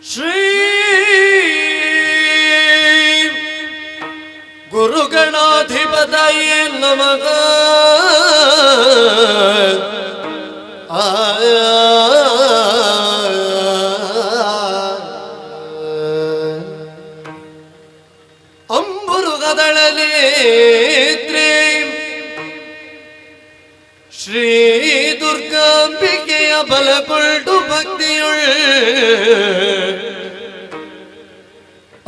ಶ್ರೀ ಗುರುಗಣಾಧಿಪತಯೇ ನಮಃ. ಅಂಬುರುಗದಳಲೇತ್ರೆ ಶ್ರೀ ದುರ್ಗಾಂಬಿಕೆಯ ಬಲಗೊಂಡು ಭಕ್ತಿಯುಳ್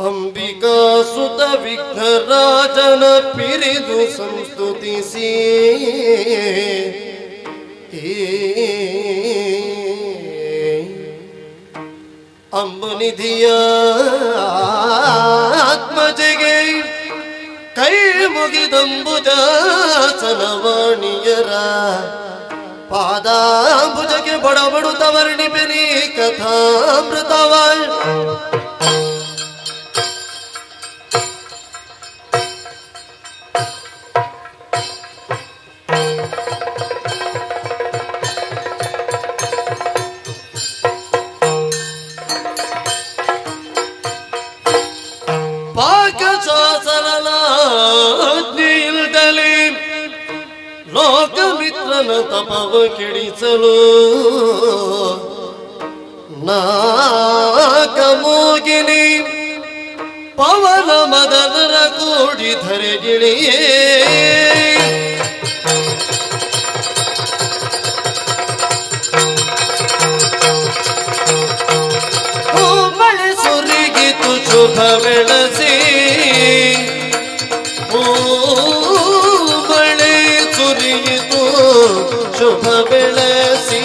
ಅಂಬಿಕಾ ಸುತ ವಿಘ್ನರಾಜನ ಪಿರಿದು ಸಂಸ್ತುತಿಸಿ ಅಂಬುನಿಧಿಯ ಆತ್ಮಜೆಗೆ ಕೈ ಮುಗಿದಂಬುಜಾಸನವಾಣಿಯರ ಪಾದಾಂಬುಜಕ್ಕೆ ಬಡಬಡುತ್ತ ವರ್ಣಿಪೆನಿ ಕಥಾಮೃತವ ಲೋಕಮಿತ್ರನ ತಪವ ಕೆಡಿಸಲು ನಾಗಮೋಗಿನಿ ಪವನ ಮದನರ ಕೂಡಿ ಧರೆಗಿಳಿಯೇ ಮಳೆ ಸುರಿಗಿತು ಶುಭ ಬೆಳಸಿ ಶುಭ ಬೆಳಸಿ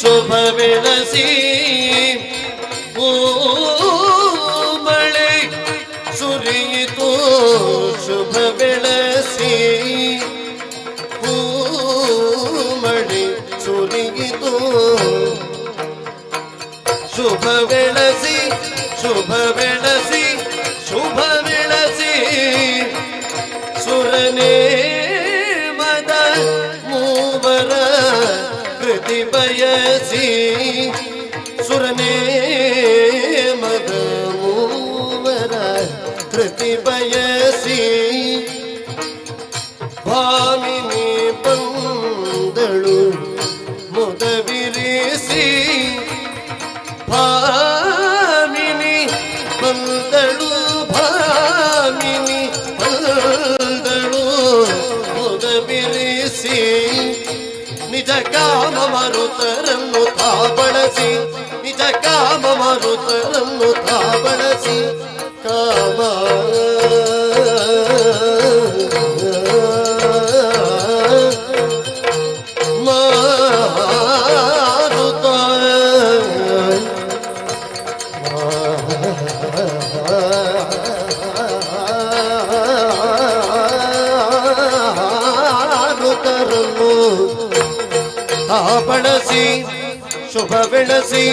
ಶುಭ ಬೆಳಸಿ ಮಳೆ ಸುರಿಯಿತು ಶುಭ ಬೆಳಸಿ ಮಳೆ ಸುರಿಯಿತು ಶುಭ ಬೆಳಸಿ ಶುಭ ಬೆಳಸಿ ಶುಭ ಬೆಳಸಿ ಸುರನೇ ಮದ ಮೂವರ ಕೃತಿ ಬಯಸಿ ಸುರನೇ ಮದ ಮೂವರ ಕೃತಿ ಬಯಸಿ ಭಾಮಿನಿ ಬಂದಳು ಮುದವಿರಿಸಿ ಭಾಮಿನಿ ಬಂದಳು ಭಾಮಿನಿ ಬಂದಳು ಮುದವಿರಿಸಿ ನಿಜ ಕಾಮ ಮರುತರನ್ನು ತಾಬಳಸಿ ನಿಜ ಕಾಮ ಮರುತರನ್ನು ತಾಬಳಸಿ ಕಾಮ ಮಾರುತ ಮಾರುತರನ್ನು ತಾಬಳಸಿ ಶುಭ ಬೆಳಸಿ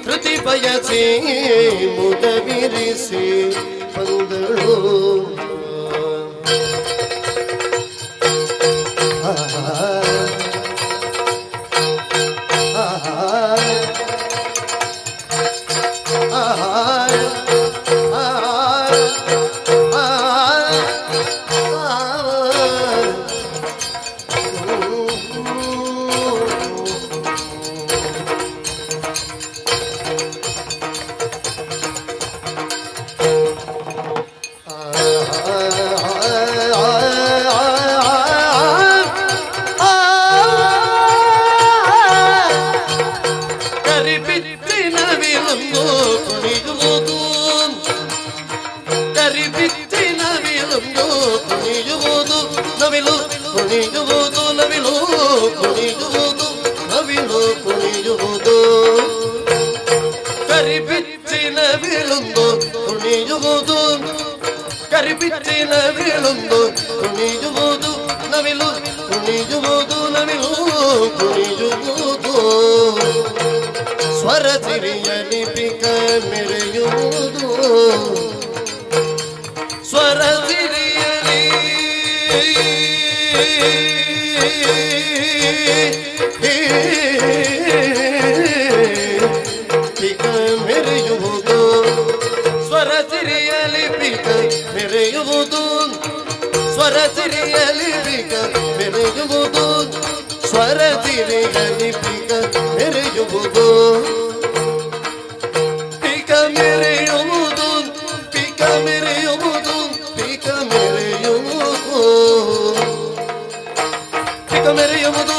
ಕೃತಿ ಬಯಸಿ ಮುದವಿರಿಸಿ ಬಂದಳು ಕರಿಬಿಚ್ಚಿನ ಬೀಳುಂದು ಕುಣಿಯುವುದು, ಕರಿಬಿಚ್ಚಿನ ಬೀಳುಂದು ಕುಣಿಯುವುದು ನವಿಲು, ಕುಣಿಯುವುದು ನವಿಲು ಕುಣಿಯುವುದು, ಸ್ವರ ಸಿರಿಯ ಲಿಪಿಕ ಮೆರೆಯುವುದು, ಸ್ವರ ಸಿರಿಯಲಿ ಪಿಕ ಮೆರೆಯುವುದು, ಸ್ವರ ಸಿರಿಯ ಲಿಪಿಕ ಮೆರೆಯುವುದು, ಸ್ವರ ಸಿರಿಯ ಲಿಪಿಕ ಮೆರೆಯುವುದು, ಸ್ವರ ಸಿರಿಯ ಲಿಪಿಕ ಮೆರೆಯುವುದು, ಪಿಕ ಮೆರೆಯುವುದು, ಪಿಕ ಮೆರೆಯುವುದು, ಪಿಕ ಮೆರೆಯುವುದು, ಪಿಕ ಮೆರೆಯುವುದು,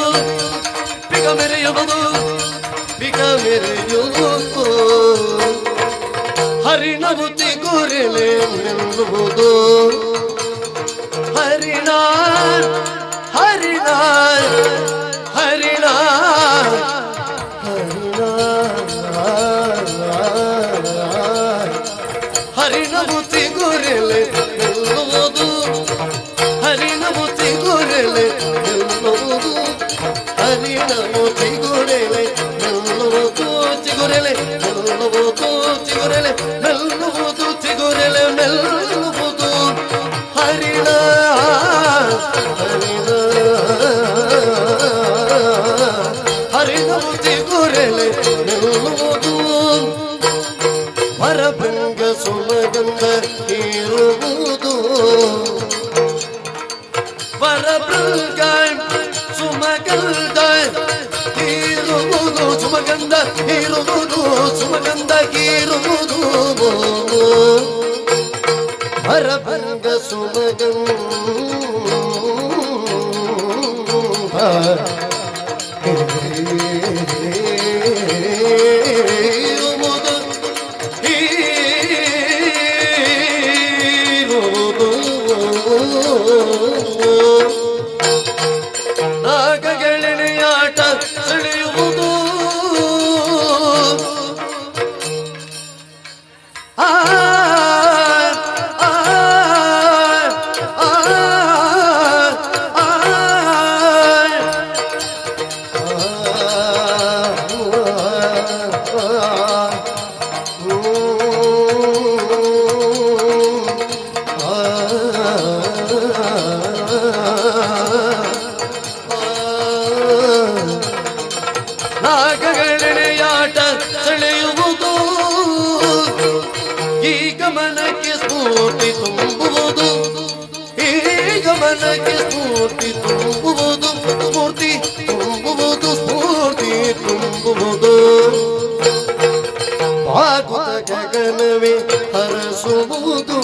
ಪಿಕ ಮೆರೆಯುವುದು, ಪಿಕ ಮೆರೆಯುವುದು, ಹರಿಣಬುತಿ ಗುರಿಲೆ ನಿಲ್ಲುವುದು, ಹರಿಣ ಹರಿಣ ಹರಿಣ ಹರಿಣಬುತಿ ಗುರಿಲೆ ನಿಲ್ಲುವುದು, ಹರಿಣಬುತಿ ಗುರಿಲೆ ನಿಲ್ಲುವುದು, ಹರಿಣಬುತಿ ಗುರಿಲೆ ನಿಲ್ಲುವುದು, ಚಿಗುರೆಲೆ ನಿಲ್ಲುವುದು, ಚಿಗುರೆಲೆ ನಿಲ್ಲುವುದು, ಚಿಗುರೆಲೆ ನಿಲ್ಲುವುದು, ಹರಿಣ ಹರಿಣ ಹರಿಣಬುತಿ ಗುರಿಲೆ ನಿಲ್ಲುವುದು, ವರಭಂಗ ಸುಮಗಂಧ ಇರುವುದು, ವರಭಂಗ ಸುಮಗಂಧ ಇರುವುದು, ಸುಮಗಂಧ ಇರುವುದು, ಸುಮಗಂಧ ಇರುವುದು, ವರಭಂಗ ಸುಮಗಂಧ ನಾಗಗಳಿಯಾಟ ಸೆಳೆಯುವುದು, ಆ ನಾಗಗಳೆಳೆಯಾಟ ಸೆಳೆಯುವುದು, ಈ ಗಮನಕ್ಕೆ ಸ್ಫೂರ್ತಿ ತುಂಬುವುದು, ಈ ಗಮನಕ್ಕೆ ಸ್ಫೂರ್ತಿ ತುಂಬುವುದು, ಸ್ಫೂರ್ತಿ ತುಂಬುವುದು, ಸ್ಫೂರ್ತಿ ತುಂಬುವುದು, ಭಾಗುತ ಗಗನವೇ ಹರಸುವುದು,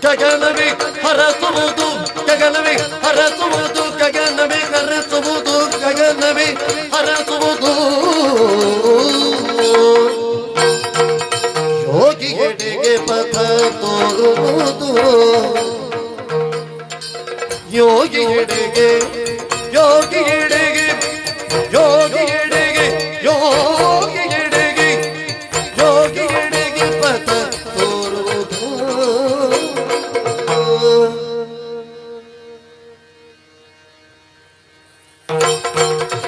ಗಗನವೇ ಹರಸುವುದು, ಗಗನವೇ ಹರಸುವುದು, ಗಗನವೇ ಹರಸುವುದು, ಗಗನವೇ ಹರಸುವುದು, ಯೋಗಿಗೆಡೆಗೆ ಪಥ ತೋರುವುದು, ಯೋಗಿಗೆಡೆಗೆ ಯೋಗಿಗೆಡೆಗೆ ಯೋಗಿಗೆಡೆಗೆ ಯೋಗಿಗೆಡೆಗೆ ಯೋಗಿಗೆಡೆಗೆ ಪಥ ತೋರುವುದು,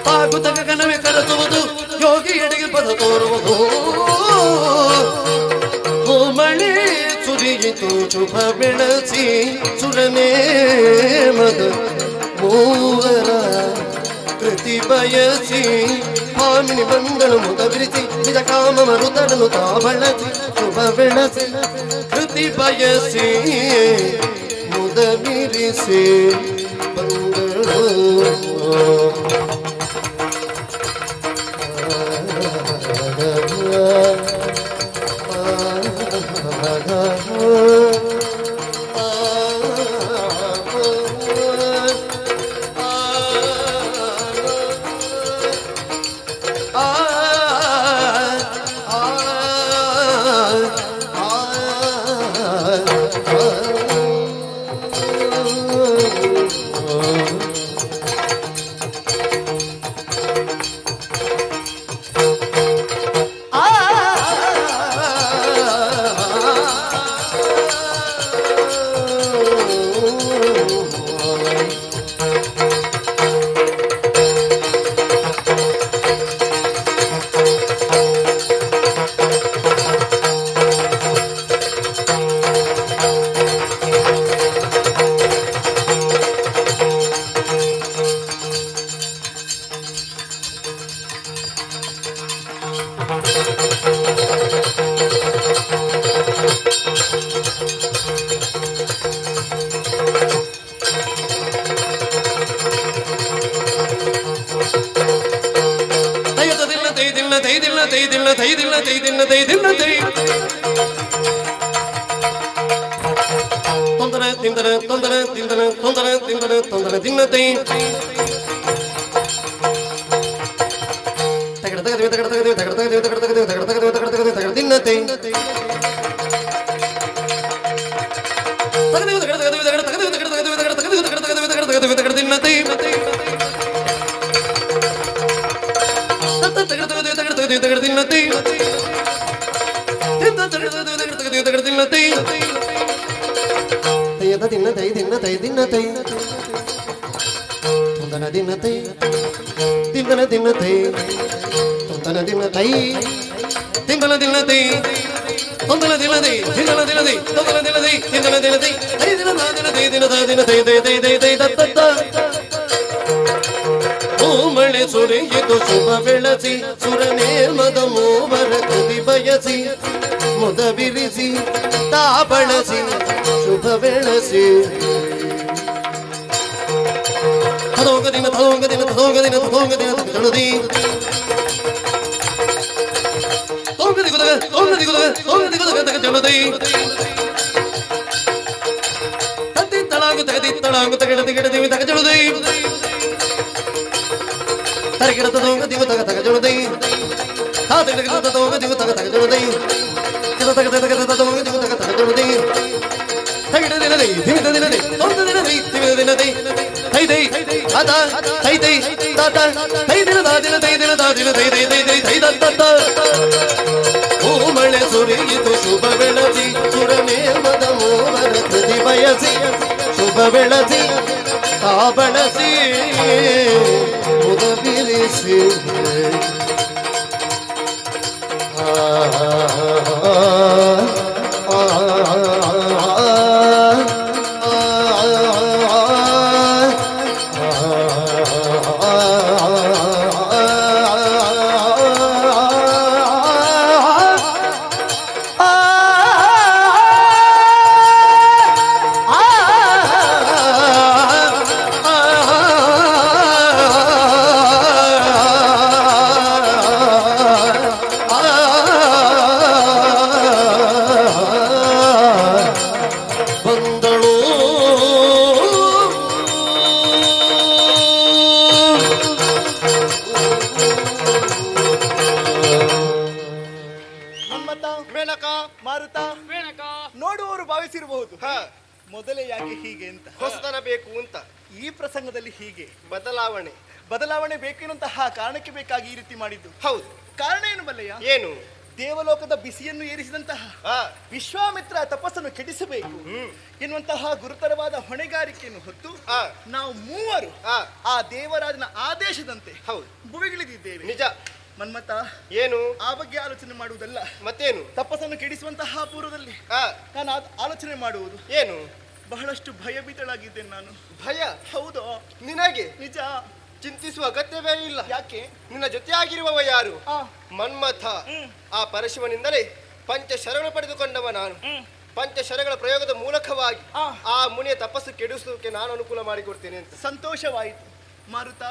ಭಾಗುತ ಗಗನವೇ ಕರೆಸುವುದು, ಯೋಗಿಗೆಡೆಗೆ ಪಥ ತೋರುವುದು, ಮಳೆ ಸುರಿಯಿತು ಶುಭ ಬೆಳಸಿ ಸುರನೇ ಮದ ಮೂವರ ಕೃತಿ ಬಯಸಿ, ಹಾಮಿನಿ ಬಂದನು ಮುದ ಬಿರಿಸಿ ನಿಜ ಕಾಮ ಮರುತರನು ತಾ ಬಳಸಿ, ಶುಭ ಬೆಳಸಿ ಕೃತಿ ಬಯಸಿ ಮುದ ಬಿರಿಸಿ ಬಂದಳು, ತೊಂದರೆ ತಿಂದರೆ ತೊಂದರೆ ತಿಂದರೆ ತೊಂದರೆ ತಿಂದರೆ ತೊಂದರೆ ತಿನ್ನತೆ ತಿನ್ನತೆ ಮಳೆ ಸುರಿಯಿತು ಶುಭ ಬೆಳಸಿ ಸುರನೇಮದ ಮೂವರ ತುದಿ ಬಯಸಿ ಮುದ ಬಿರಿಸಿ ತಾ ಬಳಸಿ ಶುಭ ಬೆಳಸಿ ತದೋಗದಿನ ತದೋಗದಿನ ತದೋಗದಿನ ತದೋಗದಿನ ತಗಳುದಿ ತೋಗದಿ ಗುದಗ ತೋಗದಿ ಗುದಗ ತೋಗದಿ ಗುದಗ ತಗಳುದಿ ತತ್ತಿ ತಳಾಗು ತಗದಿ ತಳಾಗು ತಗಡದಿ ಗಿಡದಿ ತಗಳುದಿ ತರಗಿಡ ತದೋಗದಿ ಗುದಗ ತಗಳುದಿ ಹಾ ತಗಡ ತದೋಗದಿ ಗುದಗ ತಗಳುದಿ ತಗ ತಗ ತಗ ತದೋಗದಿ ಗುದಗ ತಗಳುದಿ ತಗಡ ದಿನದಿ ದಿನದ ದಿನದಿ ತೊಂದ ದಿನದಿ ದಿನದ ದಿನದಿ ತೈ ತೈ ಆತ ತೈ ತೈ ತಾತ ತೈ ದಿನದ ದಿನ ತೈ ದಿನದ ದಿನ ತೈ ತೈ ತೈ ತೈ ತೈ ತತ್ತ ಮಳೆ ಸುರಿಯಿತು ಶುಭ ಬೆಳಸಿ ಸುರನೇಮದ ಮೂವರ ತುದಿ ಬಯಸಿ ಶುಭ ಬೆಳಸಿ ತಾ ಬಳಸಿ ಮುದ ಬಿರಿಸಿ ಮೊದಲೇ ಯಾಕೆ ಹೀಗೆ ಅಂತ ಹೊಸತನ ಬೇಕು ಅಂತ ಈ ಪ್ರಸಂಗದಲ್ಲಿ ಹೀಗೆ ಬದಲಾವಣೆ ಬೇಕೆನ್ನುವಂತಹ ಕಾರಣಕ್ಕೆ ಬೇಕಾಗಿ ಈ ರೀತಿ ಮಾಡಿದ್ದು. ಹೌದು, ಕಾರಣ ಏನು ಬಲ್ಲೆಯ? ಏನು? ದೇವಲೋಕದ ಬಿಸಿಯನ್ನು ಏರಿಸಿದಂತಹ ವಿಶ್ವಾಮಿತ್ರ ತಪಸ್ಸನ್ನು ಕೆಡಿಸಬೇಕು ಎನ್ನುವಂತಹ ಗುರುತರವಾದ ಹೊಣೆಗಾರಿಕೆಯನ್ನು ಹೊತ್ತು ನಾವು ಮೂವರು ಆ ದೇವರಾಜನ ಆದೇಶದಂತೆ ಭುವಿಗಿಳಿದಿದ್ದೇವೆ. ನಿಜ ಮನ್ಮತ, ಏನು ಆ ಬಗ್ಗೆ ಆಲೋಚನೆ ಮಾಡುವುದಲ್ಲ, ಮತ್ತೇನು? ತಪಸ್ಸನ್ನು ಕೆಡಿಸುವಂತಹ ಪೂರ್ವದಲ್ಲಿ ನಾನು ಆಲೋಚನೆ ಮಾಡುವುದು. ಏನು? ಬಹಳಷ್ಟು ಭಯಭೀತಳಾಗಿದ್ದೇನೆ ನಾನು. ಭಯ? ಹೌದು. ನಿನಗೆ? ನಿಜ. ಚಿಂತಿಸುವ ಅಗತ್ಯವೇ ಇಲ್ಲ. ಯಾಕೆ? ನಿನ್ನ ಜೊತೆಯಾಗಿರುವವ ಯಾರು? ಮನ್ಮಥ. ಆ ಪರಶಿವನಿಂದಲೇ ಪಂಚಶರಗಳು ಪಡೆದುಕೊಂಡವ ನಾನು. ಪಂಚಶರಗಳ ಪ್ರಯೋಗದ ಮೂಲಕವಾಗಿ ಆ ಮುನಿಯ ತಪಸ್ಸು ಕೆಡಿಸುವುದಕ್ಕೆ ನಾನು ಅನುಕೂಲ ಮಾಡಿಕೊಡ್ತೇನೆ ಅಂತ. ಸಂತೋಷವಾಯಿತು ಮಾರುತ.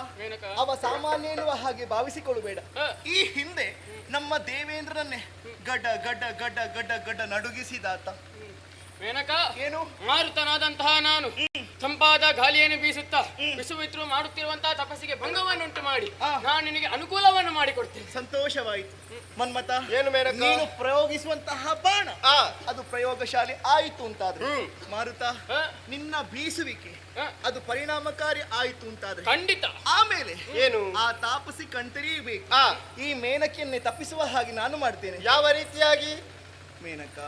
ಅವ ಸಾಮಾನ್ಯ ಎನ್ನುವ ಹಾಗೆ ಭಾವಿಸಿಕೊಳ್ಳಬೇಡ. ಈ ಹಿಂದೆ ನಮ್ಮ ದೇವೇಂದ್ರನನ್ನೇ ಗಡ್ಡ ಗಡ್ಡ ಗಡ್ಡ ಗಡ್ಡ ಗಡ್ಡ ನಡುಗಿಸಿದಾತ. ಮೇನಕ, ಏನು? ಮಾರುತನಾದಂತಹ ನಾನು ತಂಪಾದ ಗಾಳಿಯನ್ನು ಬೀಸುತ್ತಾ ವಿಶ್ವಮಿತ್ರರು ಮಾಡುತ್ತಿರುವಂತಹ ತಪಸ್ಸಿಗೆ ಭಂಗವನ್ನುಂಟು ಮಾಡಿ ನಾನು ನಿನಗೆ ಅನುಕೂಲವನ್ನು ಮಾಡಿಕೊಡ್ತೇನೆ. ಸಂತೋಷವಾಯಿತು ಮನ್ಮತ. ಏನು ಮೇನಕ? ನೀನು ಪ್ರಯೋಗಿಸುವಂತಹ ಬಾಣ ಅದು ಪ್ರಯೋಗಶಾಲಿ ಆಯಿತು ಅಂತಾದ್ರೆ, ಮಾರುತ ನಿನ್ನ ಬೀಸುವಿಕೆ ಅದು ಪರಿಣಾಮಕಾರಿ ಆಯಿತು ಅಂತಾದ್ರೆ ಖಂಡಿತ ಆಮೇಲೆ ಏನು? ಆ ತಾಪಸಿ ಕಣ್ತೆರೆಯಬೇಕು. ಈ ಮೇನಕೆಯನ್ನೇ ತಪ್ಪಿಸುವ ಹಾಗೆ ನಾನು ಮಾಡ್ತೇನೆ. ಯಾವ ರೀತಿಯಾಗಿ? ಮೇನಕ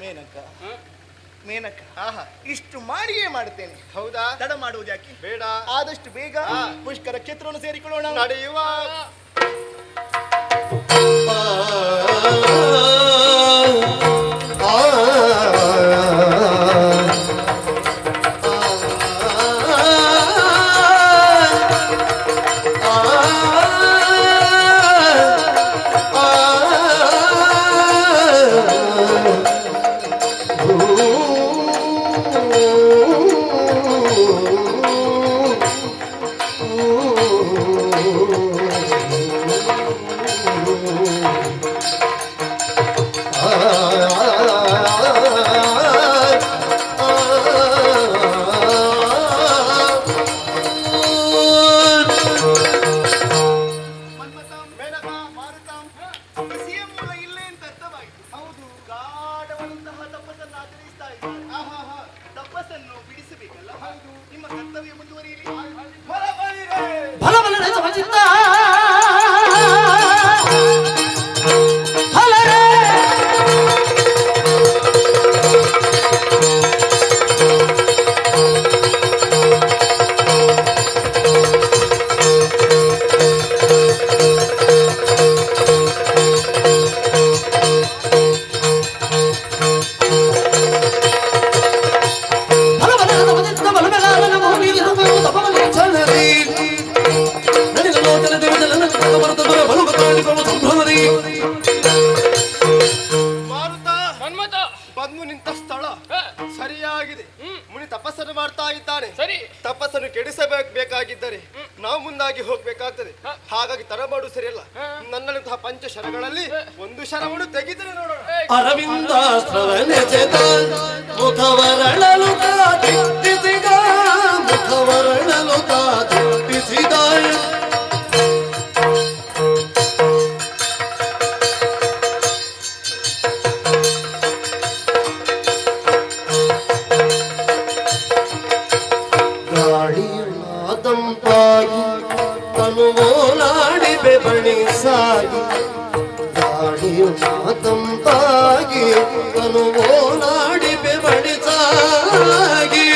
ಮೇನಕ ಮೇನಕ ಇಷ್ಟು ಮಾಡಿಯೇ ಮಾಡ್ತೇನೆ. ಹೌದಾ? ತಡ ಮಾಡುವುದು ಯಾಕೆ? ಬೇಡ, ಆದಷ್ಟು ಬೇಗ ಪುಷ್ಕರ ಕ್ಷೇತ್ರವನ್ನು ಸೇರಿಕೊಳ್ಳೋಣ. ನಡೆಯುವ ಕರ್ತವ್ಯ ಮುಂದುವರಿಯಲಿ. ಫಲ ಬಲ ಸಮಚಿತ್ತ ಫಲರೇ ಬಂದು ನಿಂತ ಸ್ಥಳ ಸರಿಯಾಗಿದೆ. ಮುನಿ ತಪಸ್ಸನ್ನು ಮಾಡ್ತಾ ಇದ್ದಾನೆ. ಸರಿ, ತಪಸ್ಸನ್ನು ಕೆಡಿಸಬೇಕಾಗಿದ್ದರೆ ನಾವು ಮುಂದಾಗಿ ಹೋಗ್ಬೇಕಾಗ್ತದೆ. ಹಾಗಾಗಿ ತರ ಮಾಡು ಸರಿಯಲ್ಲ. ನನ್ನಂತಹ ಪಂಚಶರಗಳಲ್ಲಿ ಒಂದು ಶರವನ್ನು ತೆಗೆದರೆ ನೋಡೋಣ. ಅರವಿಂದಾಸ್ತ್ರವನೆಸೆದ ಮುಖವರಳಲು ದಿಟ್ಟಿಸಿದ ಮುಖವರಳಲು ದಿಟ್ಟಿಸಿದ ದಂಪಾಗಿ ತನು ಓಲಾಡಿ ಬೆಬಣಿ ಸಾಗಿ ಗಾಡಿಯು ತಂಪಾಗಿ ತನು ಓಲಾಡಿ ಬೆಬಣಿ ಸಾಗಿ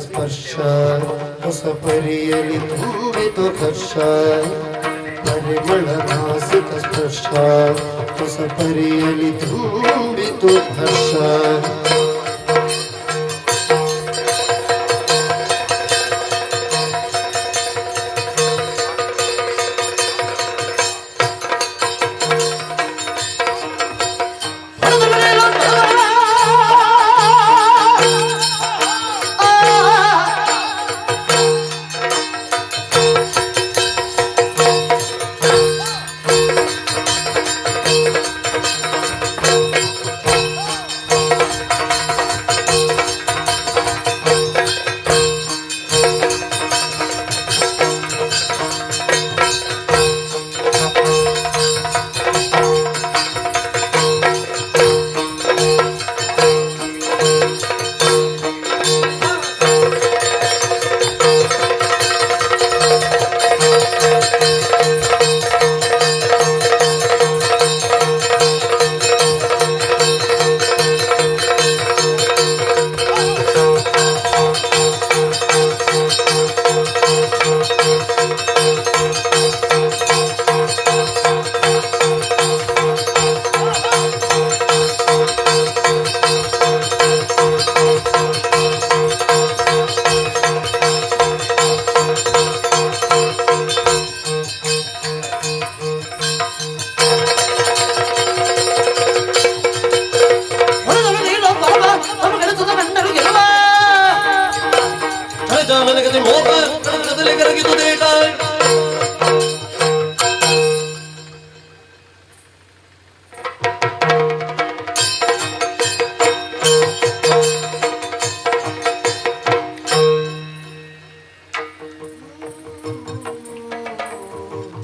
ಸ್ಪರ್ಶ ಹೊಸ ಪರಿಯಲಿ ತುಂಬಿತು ಹರ್ಷ ಪರಿಮಳ ನಾಸಿಕ ಸ್ಪರ್ಶ ಹೊಸ ಪರಿಯಲಿ ತುಂಬಿತು ಹರ್ಷ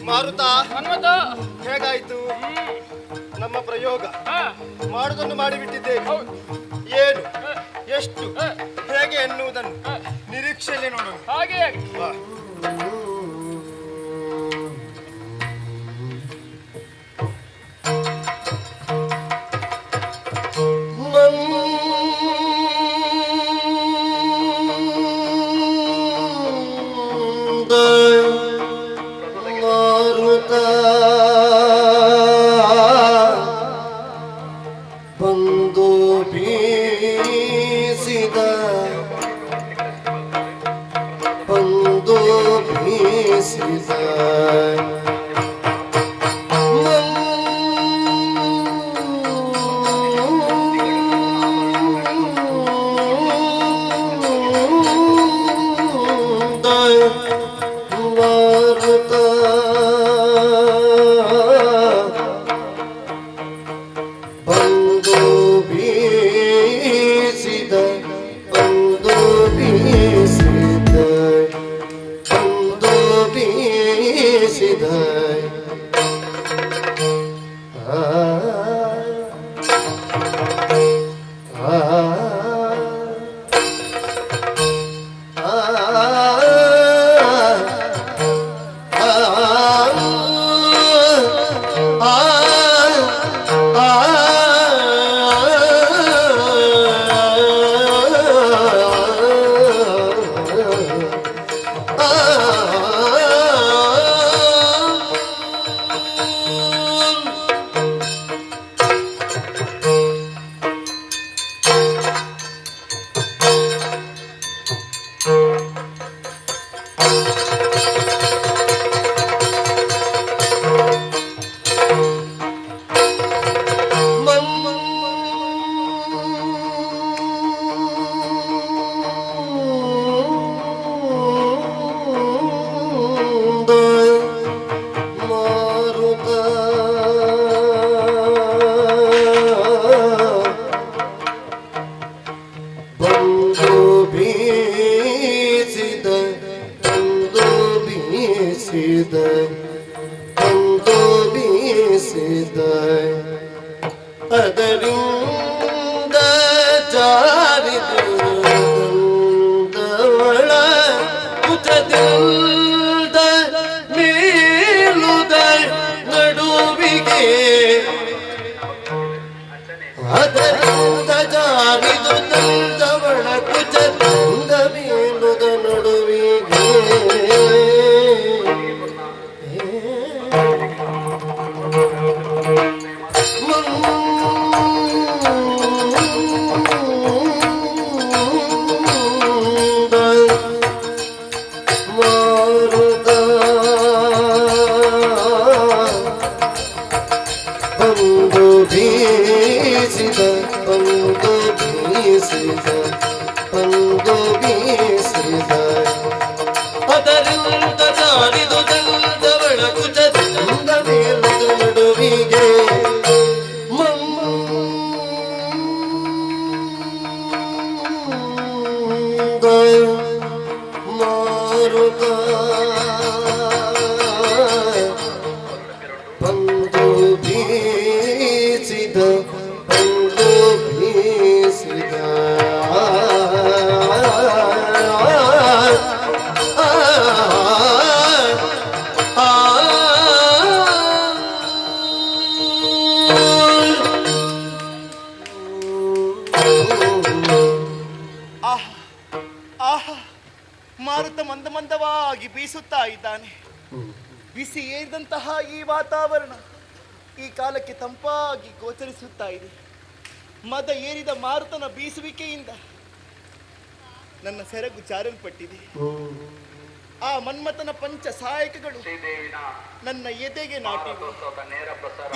ಮಾರುತ, ಮನ್ಮಥ. ಹೇಗಾಯ್ತು ನಮ್ಮ ಪ್ರಯೋಗ? ಮಾಡುವುದನ್ನು ಮಾಡಿಬಿಟ್ಟಿದ್ದೇವೆ. ಹೌದು. ಏನು, ಎಷ್ಟು, ಹೇಗೆ ಎನ್ನುವುದನ್ನು ನಿರೀಕ್ಷೆಯಲ್ಲಿ ನೋಡೋಣ. ಹಾಗೆ ಬಾ. ಮಾರುತ ಮಂದ ಮಂದವಾಗಿ ಬೀಸುತ್ತಾ ಇದ್ದಾನೆ. ಬಿಸಿ ಏರಿದಂತಹ ಈ ವಾತಾವರಣ ಈ ಕಾಲಕ್ಕೆ ತಂಪಾಗಿ ಗೋಚರಿಸುತ್ತಾ ಇದೆ. ಮದ ಏರಿದ ಮಾರುತನ ಬೀಸುವಿಕೆಯಿಂದ ನನ್ನ ಸೆರಗು ಜಾರಲ್ಪಟ್ಟಿದೆ. ಆ ಮನ್ಮಥನ ಪಂಚ ಸಹಾಯಕಗಳು ನನ್ನ ಎದೆಗೆ ನಾಟಿವೆ.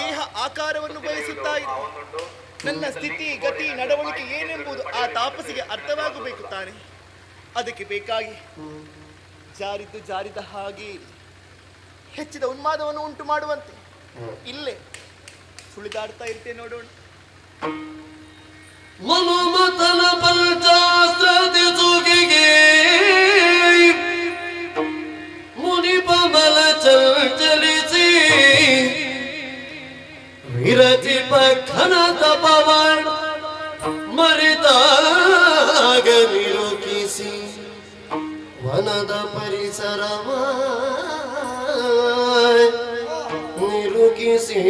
ದೇಹ ಆಕಾರವನ್ನು ಬಯಸುತ್ತಾ ಇದೆ. ನನ್ನ ಸ್ಥಿತಿ ಗತಿ ನಡವಳಿಕೆ ಏನೆಂಬುದು ಆ ತಾಪಸಿಗೆ ಅರ್ಥವಾಗಬೇಕು ತಾನೆ. ಅದಕ್ಕೆ ಬೇಕಾಗಿ ಜಾರಿದ್ದು ಜಾರಿದ ಹಾಗೆ ಹೆಚ್ಚಿದ ಉನ್ಮಾದವನ್ನು ಉಂಟು ಮಾಡುವಂತೆ ಇಲ್ಲೇ ಸುಳಿದಾಡ್ತಾ ಇರ್ತೇನೆ. ನೋಡೋಣ. ಮನುಮತನ ಪಂಚಾಸ್ತ್ರದಿ ಸುಗಿಗೆ ಮುನಿಪಮಲ ಚಲಿಸ ಘನ ತಪವ ಮರೆತಾಗ ನಿರೂಪಿಸಿ ವನದ ಪರಿಸರವ ನಿರೂಪಿಸಿ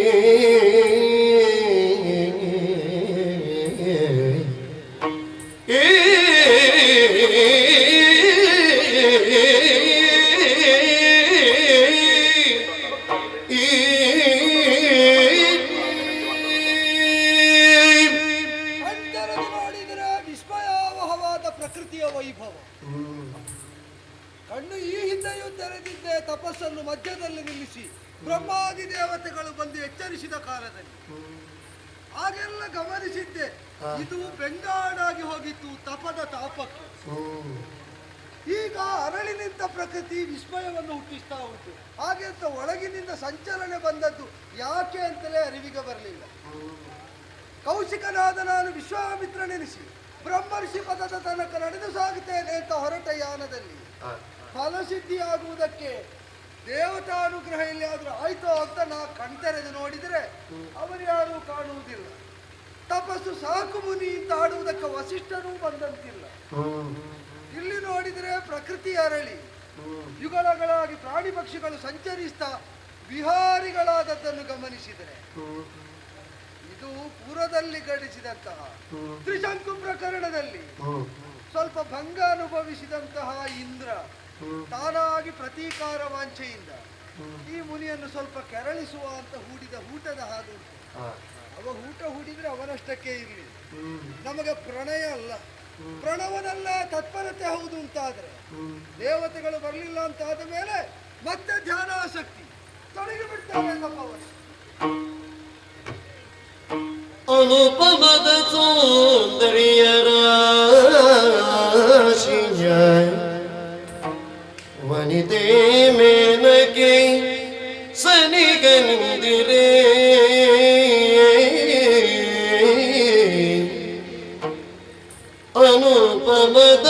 ಕಣ್ಣು ಈ ಹಿಂದೆಯೂ ತೆರೆದಿದ್ದೆ ತಪಸ್ಸನ್ನು ಮಧ್ಯದಲ್ಲಿ ನಿಲ್ಲಿಸಿ ಬ್ರಹ್ಮಾದಿ ದೇವತೆಗಳು ಬಂದು ಎಚ್ಚರಿಸಿದ ಕಾಲದಲ್ಲಿ ಹಾಗೆಲ್ಲ ಗಮನಿಸಿದ್ದೆ. ಇದು ಬೆಂಗಾಡಾಗಿ ಹೋಗಿತ್ತು ತಪದ ತಾಪಕ್ಕೆ. ಈಗ ಅರಳಿ ನಿಂತ ಪ್ರಕೃತಿ ವಿಸ್ಮಯವನ್ನು ಹುಟ್ಟಿಸ್ತಾ ಉಂಟು. ಹಾಗೆ ಅಂತ ಒಳಗಿನಿಂದ ಸಂಚಲನೆ ಬಂದದ್ದು ಯಾಕೆ ಅಂತಲೇ ಅರಿವಿಗೆ ಬರಲಿಲ್ಲ. ಕೌಶಿಕನಾದ ನಾನು ವಿಶ್ವಾಮಿತ್ರನೆನಿಸಿ ಬ್ರಹ್ಮರ್ಷಿ ಪದದ ತನಕ ನಡೆದು ಸಾಗುತ್ತೇನೆ ಅಂತ ಹೊರಟ ಯಾನದಲ್ಲಿ ಫಲಸಿದ್ಧಿಯಾಗುವುದಕ್ಕೆ ದೇವತಾನುಗ್ರಹ ಎಲ್ಲಿಯಾದ್ರೂ ಆಯ್ತೋ ಅಂತ ನಾ ಕಣ್ತೆರೆದು ನೋಡಿದರೆ ಅವರ್ಯಾರೂ ಕಾಣುವುದಿಲ್ಲ. ತಪಸ್ಸು ಸಾಕು ಮುನಿ ಅಂತ ಆಡುವುದಕ್ಕೆ ವಸಿಷ್ಠನೂ ಬಂದಂತಿಲ್ಲ. ಇಲ್ಲಿ ನೋಡಿದರೆ ಪ್ರಕೃತಿ ಅರಳಿ ಯುಗಗಳಾಗಿ ಪ್ರಾಣಿ ಪಕ್ಷಿಗಳು ಸಂಚರಿಸ್ತಾ ವಿಹಾರಿಗಳಾದದ್ದನ್ನು ಗಮನಿಸಿದರೆ ಇದು ಪುರದಲ್ಲಿ ಗಳಿಸಿದಂತಹ ತ್ರಿಶಂಕು ಪ್ರಕರಣದಲ್ಲಿ ಸ್ವಲ್ಪ ಭಂಗ ಅನುಭವಿಸಿದಂತಹ ಇಂದ್ರ ತಾನಾಗಿ ಪ್ರತೀಕಾರ ವಾಂಛೆಯಿಂದ ಈ ಮುನಿಯನ್ನು ಸ್ವಲ್ಪ ಕೆರಳಿಸುವ ಅಂತ ಹೂಡಿದ ಊಟದ ಹಾದು ಉಂಟು. ಅವ ಊಟ ಹೂಡಿದ್ರೆ ಅವನಷ್ಟಕ್ಕೆ ಇರಲಿ, ನಮಗೆ ಪ್ರಣಯ ಅಲ್ಲ, ಪ್ರಣವನಲ್ಲ ತತ್ಪರತೆ ಹೌದು ಅಂತಾದ್ರೆ ದೇವತೆಗಳು ಬರಲಿಲ್ಲ ಅಂತಾದ ಮೇಲೆ ಮತ್ತೆ ಧ್ಯಾನಾಸಕ್ತಿ ತೊಡಗಿ ಬಿಡ್ತಾರೆ ನಮ್ಮವರು. ಅನುಪಮದ ಸೌಂದರ್ಯರ ವನಿತೆ ಮೇನಕೆ ಸನಿಗನಿಂದಿರೇ ಅನುಪಮದ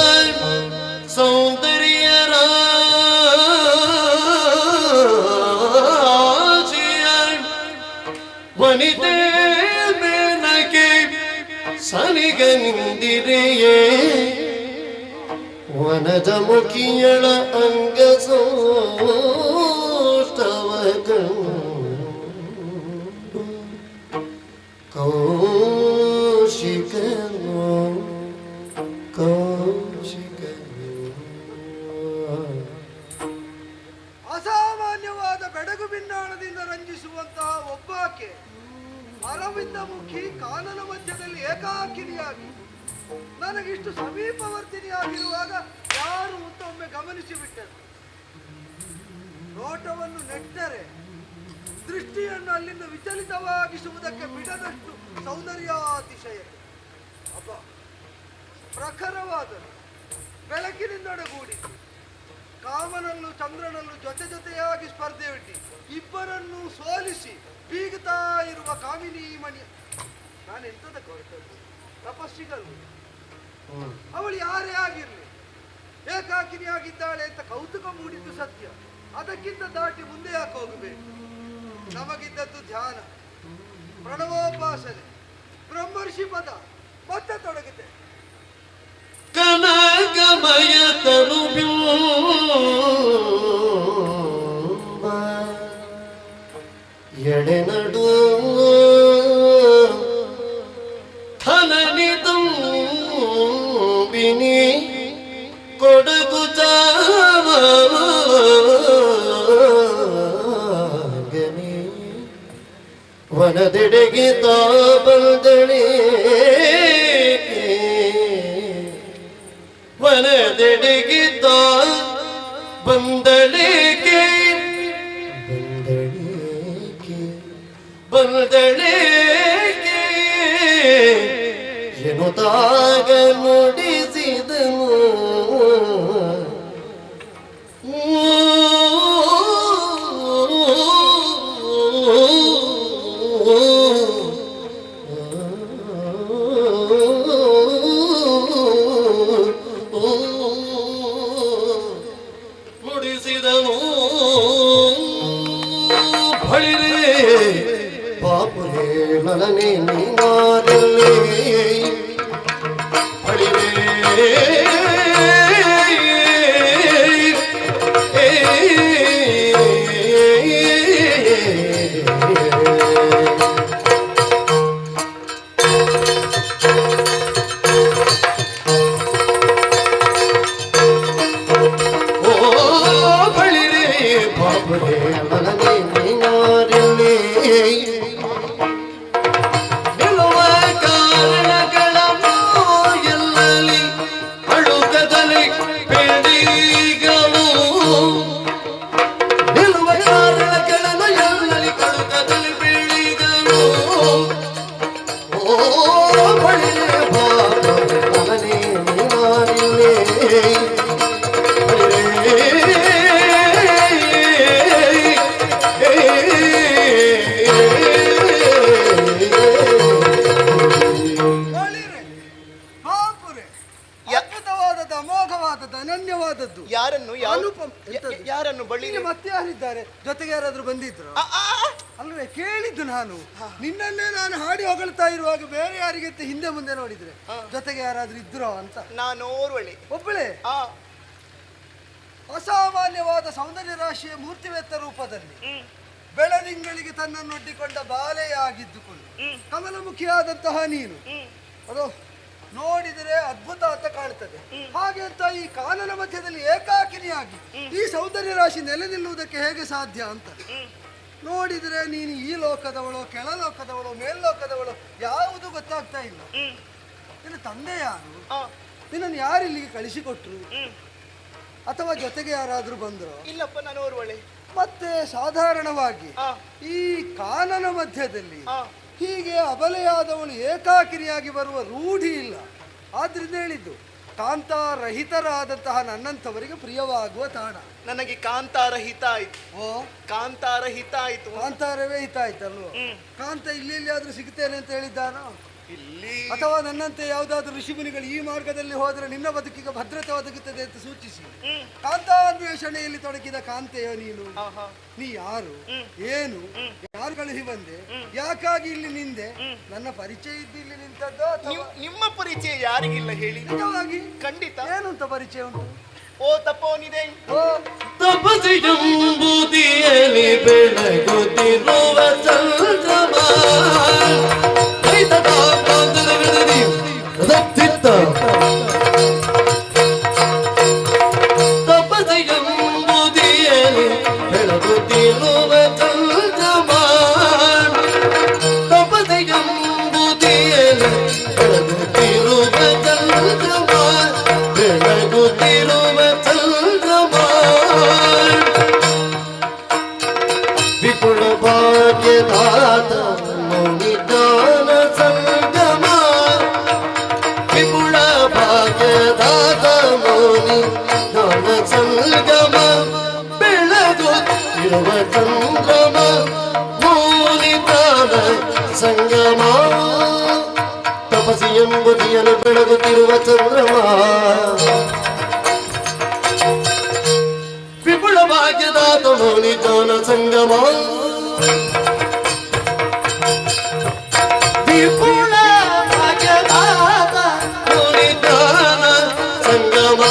ಸೌಂದರ್ಯರ ವನಿತೆ ಮೇನಕೆ ಸನಿಗನಿಂದಿರೆಯೇ ವನದ ಮುಖಿಯಳ ಅಂಗ ಸೋಷ್ಟವ ಕೌಶಿಕನು ಅಸಾಮಾನ್ಯವಾದ ಬೆಡಗು ಬಿನ್ನಾಣದಿಂದ ರಂಜಿಸುವಂತಹ ಒಬ್ಬಾಕೆ ಅರವಿಂದ ಮುಖಿ ಕಾನನ ಮಧ್ಯದಲ್ಲಿ ಏಕಾಕಿನಿಯಾಗಿ ನನಗಿಷ್ಟು ಸಮೀಪವರ್ತಿನಿಯಾಗಿರುವಾಗ ಯಾರು ಒಮ್ಮೆ ಗಮನಿಸಿ ಬಿಟ್ಟರು. ನೋಟವನ್ನು ನೆಟ್ಟರೆ ದೃಷ್ಟಿಯನ್ನು ಅಲ್ಲಿಂದ ವಿಚಲಿತವಾಗಿಸುವುದಕ್ಕೆ ಬಿಡದಷ್ಟು ಸೌಂದರ್ಯಾತಿಶಯತೆ. ಅಬ್ಬ ಪ್ರಖರವಾದ ಬೆಳಕಿನಿಂದೊಡಗೂಡಿ ಕಾಮನಲ್ಲೂ ಚಂದ್ರನಲ್ಲೂ ಜೊತೆ ಜೊತೆಯಾಗಿ ಸ್ಪರ್ಧೆಯೊಡ್ಡಿ ಇಬ್ಬರನ್ನು ಸೋಲಿಸಿ ಬೀಗುತ್ತಾ ಇರುವ ಕಾಮಿನಿ ಮಣಿ. ನಾನೆಂತದ ಕೊರತದ್ದು ತಪಸ್ಸಿಗಲ್ಲು. ಅವಳು ಯಾರೇ ಆಗಿರ್ಲಿ ಏಕಾಕಿನಿಯಾಗಿದ್ದಾಳೆ ಅಂತ ಕೌತುಕ ಮೂಡಿದ್ದು ಸತ್ಯ. ಅದಕ್ಕಿಂತ ದಾಟಿ ಮುಂದೆ ಯಾಕೆ ಹೋಗಬೇಕು? ನಮಗಿದ್ದದ್ದು ಧ್ಯಾನ, ಪ್ರಣವೋಪಾಸನೆ, ಬ್ರಹ್ಮರ್ಷಿ ಪದ ಮತ್ತೆ ತೊಡಗಿದೆ. ಕನಕಮಯ ತನು ಎಡೆನಡು ಖನನಿತಂ ಬಿನಿ ಕೊಡಗು ಚಾವಗನಿ ವನದೆಡೆಗೆ ತಾ ಬಂದಳೆ ವನದೆಡೆಗೆ ತಾ ಬಂದಳೇಕೆ ಬಂದಳೇಕೆ ಎನ್ನುತ್ತಾಗ ನುಡಿಸಿದನು. ನುಡಿಸಿದನು ಬಳಿರೆ ಬಾ ಪಾಪು ಹೇಳಲನೆ ನೀನಾದಲ್ಲಿ ಪಡಿವೆ ಯಾರನ್ನು ಬಳ್ಳಿ ಮತ್ತೆ ಯಾರಿದ್ದಾರೆ ಜೊತೆಗೆ ಯಾರಾದ್ರೂ ಬಂದಿದ್ರು ಅಲ್ವೇ ಕೇಳಿದ್ದು ನಾನು ನಿನ್ನನ್ನೇ ನಾನು ಹಾಡಿ ಹೊಗಳ್ತಾ ಇರುವಾಗ ಬೇರೆ ಯಾರಿಗಿಂತ ಹಿಂದೆ ಮುಂದೆ ನೋಡಿದ್ರೆ ಜೊತೆಗೆ ಯಾರಾದ್ರೂ ಇದ್ರು ಅಂತ ನಾನು ಒಬ್ಬಳೇ ಅಸಾಮಾನ್ಯವಾದ ಸೌಂದರ್ಯ ರಾಶಿಯ ಮೂರ್ತಿವೆತ್ತ ರೂಪದಲ್ಲಿ ಬೆಳದಿಂಗಳಿಗೆ ತನ್ನನ್ನೊಡ್ಡಿಕೊಂಡ ಬಾಲೆಯಾಗಿದ್ದುಕೊಂಡು ಕಮಲಮುಖಿಯಾದಂತಹ ನೀನು ಅದು ನೋಡಿದರೆ ಅದ್ಭುತ ಅಂತ ಕಾಣ್ತದೆ. ಹಾಗೆ ಅಂತ ಈ ಕಾನನ ಮಧ್ಯದಲ್ಲಿ ಏಕಾಕಿನಿಯಾಗಿ ಈ ಸೌಂದರ್ಯ ರಾಶಿ ನೆಲೆ ನಿಲ್ಲುವುದಕ್ಕೆ ಹೇಗೆ ಸಾಧ್ಯ ಅಂತ ನೋಡಿದರೆ ನೀನು ಈ ಲೋಕದವಳು, ಕೆಳಲೋಕದವಳು, ಮೇಲ್ಲೋಕದವಳು ಯಾವುದು ಗೊತ್ತಾಗ್ತಾ ಇಲ್ಲ. ನಿನ್ನ ತಂದೆ ಯಾರು? ನಿನ್ನನ್ನು ಯಾರು ಇಲ್ಲಿಗೆ ಕಳಿಸಿಕೊಟ್ರು? ಅಥವಾ ಜೊತೆಗೆ ಯಾರಾದ್ರೂ ಬಂದ್ರು? ಇಲ್ಲಪ್ಪ, ನಾನು ಓರ್ವಳೆ. ಮತ್ತೆ ಸಾಧಾರಣವಾಗಿ ಈ ಕಾನನ ಮಧ್ಯದಲ್ಲಿ ಹೀಗೆ ಅಬಲೆಯಾದವಳು ಏಕಾಕಿನಿಯಾಗಿ ಬರುವ ರೂಢಿ ಇಲ್ಲ. ಆದ್ರಿಂದ ಹೇಳಿದ್ದು ಕಾಂತಾರಹಿತರಾದಂತಹ ನನ್ನಂಥವರಿಗೆ ಪ್ರಿಯವಾಗುವ ತಾಣ. ನನಗೆ ಕಾಂತಾರಹಿತ ಆಯ್ತು. ಕಾಂತಾರಹಿತ ಆಯ್ತು. ಕಾಂತಾರವೇ ಹಿತ ಆಯ್ತಲ್ವ? ಕಾಂತ ಇಲ್ಲಿ ಆದ್ರೂ ಸಿಗ್ತೇನೆ ಅಂತ ಹೇಳಿದ್ದಾನೋ? ಇಲ್ಲಿ ಅಥವಾ ನನ್ನಂತೆ ಯಾವುದಾದ್ರೂ ಋಷಿಮುನಿಗಳು ಈ ಮಾರ್ಗದಲ್ಲಿ ಹೋದ್ರೆ ನಿನ್ನ ಬದುಕಿಗೆ ಭದ್ರತೆ ಒದಗುತ್ತದೆ ಅಂತ ಸೂಚಿಸಿ ಕಾಂತಾನ್ವೇಷಣೆಯಲ್ಲಿ ತೊಡಗಿದ ಕಾಂತೆಯೋ ನೀನು? ನೀ ಯಾರು, ಏನು, ಯಾರು ಕಳುಹಿ ಬಂದೆ, ಯಾಕಾಗಿ ಇಲ್ಲಿ ನಿಂದೆ? ನನ್ನ ಪರಿಚಯ ಇದ್ದು ಇಲ್ಲಿ ನಿಂತದ್ದು? ನಿಮ್ಮ ಪರಿಚಯ ಯಾರಿಗಿಲ್ಲ ಹೇಳಿ? ನಿಜವಾಗಿ? ಖಂಡಿತ. ಏನು ಅಂತ ಪರಿಚಯ ಉಂಟು? ಓ ತಪೋನಿದೆ. ತಪಸಿಯಂಬುದಿಯಲ್ಲಿ ಬೆಳಗುತ್ತಿರುವ ಚಂದ್ರಮ ತಪಸಿಯಂಬುದಿಯಲ್ಲಿ ಬೆಳಗುತ್ತಿರುವ ಚಂದ್ರಮ ತಪಸಿಯಂಬುದಿಯಲ್ಲಿ ಬೆಳಗುತ್ತಿರುವ ಚಂದ್ರಮ ಬೆಳಗುತ್ತಿರುವ ಚಂದ್ರಮ ವಿಪುಲ ಭಾಗ್ಯದಾತ ಮುನಿದಾನ ಸಂಗಮ ವಿಪುಲ ಭಾಗ್ಯದಾತ ಮುನಿದಾನ ಸಂಗಮ ಬೆಳಗುತ್ತಿರುವ ಚಂದ್ರಮ ಮುನಿದಾನ ಸಂಗಮ ತಪಸಿ ಎಂಬುದಿಯನ್ನು ಬೆಳಗುತ್ತಿರುವ ಚಂದ್ರಮ ವಿಪುಲ ಭಾಗ್ಯದಾತ ಮುನಿದಾನ ಸಂಗಮ ವಿಪುಲ ಭಾಗ್ಯದಾತ ಮುನಿದಾನ ಸಂಗಮ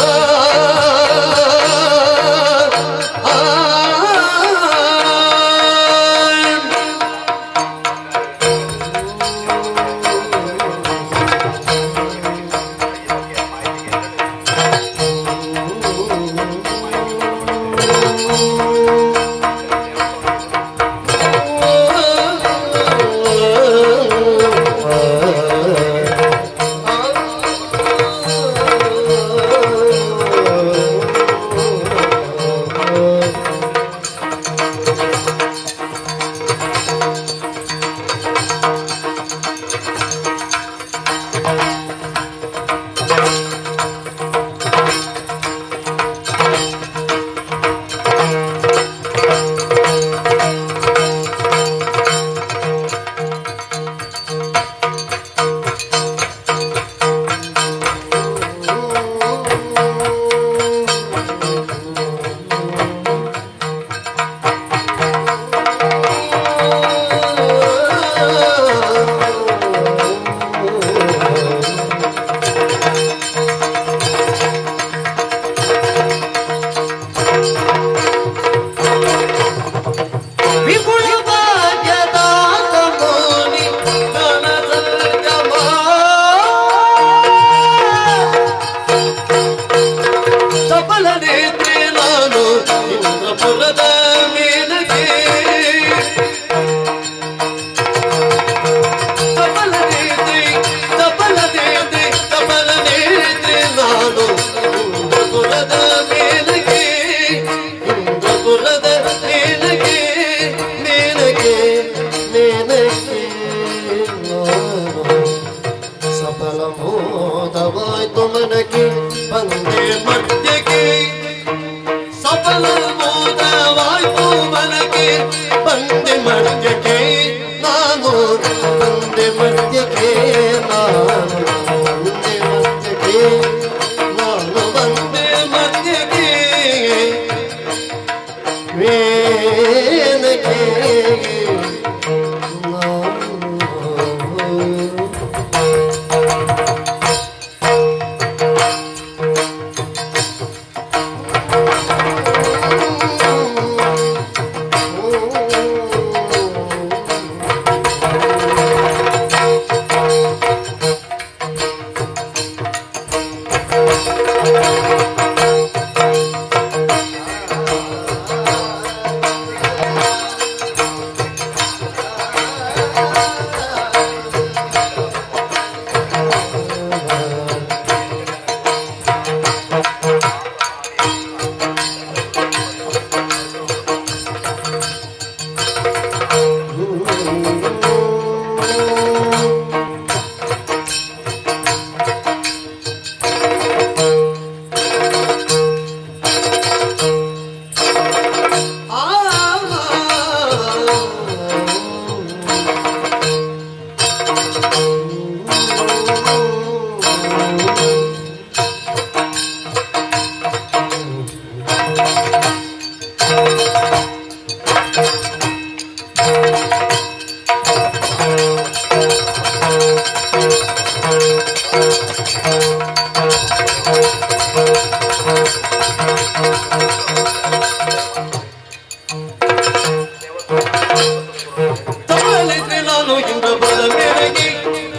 ನಾನು ಇಂದ್ರಪುರದ ಮೇರೆಗೆ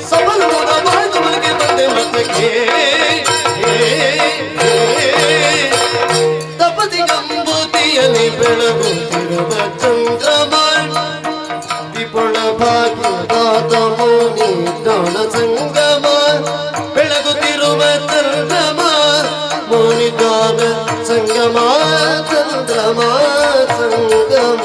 ಸಬಲವಾದ ಬಾಯ್ದವರಿಗೆ ಬಂದೆ ಮತ್ತಕ್ಕೆ ತಪತಿಗಂಬೂತಿಯಲ್ಲಿ ಬೆಳಗುತ್ತಿರುವ ಚಂದ್ರಮ ವಿಪುಳ ಭಾಗ್ಯದಾತ ಮುನಿ ದಾನ ಸಂಗಮ ಬೆಳಗುತ್ತಿರುವ ಚಂದ್ರಮ ಮುನಿ ದಾನ ಸಂಗಮ ಚಂದ್ರಮ ಸಂಗಮ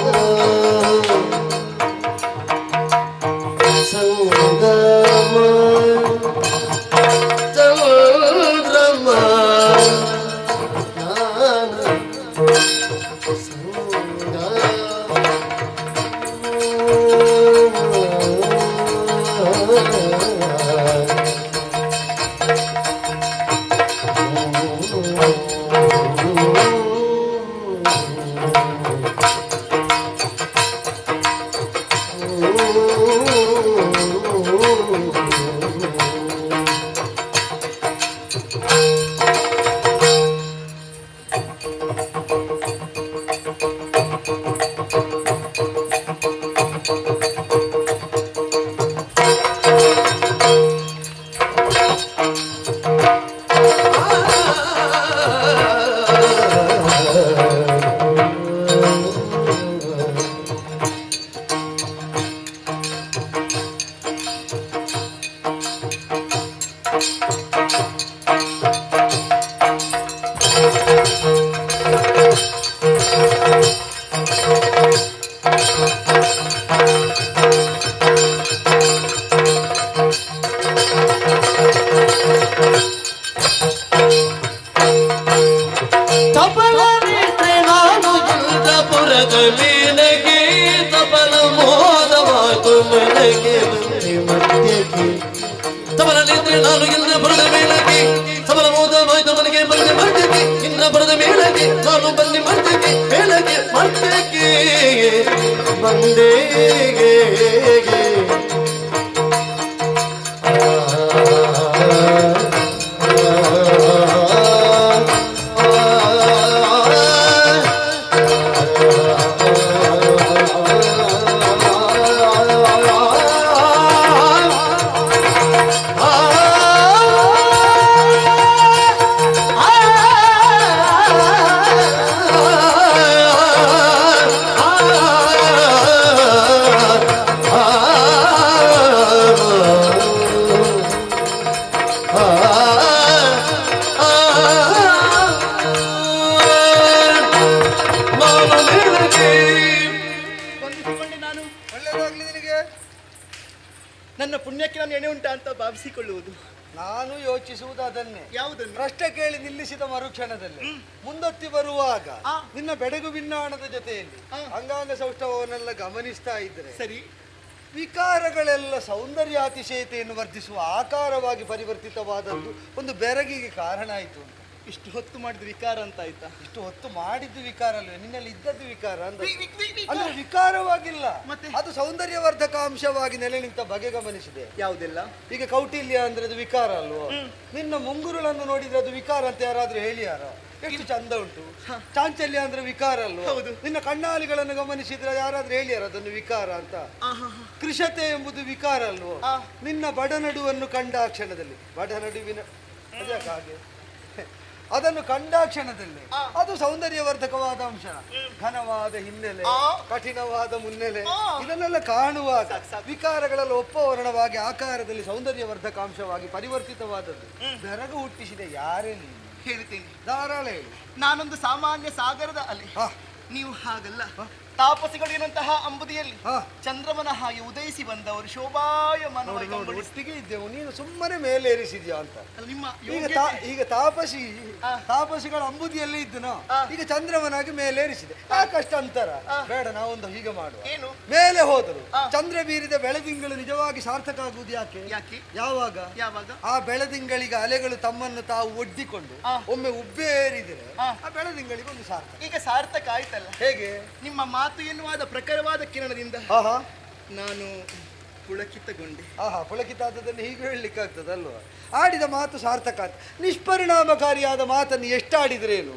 ನಾನು ಇಂದ್ರಪುರದ ಮೇಳಕ್ಕೆ ಸಬಲ ಮೋದವಾಯ್ತು ಮನೆಗೆ ಬಂದೆ ಮರ್ತಕ್ಕೆ ಇಂದ್ರಪುರದ ಮೇಳಕ್ಕೆ ನಾನು ಬಂದೆ ಮರ್ತಕ್ಕೆ ಮೇಳಕ್ಕೆ ಮರ್ತಕ್ಕೆ ಬಂದೆ ಭಾವಿಸಿಕೊಳ್ಳುವುದು. ನಾನು ಯೋಚಿಸುವುದು ಅದನ್ನೇ. ಯಾವುದನ್ನು? ಪ್ರಶ್ನೆ ಕೇಳಿ ನಿಲ್ಲಿಸಿದ ಮರುಕ್ಷಣದಲ್ಲಿ ಮುಂದೊತ್ತಿ ಬರುವಾಗ ನಿನ್ನ ಬೆಡಗು ಭಿನ್ನಾಣದ ಜೊತೆಯಲ್ಲಿ ಅಂಗಾಂಗ ಸೌಷ್ಠವನ್ನೆಲ್ಲ ಗಮನಿಸ್ತಾ ಇದ್ರೆ ಸರಿ, ವಿಕಾರಗಳೆಲ್ಲ ಸೌಂದರ್ಯಾತಿಶಯತೆಯನ್ನು ವರ್ಧಿಸುವ ಆಕಾರವಾಗಿ ಪರಿವರ್ತಿತವಾದದ್ದು ಒಂದು ಬೆರಗಿಗೆ ಕಾರಣ ಆಯಿತು ಅಂತ. ಇಷ್ಟು ಹೊತ್ತು ಮಾಡಿದ ವಿಕಾರ ಅಂತ ಆಯ್ತಾ? ಇಷ್ಟು ಹೊತ್ತು ಮಾಡಿದ್ದು ವಿಕಾರ ಅಲ್ವೇ, ನಿನ್ನಲ್ಲಿ ಇದ್ದದ್ದು ವಿಕಾರ ಅಂದ್ರೆ ವಿಕಾರವಾಗಿಲ್ಲ, ಮತ್ತೆ ಅದು ಸೌಂದರ್ಯವರ್ಧಕ ಅಂಶವಾಗಿ ನೆಲೆ ನಿಂತ ಬಗೆ ಗಮನಿಸಿದೆ. ಯಾವುದೆಲ್ಲ? ಈಗ ಕೌಟಿಲ್ಯ ಅಂದ್ರೆ ಅದು ವಿಕಾರ ಅಲ್ವೋ, ನಿನ್ನ ಮುಂಗುರುಳನ್ನು ನೋಡಿದ್ರೆ ಅದು ವಿಕಾರ ಅಂತ ಯಾರಾದ್ರೂ ಹೇಳಿಯಾರ? ಎಷ್ಟು ಚಂದ ಉಂಟು. ಚಾಂಚಲ್ಯ ಅಂದ್ರೆ ವಿಕಾರ ಅಲ್ವೋ, ನಿನ್ನ ಕಣ್ಣಾಲಿಗಳನ್ನು ಗಮನಿಸಿದ್ರೆ ಯಾರಾದ್ರೂ ಹೇಳಿಯಾರ ಅದನ್ನು ವಿಕಾರ ಅಂತ? ಕೃಷತೆ ಎಂಬುದು ವಿಕಾರ ಅಲ್ವೋ, ನಿನ್ನ ಬಡನಡುವನ್ನು ಕಂಡ ಕ್ಷಣದಲ್ಲಿ, ಬಡನಡುವಿನ ಹಾಗೆ ಅದನ್ನು ಕಂಡ ಕ್ಷಣದಲ್ಲಿ ಅದು ಸೌಂದರ್ಯವರ್ಧಕವಾದ ಅಂಶ. ಘನವಾದ ಹಿನ್ನೆಲೆ, ಕಠಿಣವಾದ ಮುನ್ನೆಲೆ, ಇದನ್ನೆಲ್ಲ ಕಾಣುವಾಗ ವಿಕಾರಗಳೆಲ್ಲ ಒಪ್ಪವರ್ಣವಾಗಿ ಆಕಾರದಲ್ಲಿ ಸೌಂದರ್ಯವರ್ಧಕ ಅಂಶವಾಗಿ ಪರಿವರ್ತಿತವಾದದ್ದು ಬೆರಗು ಹುಟ್ಟಿಸಿದೆ. ಯಾರೇ ನೀನು? ಹೇಳ್ತೀನಿ, ಧಾರಾಳ ಹೇಳಿ. ನಾನೊಂದು ಸಾಮಾನ್ಯ ಸಾಗರದ ಅಲೆ, ನೀವು ಹಾಗಲ್ಲ. ತಾಪಸಿಗಳು ಏನಂತಹ ಅಂಬುದಿಯಲ್ಲಿ ಚಂದ್ರಮನ ಹಾಗೆ ಉದಯಿಸಿ ಬಂದವರು ಶೋಭಾಯಮಾನವಾಗಿ ಒಟ್ಟಿಗೆ ಇದ್ದೆವು, ನೀನು ಸುಮ್ಮನೆ ಮೇಲೆ ಏರಿಸಿದ್ಯಾ ಅಂತ. ನಿಮ್ಮ ಈಗ ತಾಪಸಿಗಳ ಅಂಬುದಿಯಲ್ಲೇ ಇದ್ದನೋ, ಈಗ ಚಂದ್ರಮನಾಗಿ ಮೇಲೆ ಏರಿಸಿದೆ. ಯಾಕಷ್ಟ ಅಂತರ ಬೇಡ, ನಾವೊಂದು ಹೀಗೆ ಮಾಡುವ. ಏನು? ಮೇಲೆ ಹೋದರು ಚಂದ್ರ ಬೀರಿದ ಬೆಳದಿಂಗಳು ನಿಜವಾಗಿ ಸಾರ್ಥಕ ಆಗುವುದು ಯಾಕೆ? ಯಾವಾಗ ಆ ಬೆಳದಿಂಗಳಿಗೆ ಅಲೆಗಳು ತಮ್ಮನ್ನು ತಾವು ಒಡ್ಡಿಕೊಂಡು ಒಮ್ಮೆ ಉಬ್ಬೇರಿದರೆ ಆ ಬೆಳದಿಂಗಳಿಗೆ ಒಂದು ಸಾರ್ಥಕ. ಈಗ ಸಾರ್ಥಕ ಆಯ್ತಲ್ಲ. ಹೇಗೆ? ನಿಮ್ಮ ಮಾತು ಎನ್ನುವಾದ ಪ್ರಖರವಾದ ಕಿರಣದಿಂದ ಆಹಾ ನಾನು ಪುಳಕಿತಗೊಂಡೆ. ಆಹಾ, ಪುಳಕಿತ ಆದದನ್ನು ಹೀಗೆ ಹೇಳಲಿಕ್ಕಾಗ್ತದಲ್ವ? ಆಡಿದ ಮಾತು ಸಾರ್ಥಕ ಅಂತ. ನಿಷ್ಪರಿಣಾಮಕಾರಿಯಾದ ಮಾತನ್ನು ಎಷ್ಟಾಡಿದ್ರೇನು,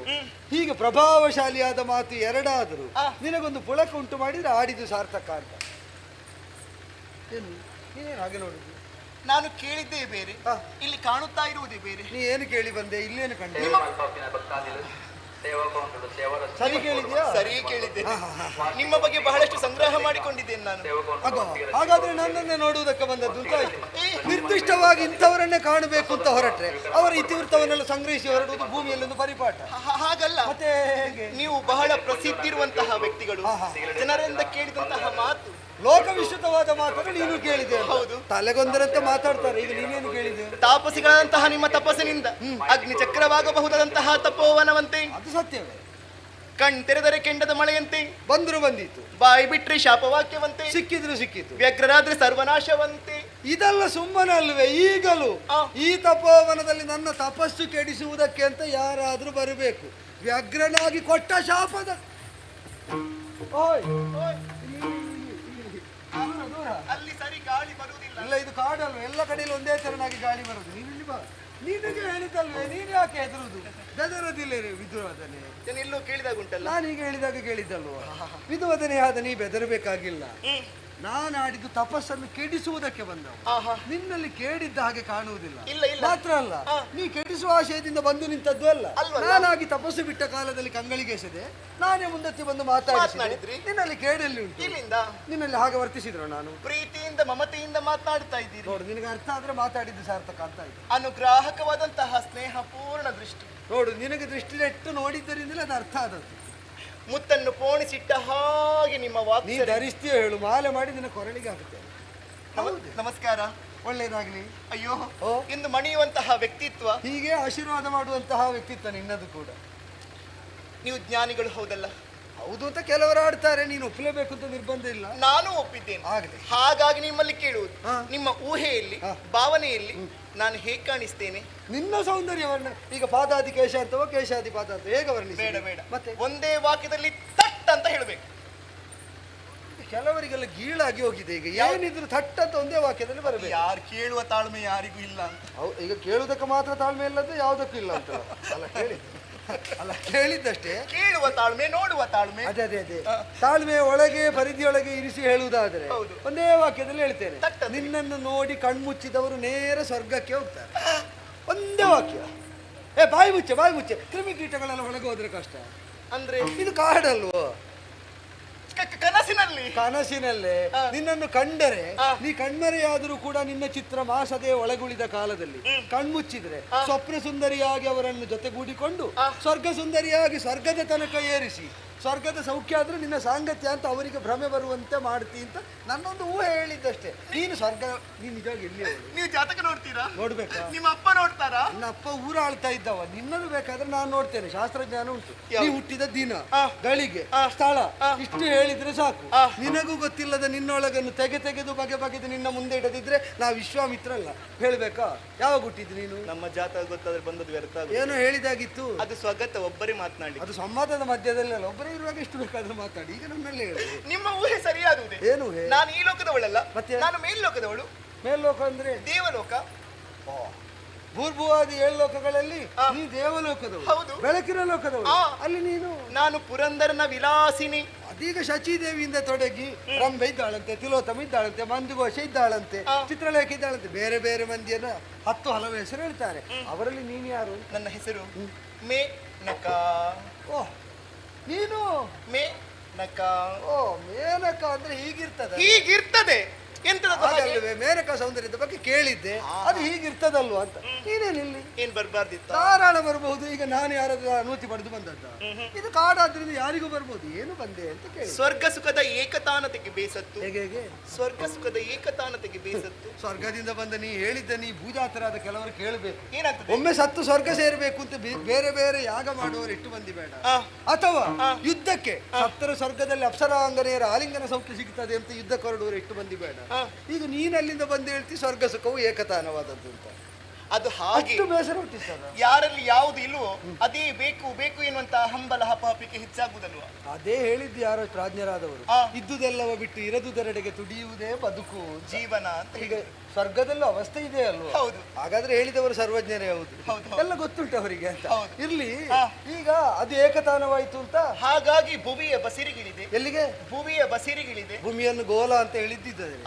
ಹೀಗೆ ಪ್ರಭಾವಶಾಲಿಯಾದ ಮಾತು ಎರಡಾದರೂ ನಿನಗೊಂದು ಪುಳಕ ಉಂಟು ಮಾಡಿದ್ರೆ ಆಡಿದು ಸಾರ್ಥಕ ಅಂತ. ಏನು ನೀನೇನು ಹಾಗೆ ನೋಡುದು? ನಾನು ಕೇಳಿದ್ದೇ ಬೇರೆ, ಇಲ್ಲಿ ಕಾಣುತ್ತಾ ಇರುವುದೇ ಬೇರೆ. ನೀ ಏನು ಕೇಳಿ ಬಂದೆ, ಇಲ್ಲೇನು ಕಂಡೆ? ಸರಿ ಕೇಳಿದ್ಯಾ? ಸರಿ ಕೇಳಿದ್ದೆ. ನಿಮ್ಮ ಬಗ್ಗೆ ಬಹಳಷ್ಟು ಸಂಗ್ರಹ ಮಾಡಿಕೊಂಡಿದ್ದೇನೆ ನಾನು. ಹಾಗಾದ್ರೆ ನನ್ನನ್ನೇ ನೋಡುವುದಕ್ಕೆ ಬಂದದ್ದು ಅಂತ ಆಯ್ತು. ನಿರ್ದಿಷ್ಟವಾಗಿ ಇಂಥವರನ್ನೇ ಕಾಣಬೇಕು ಅಂತ ಹೊರಟ್ರೆ ಅವರ ಇತಿವೃತ್ತವನ್ನೆಲ್ಲ ಸಂಗ್ರಹಿಸಿ ಹೊರಡುವುದು ಭೂಮಿಯಲ್ಲೊಂದು ಪರಿಪಾಠ. ಹಾಗಲ್ಲ, ಮತ್ತೆ ಹೇಗೆ? ನೀವು ಬಹಳ ಪ್ರಸಿದ್ಧಿ ಇರುವಂತಹ ವ್ಯಕ್ತಿಗಳು, ಜನರಿಂದ ಕೇಳಿದಂತಹ ಮಾತು, ಲೋಕವಿಶ್ರುತವಾದ ಮಾತನ್ನು ನೀನು ಕೇಳಿದೆ. ಹೌದು, ತಲೆಗೊಂದರಂತೆ ಮಾತಾಡ್ತಾರೆ. ಈಗ ನೀನೇನು ಕೇಳಿದೆ? ತಾಪಸಿಗಳಂತಹ ನಿಮ್ಮ ತಪಸ್ಸಿನಿಂದ ಅಗ್ನಿ ಚಕ್ರವಾಗಬಹುದಾದಂತಹ ತಪೋವನವಂತೆ, ಅದು ಸತ್ಯವೇ. ಕಣ್ ತೆರೆದರೆ ಕೆಂಡದ ಮಳೆಯಂತೆ, ಬಂದ್ರು ಬಂದಿತ್ತು, ಬಾಯಿ ಬಿಟ್ರೆ ಶಾಪವಾಕ್ಯವಂತೆ, ಸಿಕ್ಕಿದ್ರು ಸಿಕ್ಕಿತು, ವ್ಯಗ್ರರಾದ್ರೆ ಸರ್ವನಾಶವಂತೆ. ಇದೆಲ್ಲ ಸುಮ್ಮನಲ್ವೇ? ಈಗಲೂ ಈ ತಪೋವನದಲ್ಲಿ ನನ್ನ ತಪಸ್ಸು ಕೆಡಿಸುವುದಕ್ಕೆ ಅಂತ ಯಾರಾದ್ರೂ ಬರಬೇಕು. ವ್ಯಗ್ರನಾಗಿ ಕೊಟ್ಟ ಶಾಪದ ಓಯ್ ಅಲ್ಲಿ ಸರಿ ಗಾಳಿ ಬರುವುದಿಲ್ಲ. ಇಲ್ಲ, ಇದು ಕಾಡಲ್ವ? ಎಲ್ಲ ಕಡೆಯಲ್ಲಿ ಒಂದೇ ತೆರನಾಗಿ ಗಾಳಿ ಬರುದು. ನೀನು ಇಲ್ಲಿ ಬಾ. ನಿನಗೆ ಹೇಳಿದಲ್ವೇ, ನೀನು ಯಾಕೆ ಹೆದರುದು? ಬೆದರದಿಲ್ಲ ವಿದುವದನೆ. ಎಲ್ಲೋ ಕೇಳಿದಾಗ ಉಂಟಲ್ಲ, ನಾನು ಈಗ ಹೇಳಿದಾಗ ಕೇಳಿದ್ದಲ್ವ? ವಿದುವದನೆ ಆದ ನೀ ಬೆದರಬೇಕಾಗಿಲ್ಲ. ನಾನು ಆಡಿದ್ದು ತಪಸ್ಸನ್ನು ಕೆಡಿಸುವುದಕ್ಕೆ ಬಂದವ. ನಿನ್ನಲ್ಲಿ ಕೇಳಿದ್ದ ಹಾಗೆ ಕಾಣುವುದಿಲ್ಲ. ಮಾತ್ರ ಅಲ್ಲ, ನೀ ಕೆಡಿಸುವ ಆಶಯದಿಂದ ಬಂದು ನಿಂತದ್ದು ಅಲ್ಲ. ನಾನಾಗಿ ತಪಸ್ಸು ಬಿಟ್ಟ ಕಾಲದಲ್ಲಿ ಕಂಗಳಿಗೆ ಎಸೆದೆ, ನಾನೇ ಮುಂದಕ್ಕೆ ಬಂದು ಮಾತಾಡಿದ್ರಿ. ನಿನ್ನಲ್ಲಿ ಕೇಳಲ್ಲಿ ಉಂಟು. ನಿನ್ನಲ್ಲಿ ಹಾಗೆ ವರ್ತಿಸಿದ್ರು. ನಾನು ಪ್ರೀತಿಯಿಂದ ಮಮತೆಯಿಂದ ಮಾತನಾಡ್ತಾ ಇದ್ದೀನಿ. ನೋಡು, ನಿನಗೆ ಅರ್ಥ ಆದ್ರೆ ಮಾತಾಡಿದ್ದು ಸಾರ್ಥಕ ಅಂತ ಆಯ್ತು. ಅನುಗ್ರಾಹಕವಾದಂತಹ ಸ್ನೇಹ ಪೂರ್ಣ ದೃಷ್ಟಿ. ನೋಡು, ನಿನಗೆ ದೃಷ್ಟಿ ನೆಟ್ಟು ನೋಡಿದ್ದರಿಂದಲೇ ಅದು ಅರ್ಥ ಆದದ್ದು. ಮುತ್ತನ್ನು ಪೋಣಿಸಿಟ್ಟ ಹಾಗೆ ನಿಮ್ಮ ವಾಕ್ ನೀ ಧರಿಸ್ತೀಯ ಹೇಳು, ಮಾಲೆ ಮಾಡಿ ನಿನ್ನ ಕೊರಳಿಗೆ ಹಾಕುತ್ತೇನೆ. ನಮಸ್ಕಾರ, ಒಳ್ಳೇದಾಗ್ಲಿ. ಅಯ್ಯೋ, ಎಂದು ಮಣಿಯುವಂತಹ ವ್ಯಕ್ತಿತ್ವ, ಹೀಗೆ ಆಶೀರ್ವಾದ ಮಾಡುವಂತಹ ವ್ಯಕ್ತಿತ್ವ ನಿನ್ನದು ಕೂಡ. ನೀವು ಜ್ಞಾನಿಗಳು ಹೌದಲ್ಲ? ಹೌದು ಅಂತ ಕೆಲವರು ಆಡ್ತಾರೆ, ನೀನು ಒಪ್ಪಲೇಬೇಕು ಅಂತ ನಿರ್ಬಂಧ ಇಲ್ಲ. ನಾನು ಒಪ್ಪಿದ್ದೇನೆ. ಆಗಲಿ. ಹಾಗಾಗಿ ನಿಮ್ಮಲ್ಲಿ ಕೇಳುವುದು, ನಿಮ್ಮ ಊಹೆಯಲ್ಲಿ ಭಾವನೆಯಲ್ಲಿ ನಾನು ಹೇಗೆ ಕಾಣಿಸ್ತೇನೆ? ನಿನ್ನ ಸೌಂದರ್ಯವನ್ನ ಈಗ ಪಾದಾದಿ ಕೇಶ ಅಂತವೋ ಕೇಶಾದಿ ಪಾದ ಅಂತ ಹೇಗೆ ವರ್ಣಿಸಿ? ಬೇಡ ಬೇಡ, ಮತ್ತೆ ಒಂದೇ ವಾಕ್ಯದಲ್ಲಿ ತಟ್ ಅಂತ ಹೇಳಬೇಕು. ಕೆಲವರಿಗೆಲ್ಲ ಗೀಳಾಗಿ ಹೋಗಿದೆ. ಈಗ ಏನಿದ್ರು ಥಟ್ ಅಂತ ಒಂದೇ ವಾಕ್ಯದಲ್ಲಿ ಬರಬೇಕು. ಯಾರು ಕೇಳುವ ತಾಳ್ಮೆ ಯಾರಿಗೂ ಇಲ್ಲ ಅಂತ. ಈಗ ಕೇಳುವುದಕ್ಕೆ ಮಾತ್ರ ತಾಳ್ಮೆ ಇಲ್ಲದೆ ಯಾವುದಕ್ಕೂ ಇಲ್ಲ ಅಂತ ಅಲ್ಲ ಹೇಳಿದ್ದು. ಅಲ್ಲ, ಕೇಳಿದ್ದಷ್ಟೇ. ಕೇಳುವ ತಾಳ್ಮೆ, ನೋಡುವ ತಾಳ್ಮೆ. ಅದೇ ಅದೇ ಅದೇ ತಾಳ್ಮೆ ಒಳಗೆ ಪರಿಧಿಯೊಳಗೆ ಇರಿಸಿ ಹೇಳುವುದಾದ್ರೆ ಒಂದೇ ವಾಕ್ಯದಲ್ಲಿ ಹೇಳ್ತೇನೆ. ನಿನ್ನನ್ನು ನೋಡಿ ಕಣ್ಮುಚ್ಚಿದವರು ನೇರ ಸ್ವರ್ಗಕ್ಕೆ ಹೋಗ್ತಾರೆ. ಒಂದೇ ವಾಕ್ಯ. ಬಾಯಿ ಮುಚ್ಚೆ, ಬಾಯಿ ಮುಚ್ಚೆ. ಕ್ರಿಮಿಕೀಟಗಳೆಲ್ಲ ಒಳಗೆ ಹೋದ್ರೆ ಕಷ್ಟ. ಅಂದ್ರೆ ಇದು ಕಾಡಲ್ವೋ? ಕನಸಿನಲ್ಲೇ ನಿನ್ನನ್ನು ಕಂಡರೆ ನೀ ಕಣ್ಮರೆಯಾದರೂ ಕೂಡ ನಿನ್ನ ಚಿತ್ರ ಮಾಸದೆ ಒಳಗುಳಿದ ಕಾಲದಲ್ಲಿ ಕಣ್ಮುಚ್ಚಿದ್ರೆ ಸ್ವಪ್ನ ಸುಂದರಿಯಾಗಿ ಅವರನ್ನು ಜೊತೆಗೂಡಿಕೊಂಡು ಸ್ವರ್ಗ ಸುಂದರಿಯಾಗಿ ಸ್ವರ್ಗದ ತನಕ ಏರಿಸಿ ಸ್ವರ್ಗದ ಸೌಖ್ಯ ಆದ್ರೂ ನಿನ್ನ ಸಾಂಗತ್ಯ ಅಂತ ಅವರಿಗೆ ಭ್ರಮೆ ಬರುವಂತೆ ಮಾಡ್ತಿ ಅಂತ ನನ್ನೊಂದು ಊಹೆ ಹೇಳಿದ್ದಷ್ಟೇ. ನೀನು ಸ್ವರ್ಗ, ನೀನು ನಿಜವಾಗಿ ಎಲ್ಲಿ? ನೀವು ಜಾತಕ ನೋಡ್ತೀರಾ? ನೋಡ್ಬೇಕಾ? ನಿಮ್ಮ ಅಪ್ಪ ನೋಡ್ತಾರಾ? ನನ್ನ ಅಪ್ಪ ಊರ ಆಳ್ತಾ ಇದ್ದವ. ನಿನ್ನದು ಬೇಕಾದ್ರೆ ನಾನು ನೋಡ್ತೇನೆ. ಶಾಸ್ತ್ರಜ್ಞಾನ ಉಂಟು. ನೀ ಹುಟ್ಟಿದ ದಿನ, ಗಳಿಗೆ, ಸ್ಥಳ ಇಷ್ಟು ಹೇಳಿದ್ರೆ ಸಾಕು. ನಿನಗೂ ಗೊತ್ತಿಲ್ಲದ ನಿನ್ನೊಳಗನ್ನು ತೆಗೆದು ಬಗೆದು ನಿನ್ನ ಮುಂದೆ ಇಡದಿದ್ರೆ ನಾವು ವಿಶ್ವಾಮಿತ್ರ ಅಲ್ಲ. ಹೇಳ್ಬೇಕಾ? ಯಾವಾಗ ಹುಟ್ಟಿದ್ದು ನೀನು? ನಮ್ಮ ಜಾತಕ ಗೊತ್ತಾದ್ರೆ ಬಂದದ್ದು ವ್ಯರ್ಥ. ಏನೋ ಹೇಳಿದಾಗಿತ್ತು. ಅದು ಸ್ವಗತ, ಒಬ್ಬರೇ ಮಾತನಾಡಿ. ಅದು ಸಂವಾದದ ಮಧ್ಯದಲ್ಲಿ ಅಲ್ಲ, ಒಬ್ಬರೇ ಇರುವಾಗ ಎಷ್ಟು ಬೇಕಾದ್ರೂ ಮಾತಾಡಿ. ಈಗ ನಮ್ಮಲ್ಲಿ ಹೇಳಿ. ನಿಮ್ಮ ಊಹೆ ಸರಿಯಾಗುವುದೇ? ಏನು ಊಹೆ? ನಾನು ಈ ಲೋಕದವಳಲ್ಲ, ಮತ್ತೆ ನಾನು ಮೇಲ್ಲೋಕದವಳು. ಮೇಲ್ಲೋಕ ಅಂದ್ರೆ ದೇವಲೋಕ. ಭೂರ್ಭುವಾದಿ 7 ಲೋಕಗಳಲ್ಲಿ ನೀ ದೇವಲೋಕದವಳು. ಹೌದು, ಬೆಳಕಿನ ಲೋಕದವಳು. ಅಲ್ಲಿ ನೀನು? ನಾನು ಪುರಂದರನ ವಿಲಾಸಿನಿ. ಅದೀಗ ಶಚಿದೇವಿಯಿಂದ ತೊಡಗಿ ರಂಭೆ ಇದ್ದಾಳಂತೆ, ತಿಲೋತ್ತಮ ಇದ್ದಾಳಂತೆ, ಮಂದುಘೋಷ ಇದ್ದಾಳಂತೆ, ಚಿತ್ರಲೇಖ ಇದ್ದಾಳಂತೆ. ಬೇರೆ ಬೇರೆ ಮಂದಿಯನ್ನ 10 ಹಲವು ಹೆಸರು ಹೇಳ್ತಾರೆ. ಅವರಲ್ಲಿ ನೀನು ಯಾರು? ನನ್ನ ಹೆಸರು ಮೇನಕ. ಓ, ನೀನು ಮೇನಕ. ಓ, ಮೇನಕ ಅಂದ್ರೆ ಹೀಗಿರ್ತದೆ. ಎಂತದಲ್ವೇ? ಮೇನಕ ಸೌಂದರ್ಯದ ಬಗ್ಗೆ ಕೇಳಿದ್ದೆ, ಅದು ಹೀಗಿರ್ತದಲ್ವ ಅಂತ. ನೀನೇನಿಲ್ಲಿ? ಏನ್ ಬರ್ಬಾರ್ದಿತ್ತು? ಧಾರಾಳ ಬರಬಹುದು. ಈಗ ನಾನು ಯಾರಾದ್ರೂ ಅನುಮತಿ ಪಡೆದು ಬಂದದ್ದ? ಇದು ಕಾಡಾದ್ರಿಂದ ಯಾರಿಗೂ ಬರ್ಬೋದು. ಏನು ಬಂದೆ ಅಂತ ಕೇಳಿ. ಸ್ವರ್ಗ ಸುಖದ ಏಕತಾನತೆಗೆ ಬೇಸತ್ತು. ಹೇಗೆ? ಸ್ವರ್ಗ ಸುಖದ ಏಕತಾನತೆಗೆ ಬೇಸತ್ತು. ಸ್ವರ್ಗದಿಂದ ಬಂದ ನೀ ಹೇಳಿದ್ದ ನೀ ಭೂಜಾತರಾದ ಕೆಲವರು ಕೇಳಬೇಕು. ಏನಾಗ್ತದೆ? ಒಮ್ಮೆ ಸತ್ತು ಸ್ವರ್ಗ ಸೇರ್ಬೇಕು ಅಂತ ಬೇರೆ ಬೇರೆ ಯಾಗ ಮಾಡುವವರು ಇಟ್ಟು ಬಂದಿ ಬೇಡ. ಅಥವಾ ಯುದ್ಧಕ್ಕೆ ಸತ್ತರ ಸ್ವರ್ಗದಲ್ಲಿ ಅಪ್ಸರಾಂಗನೆಯರ ಆಲಿಂಗನ ಸೌಖ್ಯ ಸಿಗ್ತದೆ ಅಂತ ಯುದ್ಧ ಹೊರಡುವವರು ಇಟ್ಟು ಬಂದಿ ಬೇಡ. ಈಗ ನೀನು ಅಲ್ಲಿಂದ ಬಂದು ಹೇಳ್ತಿ ಸ್ವರ್ಗ ಸುಖವು ಏಕತಾನವಾದದ್ದು ಅಂತ. ಅದು ಹಾಗೆ ಬೇಸರ ಹುಟ್ಟಿಸ್ತದ. ಯಾರಲ್ಲಿ ಯಾವುದು ಇಲ್ವೋ ಅದೇ ಬೇಕು ಬೇಕು ಎನ್ನುವಂತ ಹಂಬಲ ಹಪಾಪಿಕೆ ಹೆಚ್ಚಾಗುದಲ್ವಾ? ಅದೇ ಹೇಳಿದ್ದು ಯಾರೋ ಪ್ರಾಜ್ಞರಾದವರು, ಇದ್ದುದೆಲ್ಲವ ಬಿಟ್ಟು ಇರದುದರೆಡೆಗೆ ತುಡಿಯುವುದೇ ಬದುಕು ಜೀವನ ಅಂತ. ಈಗ ಸ್ವರ್ಗದಲ್ಲೂ ಅವಸ್ಥೆ ಇದೆ ಅಲ್ವಾ? ಹೌದು. ಹಾಗಾದ್ರೆ ಹೇಳಿದವರು ಸರ್ವಜ್ಞರೇ ಹೌದು, ಎಲ್ಲ ಗೊತ್ತುಂಟು ಅವರಿಗೆ ಅಂತ. ಇರ್ಲಿ, ಈಗ ಅದು ಏಕತಾನವಾಯ್ತು ಅಂತ ಹಾಗಾಗಿ ಭುವಿಯ ಬಸಿರಿಗಿಳಿದೆ. ಎಲ್ಲಿಗೆ? ಭುವಿಯ ಬಸಿರಿಗಿಳಿದೆ. ಭೂಮಿಯನ್ನು ಗೋಲ ಅಂತ ಹೇಳಿದ್ದಿದ್ದಾರೆ,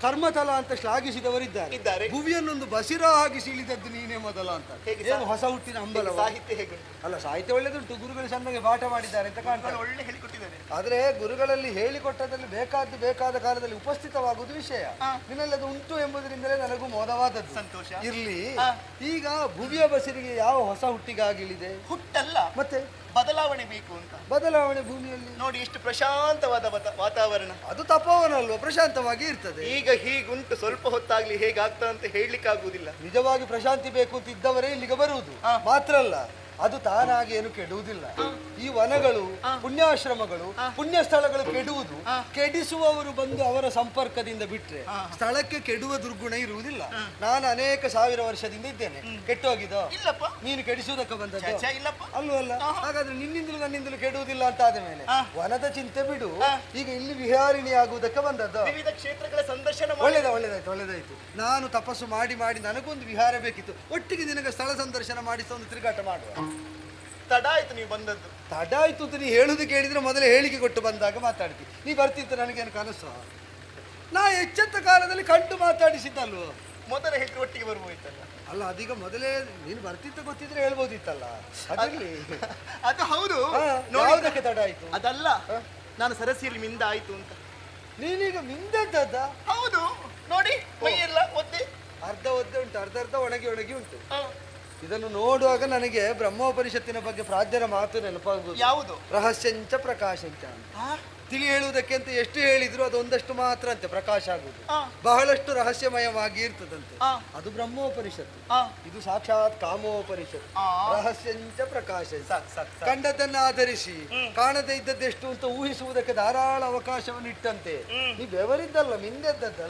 ಕರ್ಮತಲ ಅಂತ ಶ್ಲಾಘಿಸಿದವರಿದ್ದಾರೆ. ಭುವಿಯನ್ನೊಂದು ಬಸಿರ ಆಗಿಸಿ ಇಳಿದದ್ದು ನೀನೇ ಮೊದಲ ಅಂತ. ಏನು ಹೊಸ ಹುಟ್ಟಿನ ಹಂಬಲ. ಸಾಹಿತ್ಯ ಹೇಗೆ? ಅಲ್ಲ, ಸಾಹಿತ್ಯ ಒಳ್ಳೆದುಂಟು, ಗುರುಗಳು ಚೆನ್ನಾಗಿ ಪಾಠ ಮಾಡಿದ್ದಾರೆ ಅಂತ ಕಾಣ್ತಾರೆ, ಒಳ್ಳೆ ಹೇಳಿಕೊಟ್ಟಿದ್ದಾರೆ. ಆದ್ರೆ ಗುರುಗಳಲ್ಲಿ ಹೇಳಿಕೊಟ್ಟದಲ್ಲಿ ಬೇಕಾದ ಕಾಲದಲ್ಲಿ ಉಪಸ್ಥಿತವಾಗುವುದು ವಿಷಯ. ನಿನ್ನಲ್ಲಿ ಅದು ಉಂಟು ಎಂಬುದರಿಂದಲೇ ನನಗೂ ಮೋದವಾದದ್ದು. ಸಂತೋಷ. ಇರ್ಲಿ, ಈಗ ಭುವಿಯ ಬಸಿರಿಗೆ ಯಾವ ಹೊಸ ಹುಟ್ಟಿಗಾಗಿಳಿದೆ? ಹುಟ್ಟಲ್ಲ, ಮತ್ತೆ ಬದಲಾವಣೆ ಬೇಕು ಅಂತ. ಬದಲಾವಣೆ ಭೂಮಿಯಲ್ಲಿ ನೋಡಿ, ಎಷ್ಟು ಪ್ರಶಾಂತವಾದ ವಾತಾವರಣ. ಅದು ತಪವನಲ್ವ, ಪ್ರಶಾಂತವಾಗಿ ಇರ್ತದೆ. ಈಗ ಹೀಗುಂಟು, ಸ್ವಲ್ಪ ಹೊತ್ತಾಗ್ಲಿ ಹೇಗಾಗ್ತದೆ ಅಂತ ಹೇಳಲಿಕ್ಕೆ ಆಗುವುದಿಲ್ಲ. ನಿಜವಾಗಿ ಪ್ರಶಾಂತಿ ಬೇಕು ಅಂತ ಇದ್ದವರೇ ಇಲ್ಲಿಗೆ ಬರುವುದು. ಮಾತ್ರ ಅಲ್ಲ, ಅದು ತಾನಾಗಿ ಏನು ಕೆಡುವುದಿಲ್ಲ. ಈ ವನಗಳು, ಪುಣ್ಯಾಶ್ರಮಗಳು, ಪುಣ್ಯ ಸ್ಥಳಗಳು ಕೆಡುವುದು, ಕೆಡಿಸುವವರು ಬಂದು ಅವರ ಸಂಪರ್ಕದಿಂದ ಬಿಟ್ರೆ ಸ್ಥಳಕ್ಕೆ ಕೆಡುವ ದುರ್ಗುಣ ಇರುವುದಿಲ್ಲ. ನಾನು ಅನೇಕ ಸಾವಿರ ವರ್ಷದಿಂದ ಇದ್ದೇನೆ, ಕೆಟ್ಟೋಗಿದ್ದೋ? ಇಲ್ಲಪ್ಪ. ನೀನು ಕೆಡಿಸುವುದಕ್ಕೆ ಬಂದದ್ದು? ಇಲ್ಲಪ್ಪ. ಅಲ್ವಲ್ಲ. ಹಾಗಾದ್ರೆ ನಿನ್ನಿಂದಲೂ ನನ್ನಿಂದಲೂ ಕೆಡುವುದಿಲ್ಲ ಅಂತ ಆದ ಮೇಲೆ ವನದ ಚಿಂತೆ ಬಿಡು, ಈಗ ಇಲ್ಲಿ ವಿಹಾರಿಣಿ ಆಗುವುದಕ್ಕೆ ಬಂದದ್ದು. ವಿವಿಧ ಕ್ಷೇತ್ರಗಳ ಸಂದರ್ಶನ. ಒಳ್ಳೆದಾಯ್ತು. ನಾನು ತಪಸ್ಸು ಮಾಡಿ ನನಗೊಂದು ವಿಹಾರ ಬೇಕಿತ್ತು, ಒಟ್ಟಿಗೆ ನಿನಗೆ ಸ್ಥಳ ಸಂದರ್ಶನ ಮಾಡಿಸ ಒಂದು ತಿರುಗಾಟ ಮಾಡುವ. ತಡ ಆಯ್ತು ನೀವು ಬಂದದ್ದು. ತಡ ಆಯ್ತು ಅಂತ ನೀ ಹೇಳುದು ಕೇಳಿದ್ರೆ ಮೊದಲೇ ಹೇಳಿಕೆ ಕೊಟ್ಟು ಬಂದಾಗ ಮಾತಾಡ್ತಿ. ನೀ ಬರ್ತಿತ್ತು ನನಗೇನು ಕನಸು? ನಾ ಎಚ್ಚೆತ್ತ ಕಾಲದಲ್ಲಿ ಕಂಡು ಮಾತಾಡಿಸಿದ್ದಲ್ವ? ಮೊದಲೇ ಹೇಳಿದ್ರೆ ಒಟ್ಟಿಗೆ ಬರ್ಬೋಯ್ತಲ್ಲ. ಅಲ್ಲ, ಅದೀಗ ಮೊದಲೇ ನೀನು ಬರ್ತಿತ್ತು ಗೊತ್ತಿದ್ರೆ ಹೇಳ್ಬೋದಿತ್ತಲ್ಲ. ಅದಿರ್ಲಿ, ಅದು ಹೌದು. ಯಾವುದಕ್ಕೆ ತಡ ಆಯ್ತು? ಅದಲ್ಲ, ನಾನು ಸರಸಿಯಲ್ಲಿ ಮಿಂದ ಆಯ್ತು ಅಂತ. ನೀನೀಗ ಮಿಂದದ್ದದ? ಹೌದು. ನೋಡಿ, ಮೈಯೆಲ್ಲ ಒದ್ದೆ, ಅರ್ಧ ಒದ್ದೆ ಉಂಟು, ಅರ್ಧ ಒಣಗಿ ಉಂಟು. ಇದನ್ನು ನೋಡುವಾಗ ನನಗೆ ಬ್ರಹ್ಮೋಪನಿಷತ್ತಿನ ಬಗ್ಗೆ ಪ್ರಾಜ್ಞರ ಮಾತು ನೆನಪಾಗುವುದು. ಯಾವುದು? ರಹಸ್ಯಂಚ ಪ್ರಕಾಶಂಚ ಅಂತ. ತಿಳಿ ಹೇಳುವುದಕ್ಕೆ ಅಂತ ಎಷ್ಟು ಹೇಳಿದ್ರು ಅದೊಂದಷ್ಟು ಮಾತ್ರ ಅಂತೆ ಪ್ರಕಾಶ ಆಗುವುದು, ಬಹಳಷ್ಟು ರಹಸ್ಯಮಯವಾಗಿ ಇರ್ತದಂತೆ. ಅದು ಬ್ರಹ್ಮೋಪನಿಷತ್ತು. ಇದು ಸಾಕ್ಷಾತ್ ಕಾಮೋಪನಿಷತ್ತು. ರಹಸ್ಯಂಚ ಪ್ರಕಾಶ. ಕಂಡದನ್ನ ಆಧರಿಸಿ ಕಾಣದೇ ಇದ್ದದ್ದೆಷ್ಟು ಅಂತ ಊಹಿಸುವುದಕ್ಕೆ ಧಾರಾಳ ಅವಕಾಶವನ್ನು ಇಟ್ಟಂತೆ. ನೀ ಬೆವರಿದ್ದಲ್ಲ, ಮಿಂದದ್ದಲ್ಲ.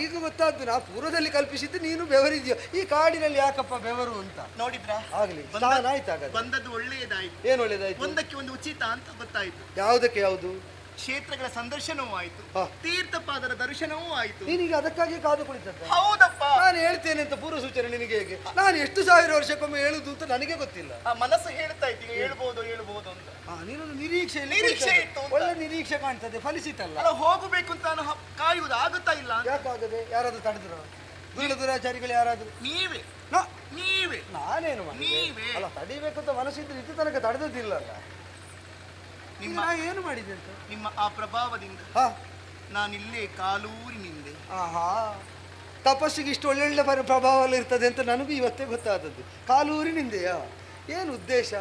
ಈಗ ಗೊತ್ತಾದ್ದು, ನಾ ಪೂರ್ವದಲ್ಲಿ ಕಲ್ಪಿಸಿದ್ದು ನೀನು ಬೆವರಿದ್ಯೋ. ಈ ಕಾಡಿನಲ್ಲಿ ಯಾಕಪ್ಪ ಬೆವರು ಅಂತ ನೋಡಿದ್ರ? ಆಗ್ಲಿ, ಬಂದದ್ದು ಒಳ್ಳೆಯದಾಯ್ತು. ಏನ್ ಒಳ್ಳೆಯದಾಯ್ತು? ಒಂದಕ್ಕೆ ಒಂದು ಉಚಿತ ಅಂತ ಗೊತ್ತಾಯ್ತು. ಯಾವುದಕ್ಕೆ ಯಾವುದು? ಕ್ಷೇತ್ರಗಳ ಸಂದರ್ಶನವೂ ಆಯ್ತು, ತೀರ್ಥಪಾದರ ದರ್ಶನವೂ ಆಯ್ತು. ನೀನೀಗ ಅದಕ್ಕಾಗಿ ಕಾದು ಕುಳಿತದ್ದ? ಹೌದಪ್ಪ. ನಾನು ಹೇಳ್ತೇನೆ ಅಂತ ಪೂರ್ವ ಸೂಚನೆ ನಿನಗೆ ಹೇಗೆ? ನಾನು ಎಷ್ಟು ಸಾವಿರ ವರ್ಷಕ್ಕೊಮ್ಮೆ ಹೇಳುದು ಅಂತ ನನಗೆ ಗೊತ್ತಿಲ್ಲ. ಮನಸ್ಸು ಹೇಳ್ತಾ ಇದ್ದೀನಿ ಹೇಳ್ಬೋದು ಅಂತ. ನೀನೊಂದು ನಿರೀಕ್ಷೆ ಇತ್ತು, ಒಳ್ಳೆ ನಿರೀಕ್ಷೆ ಕಾಣ್ತದೆ, ಫಲಿಸಿತಲ್ಲ. ಹೋಗಬೇಕು ಅಂತ ನಾನು ಕಾಯುವುದು ಆಗುತ್ತಾ ಇಲ್ಲ? ಯಾಕಾಗದೆ? ಯಾರಾದ್ರೂ ತಡೆದ್ರು? ದುರಾಚಾರಿಗಳು ಯಾರಾದ್ರೂ? ನೀವೇ. ನಾನೇನು ಅಲ್ಲ, ತಡಿಬೇಕು ಅಂತ ಮನಸ್ಸಿದ್ರೆ ಇದು ತನಕ ತಡೆದಿಲ್ಲಲ್ಲ. ಏನು ಮಾಡಿದೆ ಅಂತ? ನಿಮ್ಮ ಆ ಪ್ರಭಾವದಿಂದ ನಾನಿಲ್ಲೇ ಕಾಲೂರಿನಿಂದೆ. ತಪಸ್ಸಿಗೆ ಇಷ್ಟು ಒಳ್ಳೊಳ್ಳೆ ಪ್ರಭಾವ ಇರ್ತದೆ ಅಂತ ನನಗೂ ಇವತ್ತೇ ಗೊತ್ತಾದದ್ದು. ಕಾಲೂರಿನಿಂದೆಯಾ? ಏನು ಉದ್ದೇಶ?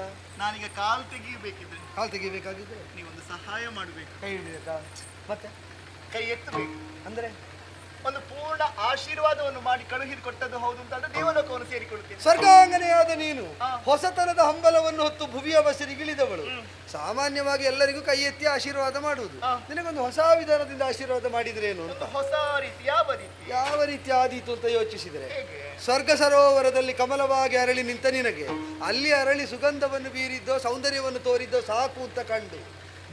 ನಾನೀಗ ಕಾಲು ತೆಗಿಬೇಕಾಗಿದ್ರೆ ನೀವೊಂದು ಸಹಾಯ ಮಾಡಬೇಕು. ಕೈ ಹಿಡಿಬೇಕಾ? ಮತ್ತೆ ಕೈ ಎತ್ತಬೇಕು ಅಂದ್ರೆ ಒಂದು ಪೂರ್ಣ ಆಶೀರ್ವಾದವನ್ನು ಮಾಡಿ ಕಳುಹಿಸಿ ಕೊಟ್ಟದ್ದು ಹೌದು ಅಂತ ದೇವಲೋಕವನ್ನು ಸೇರಿಕೊಳ್ಳುತ್ತೇನೆ. ಸ್ವರ್ಗಾಂಗನೆಯಾದ ನೀನು ಹೊಸತನದ ಹಂಬಲವನ್ನು ಹೊತ್ತು ಭುವಿಯ ಬಸರಿಗಿಳಿದವಳು. ಸಾಮಾನ್ಯವಾಗಿ ಎಲ್ಲರಿಗೂ ಕೈ ಎತ್ತಿ ಆಶೀರ್ವಾದ ಮಾಡುವುದು. ನಿನಗೊಂದು ಹೊಸ ವಿಧಾನದಿಂದ ಆಶೀರ್ವಾದ ಮಾಡಿದ್ರೇನು ಅಂತ. ಹೊಸ ರೀತಿ ಯಾವ ರೀತಿ ಆದೀತು ಅಂತ ಯೋಚಿಸಿದರೆ, ಸ್ವರ್ಗ ಸರೋವರದಲ್ಲಿ ಕಮಲವಾಗಿ ಅರಳಿ ನಿಂತ ನಿನಗೆ ಅಲ್ಲಿ ಅರಳಿ ಸುಗಂಧವನ್ನು ಬೀರಿದ್ದೋ ಸೌಂದರ್ಯವನ್ನು ತೋರಿದ್ದೋ ಸಾಕು ಅಂತ ಕಂಡು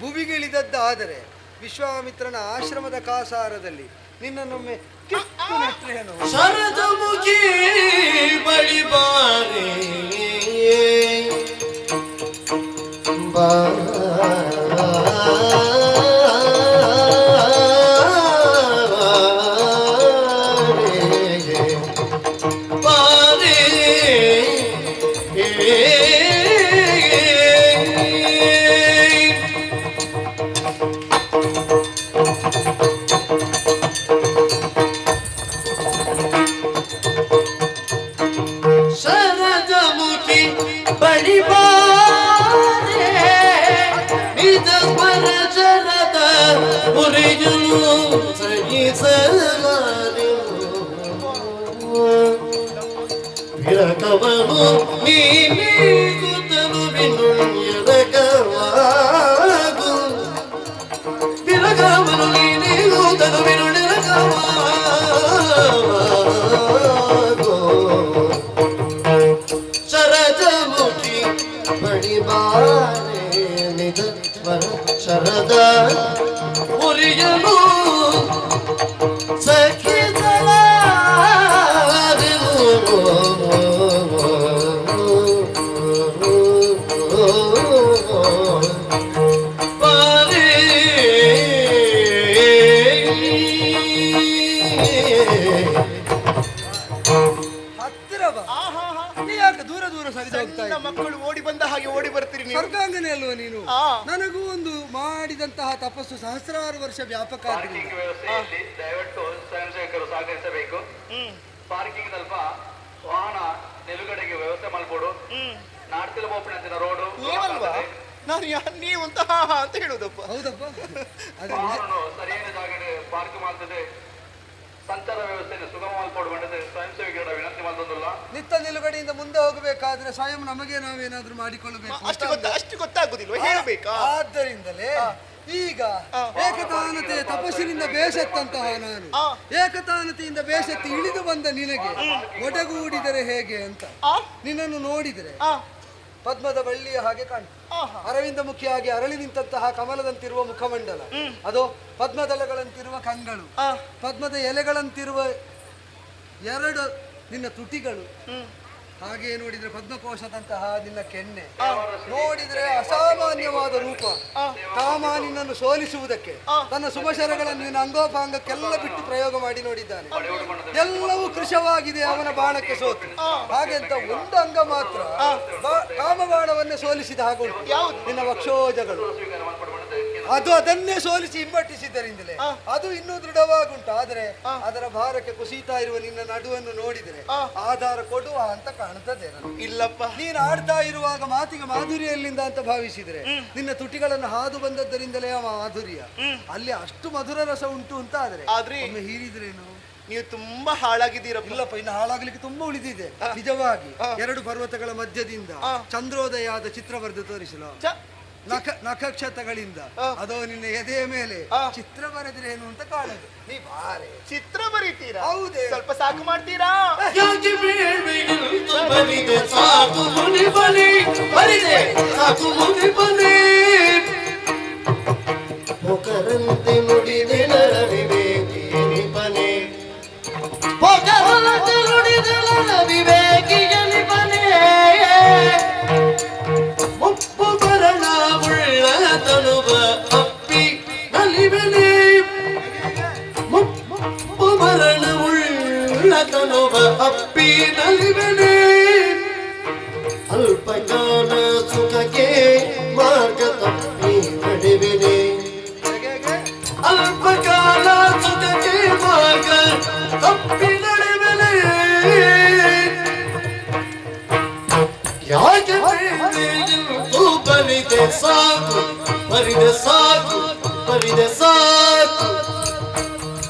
ಭುವಿಗಿಳಿದದ್ದಾದರೆ ವಿಶ್ವಾಮಿತ್ರನ ಆಶ್ರಮದ ಕಾಸಾರದಲ್ಲಿ ನಿನ್ನನ್ನೊಮ್ಮೆ ಕಿತ್ತು ನೆಟ್ಟರೇನು? ಶರದಮುಖಿ ಬಳಿ ಬಾರೆ ವಿರಕವನು ನೀಗುತ್ತಲು ಬಿನು ಎರಕವಾಗು ವಿರಕವನು ನೀಗುತ್ತಲು ಬಿನು ಎರಕವಾಗು ಪದ ಮುರಿಯಲು ಸಖಿದಳ ಮಕ್ಕಳು ಓಡಿ ಬಂದ ಹಾಗೆ ಓಡಿ ಬರ್ತೀರಿ ನೀವು. ಸ್ವರ್ಗಾಂಗನೆ ಅಲ್ವಾ ನೀನು? ನನಗೂ ಒಂದು ಮಾಡಿದಂತಹ ತಪಸ್ಸು ಸಹಸ್ರಾರು ವರ್ಷ ವ್ಯಾಪಕ ದಯವಿಟ್ಟು ಸ್ವಯಂ ಸೇವಕರು ಸಹಕರಿಸಬೇಕು. ಪಾರ್ಕಿಂಗ್ ಸ್ವಲ್ಪ ವಾಹನ ನಿಲುಗಡೆಗೆ ವ್ಯವಸ್ಥೆ ಮಾಡ್ಕೊಡು. ನಾಡ್ತಿಲ ಬೋಪಣೆ ರೋಡು ನಾನು ನೀವು ಅಂತ ಅಂತ ಹೇಳುದಪ್ಪ. ಹೌದಪ್ಪ, ಸರಿಯಾದ ಜಾಗ ಪಾರ್ಕ್ ಮಾಡ್ತದೆ. ಸಂಚಾರ ವ್ಯವಸ್ಥೆಯನ್ನು ಸುಗಮ ಮಾಡಿಕೊಡುವಂತೆ ಸ್ವಯಂ ಸೇವಕರ ವಿನಂತಿ ಮಾಡಿಲ್ಲ. ನಿತ್ತ ನಿಲುಗಡೆಯಿಂದ ಮುಂದೆ ಹೋಗಬೇಕಾದ್ರೆ ಸ್ವಯಂ ನಮಗೆ ನಾವೇನಾದ್ರೂ ಮಾಡಿಕೊಳ್ಳಬೇಕು. ಅಷ್ಟು ಗೊತ್ತಾಗುದಿಲ್ವ, ಹೇಳಬೇಕಾ? ಆದ್ದರಿಂದಲೇ ಈಗ ಏಕತಾನತೆ ತಪಸ್ಸಿನಿಂದ ಬೇಸತ್ತಂತಹ ನಾನು ಏಕತಾನತೆಯಿಂದ ಬೇಸತ್ತು ಇಳಿದು ಬಂದ ನಿನಗೆ ಒಡಗೂಡಿದರೆ ಹೇಗೆ ಅಂತ ನಿನ್ನನ್ನು ನೋಡಿದರೆ ಪದ್ಮದ ಬಳ್ಳಿಯ ಹಾಗೆ ಕಾಣ್ತದೆ. ಅರವಿಂದ ಮುಖಿಯಾಗಿ ಅರಳಿ ನಿಂತಹ ಕಮಲದಂತಿರುವ ಮುಖಮಂಡಲ, ಅದು ಪದ್ಮದಳಗಳಂತಿರುವ ಕಂಗಳು, ಪದ್ಮದ ಎಲೆಗಳಂತಿರುವ ಎರಡು ನಿನ್ನ ತುಟಿಗಳು, ಹಾಗೆ ನೋಡಿದ್ರೆ ಪದ್ಮಕೋಶದಂತಹ ನಿನ್ನ ಕೆನ್ನೆ, ನೋಡಿದ್ರೆ ಅಸಾಮಾನ್ಯವಾದ ರೂಪ. ಕಾಮ ನಿನ್ನನ್ನು ಸೋಲಿಸುವುದಕ್ಕೆ ತನ್ನ ಶುಭಶರಗಳನ್ನು ನಿನ್ನ ಅಂಗೋಪಾಂಗಕ್ಕೆಲ್ಲ ಬಿಟ್ಟು ಪ್ರಯೋಗ ಮಾಡಿ ನೋಡಿದ್ದಾನೆ. ಎಲ್ಲವೂ ಕೃಶವಾಗಿದೆ ಅವನ ಬಾಣಕ್ಕೆ ಸೋತು. ಹಾಗೆ ಅಂತ ಒಂದು ಅಂಗ ಮಾತ್ರ ಕಾಮಬಾಣವನ್ನೇ ಸೋಲಿಸಿದ ಹಾಗುಂಟು, ನಿನ್ನ ವಕ್ಷೋಜಗಳು. ಅದನ್ನೇ ಸೋಲಿಸಿ ಹಿಂಬಟ್ಟಿಸಿದ್ದರಿಂದಲೇ ಅದು ಇನ್ನೂ ದೃಢವಾಗುಂಟು. ಆದರೆ ಅದರ ಭಾರಕ್ಕೆ ಕುಸಿತಾ ಇರುವ ನಿನ್ನ ನಡುವನ್ನು ನೋಡಿದರೆ ಆಧಾರ ಕೊಡುವ ಅಂತ ಕಾಣ್ತದೆ. ಇಲ್ಲಪ್ಪ, ನೀನು ಆಡ್ತಾ ಇರುವಾಗ ಮಾತಿಗೆ ಮಾಧುರ್ಯಲ್ಲಿಂದ ಅಂತ ಭಾವಿಸಿದ್ರೆ ನಿನ್ನ ತುಟಿಗಳನ್ನು ಹಾದು ಬಂದದ್ದರಿಂದಲೇ ಆ ಮಾಧುರ್ಯ. ಅಲ್ಲಿ ಅಷ್ಟು ಮಧುರ ರಸ ಉಂಟು ಅಂತ ಆದ್ರೆ ಒಮ್ಮೆ ಹೀರಿದ್ರೇನು? ನೀವು ತುಂಬಾ ಹಾಳಾಗಿದ್ದೀರಪ್ಪ. ಇಲ್ಲಪ್ಪ, ಇನ್ನು ಹಾಳಾಗ್ಲಿಕ್ಕೆ ತುಂಬಾ ಉಳಿದಿದೆ ನಿಜವಾಗಿ. ಎರಡು ಪರ್ವತಗಳ ಮಧ್ಯದಿಂದ ಚಂದ್ರೋದಯದ ಚಿತ್ರ ಬರೆದು ತೋರಿಸಲು, ನಕ್ಷತ್ರಗಳಿಂದ ಅದೋ ನಿನ್ನ ಎದೆಯ ಮೇಲೆ ಚಿತ್ರ ಬರೆದ್ರೇನು ಅಂತ ಕಾಣುದು. ನೀ ಬಾರೆ ಚಿತ್ರ ಬರೀತೀರಾ? ಹೌದೇ? ಸ್ವಲ್ಪ ಸಾಕು ಮಾಡ್ತೀರಾ? ಸಾಕು ಮುನಿ ಬಲಿ ಬರಿದೆ, ಸಾಕು ಮುನಿ ಬಲಿ ಪೊಕರಂತೆ ನುಡಿದೆ ನರವಿವೇಕಿ ನಿಪನೆ, ಪೊಕರಂತೆ ನುಡಿದೆ ನರವಿವೇಕಿ ನಿಪನೆ, ಮುಪ್ಪು ಬರಣ ಉಳ್ಳ ತನುವ ಅಪ್ಪಿ ನಲಿಬೆನೆ, ಮುಪ್ಪು ಬರಣ ಉಳ್ಳ ತನುವ ಅಪ್ಪಿ ನಲಿಬೆನೆ, ಅಲ್ಪಕಾಲ ಸುಖಕ್ಕೆ ಮಾರ್ಗ ತಪ್ಪಿ ನಡೆವೆನೆ, ಅಲ್ಪಕಾಲ ಸುಖಕ್ಕೆ ಮಾರ್ಗ ತಪ್ಪಿ ನಡೆವೆನೆ, ಯಾಕೆ ಬರಿದೆ ಸಾಕು ಬರಿದೆ ಸಾಕು ಬರಿದೆ ಸಾಕು